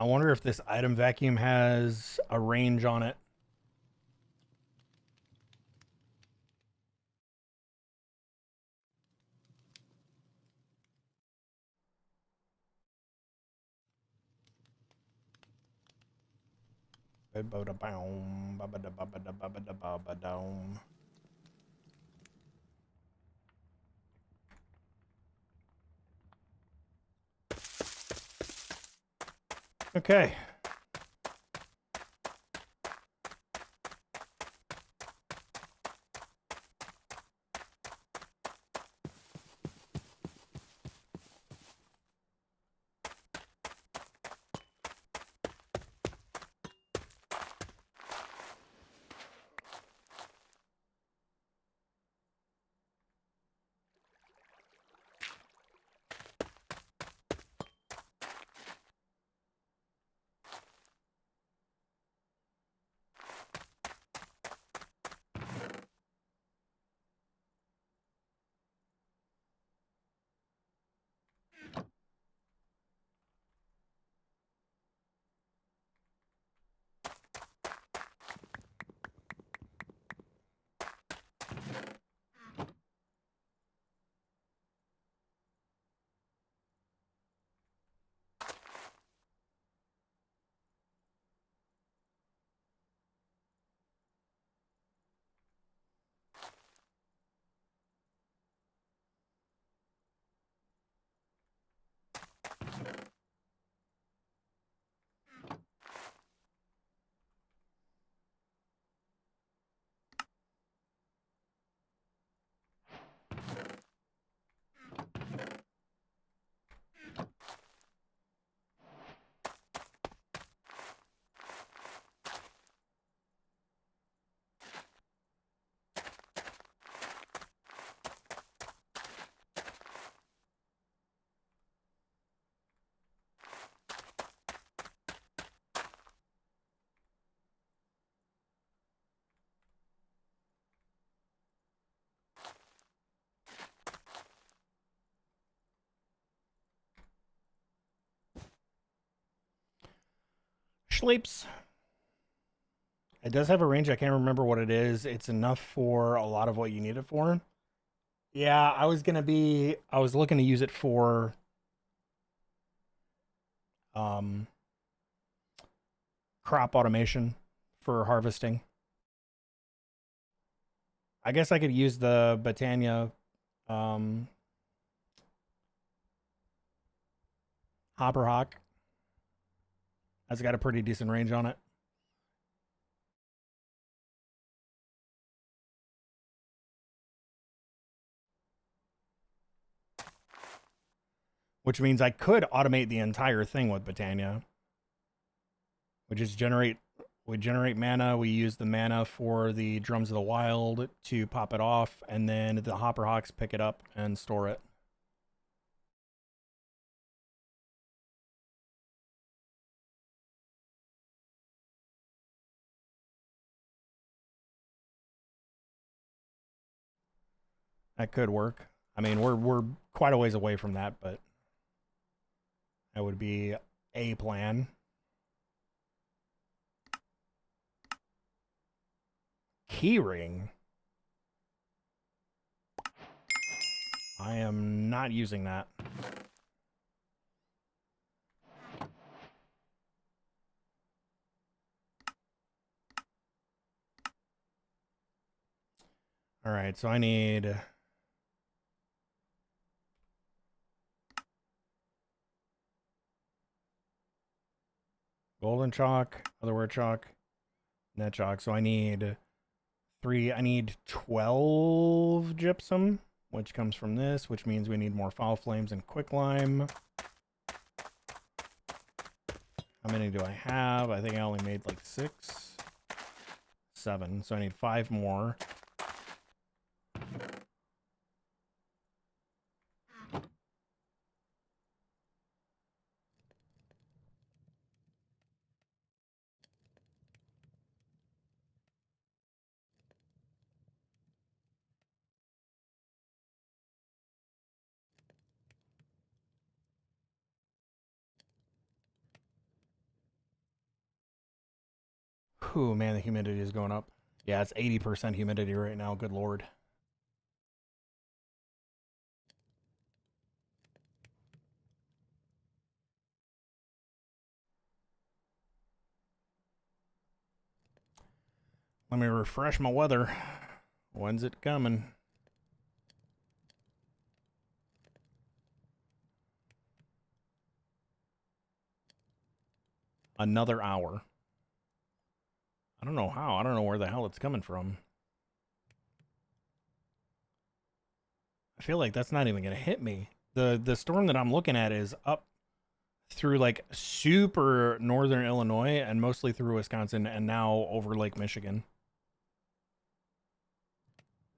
[SPEAKER 1] I wonder if this item vacuum has a range on it. Okay. Schleeps. It does have a range. I can't remember what it is. It's enough for a lot of what you need it for. Yeah, I was looking to use it for um crop automation for harvesting. I guess I could use the Botania Hopper Hawk. That's got a pretty decent range on it. Which means I could automate the entire thing with Botania. Which is we generate mana, we use the mana for the Drums of the Wild to pop it off, and then the Hopper Hawks pick it up and store it. That could work. I mean, we're quite a ways away from that, but that would be a plan. Keyring. I am not using that. All right, so I need golden chalk, otherware chalk, net chalk. So I need 12 gypsum, which comes from this, which means we need more foul flames and quicklime. How many do I have? I think I only made like 6, 7. So I need 5 more. Whew, man, the humidity is going up. Yeah, it's 80% humidity right now. Good lord. Let me refresh my weather. When's it coming? Another hour. I don't know how. I don't know where the hell it's coming from. I feel like that's not even going to hit me. The storm that I'm looking at is up through like super northern Illinois and mostly through Wisconsin and now over Lake Michigan.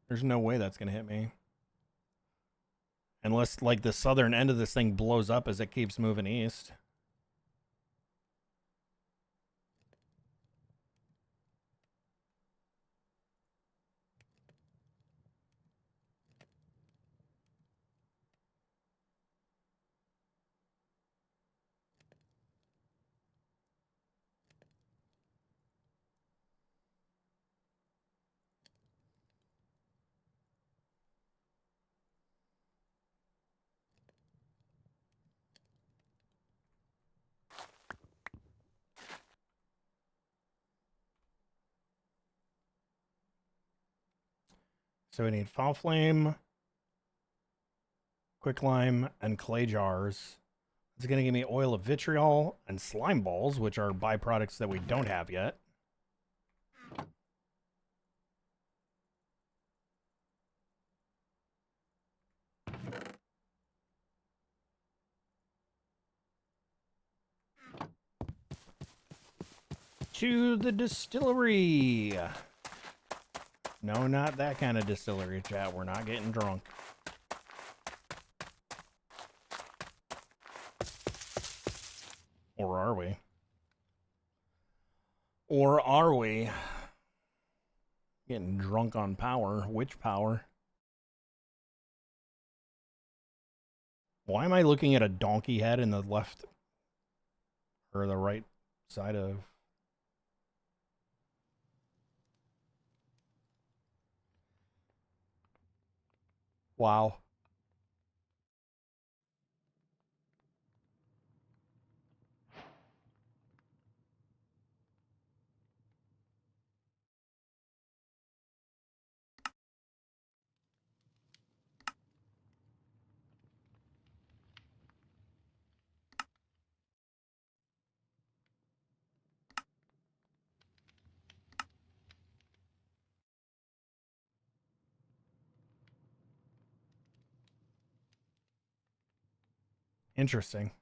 [SPEAKER 1] There's no way that's going to hit me. Unless like the southern end of this thing blows up as it keeps moving east. So we need foul flame, quicklime, and clay jars. It's going to give me oil of vitriol and slime balls, which are byproducts that we don't have yet. To the distillery. No, not that kind of distillery, chat. We're not getting drunk. Or are we? Or are we? Getting drunk on power. Which power? Why am I looking at a donkey head in the left or the right side of Wow. Interesting.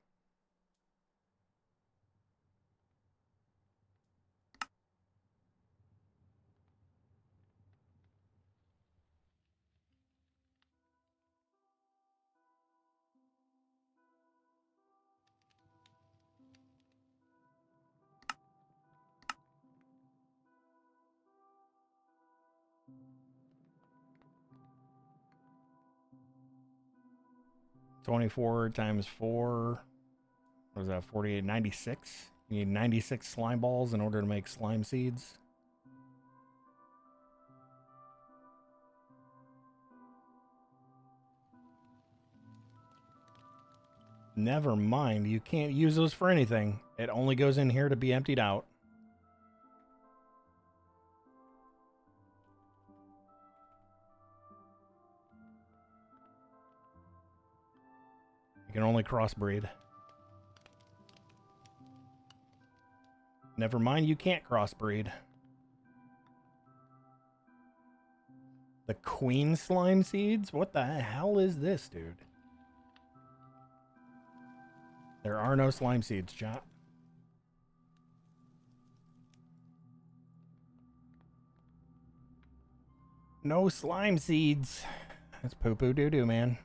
[SPEAKER 1] $24 times 4. What is that? 48, 96. You need 96 slime balls in order to make slime seeds. Never mind. You can't use those for anything. It only goes in here to be emptied out. You can only crossbreed. Never mind, you can't crossbreed. The queen slime seeds? What the hell is this, dude? There are no slime seeds, chat. No slime seeds. That's poo-poo doo-doo, man.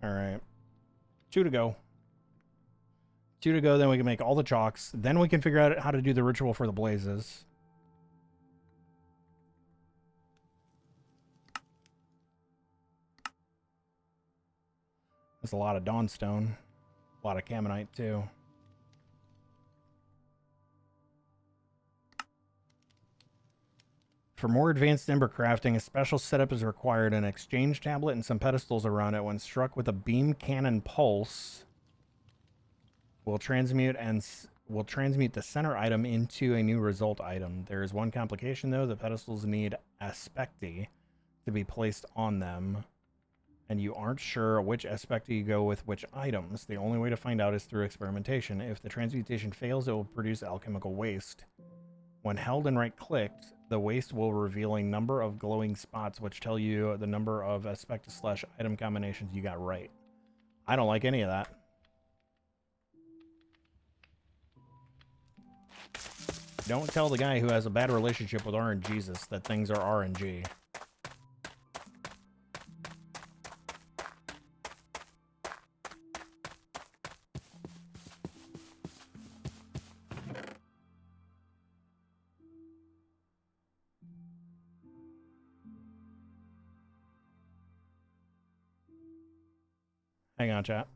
[SPEAKER 1] Alright. 2 to go. 2 to go, then we can make all the chalks. Then we can figure out how to do the ritual for the blazes. There's a lot of Dawnstone. A lot of Caminite, too. For more advanced ember crafting, a special setup is required. An exchange tablet and some pedestals around it. When struck with a beam cannon pulse, will transmute the center item into a new result item. There is one complication, though. The pedestals need aspecti to be placed on them, and you aren't sure which aspecti you go with which items. The only way to find out is through experimentation. If the transmutation fails, it will produce alchemical waste. When held and right-clicked, the waste will reveal a number of glowing spots which tell you the number of aspectus/item combinations you got right. I don't like any of that. Don't tell the guy who has a bad relationship with RNGesus that things are RNG. Hang on, chat.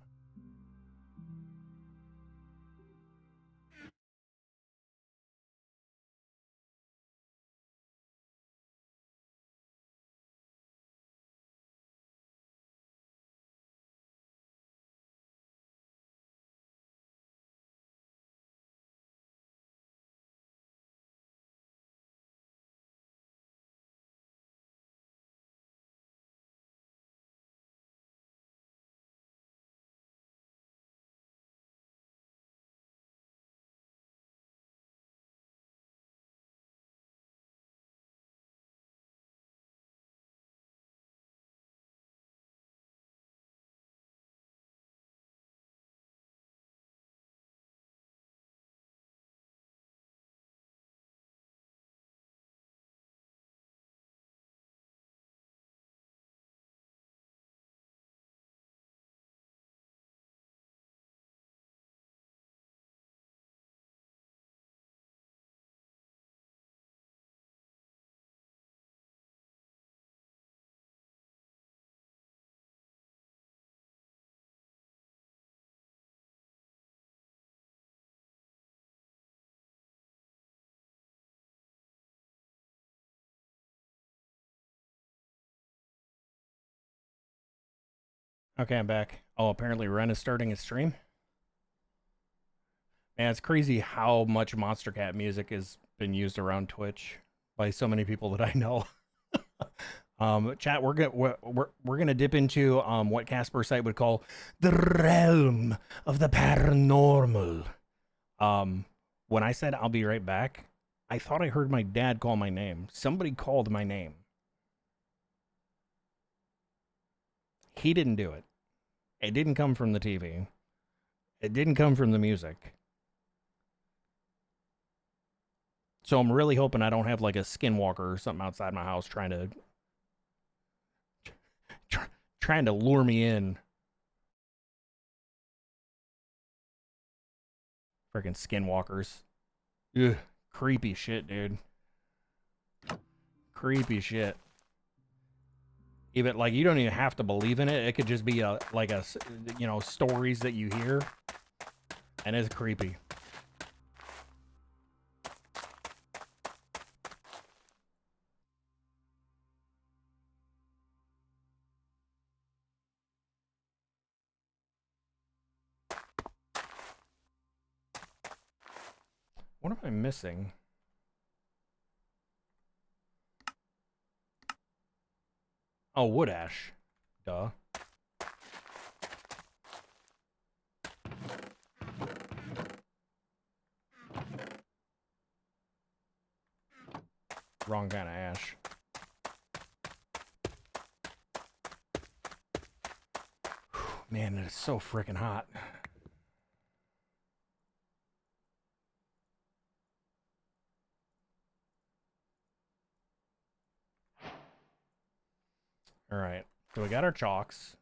[SPEAKER 1] Okay, I'm back. Oh, apparently Ren is starting his stream. Man, it's crazy how much Monster Cat music has been used around Twitch by so many people that I know. Chat, we're gonna dip into what Casper site would call the realm of the paranormal. When I said I'll be right back, I thought I heard my dad call my name. Somebody called my name. He didn't do it. It didn't come from the TV. It didn't come from the music. So I'm really hoping I don't have like a skinwalker or something outside my house trying to lure me in. Freaking skinwalkers. Ugh, creepy shit, dude. Creepy shit. Even like you don't even have to believe in it. It could just be stories that you hear, and it's creepy. What am I missing? Oh, wood ash. Duh. Wrong kind of ash. Man, it is so freaking hot. All right. So we got our chalks.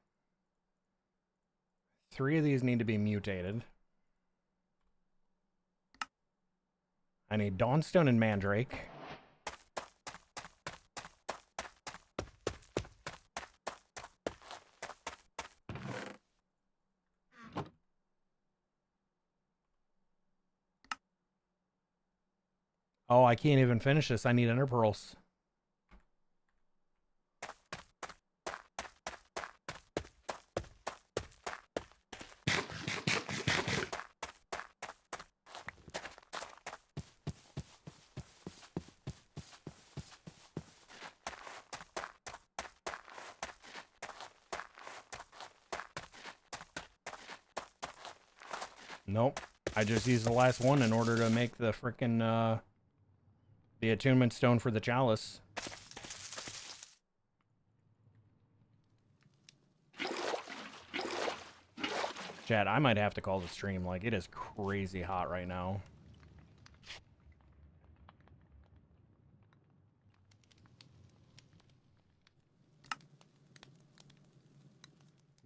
[SPEAKER 1] 3 of these need to be mutated. I need Dawnstone and Mandrake. Oh, I can't even finish this. I need Ender Pearls. Nope. I just used the last one in order to make the frickin' the attunement stone for the chalice. Chad, I might have to call the stream. Like, it is crazy hot right now.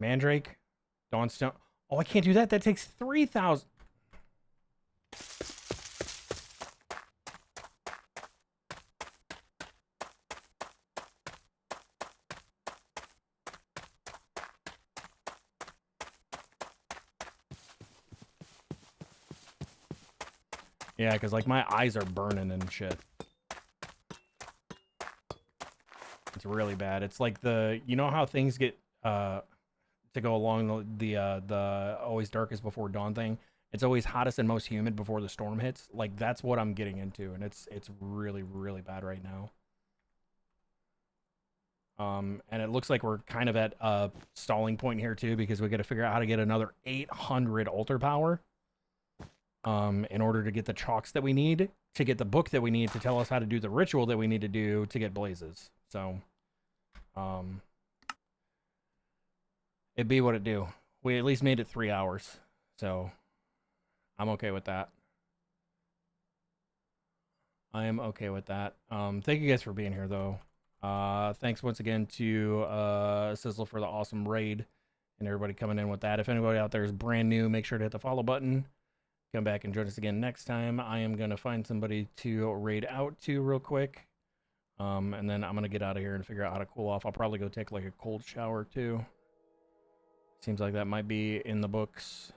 [SPEAKER 1] Mandrake, Dawnstone. Oh, I can't do that. That takes 3,000. Yeah, because, like, my eyes are burning and shit. It's really bad. It's like you know how things get, to go along the always darkest before dawn thing? It's always hottest and most humid before the storm hits. Like, that's what I'm getting into, and it's really, really bad right now. And it looks like we're kind of at a stalling point here, too, because we got to figure out how to get another 800 altar power. In order to get the chalks that we need, to get the book that we need to tell us how to do the ritual that we need to do to get blazes. So, it be what it do. We at least made it 3 hours, so I'm okay with that. I am okay with that. Thank you guys for being here, though. Thanks once again to Sizzle for the awesome raid and everybody coming in with that. If anybody out there is brand new, make sure to hit the follow button. Come back and join us again next time. I am going to find somebody to raid out to real quick. And then I'm going to get out of here and figure out how to cool off. I'll probably go take like a cold shower too. Seems like that might be in the books.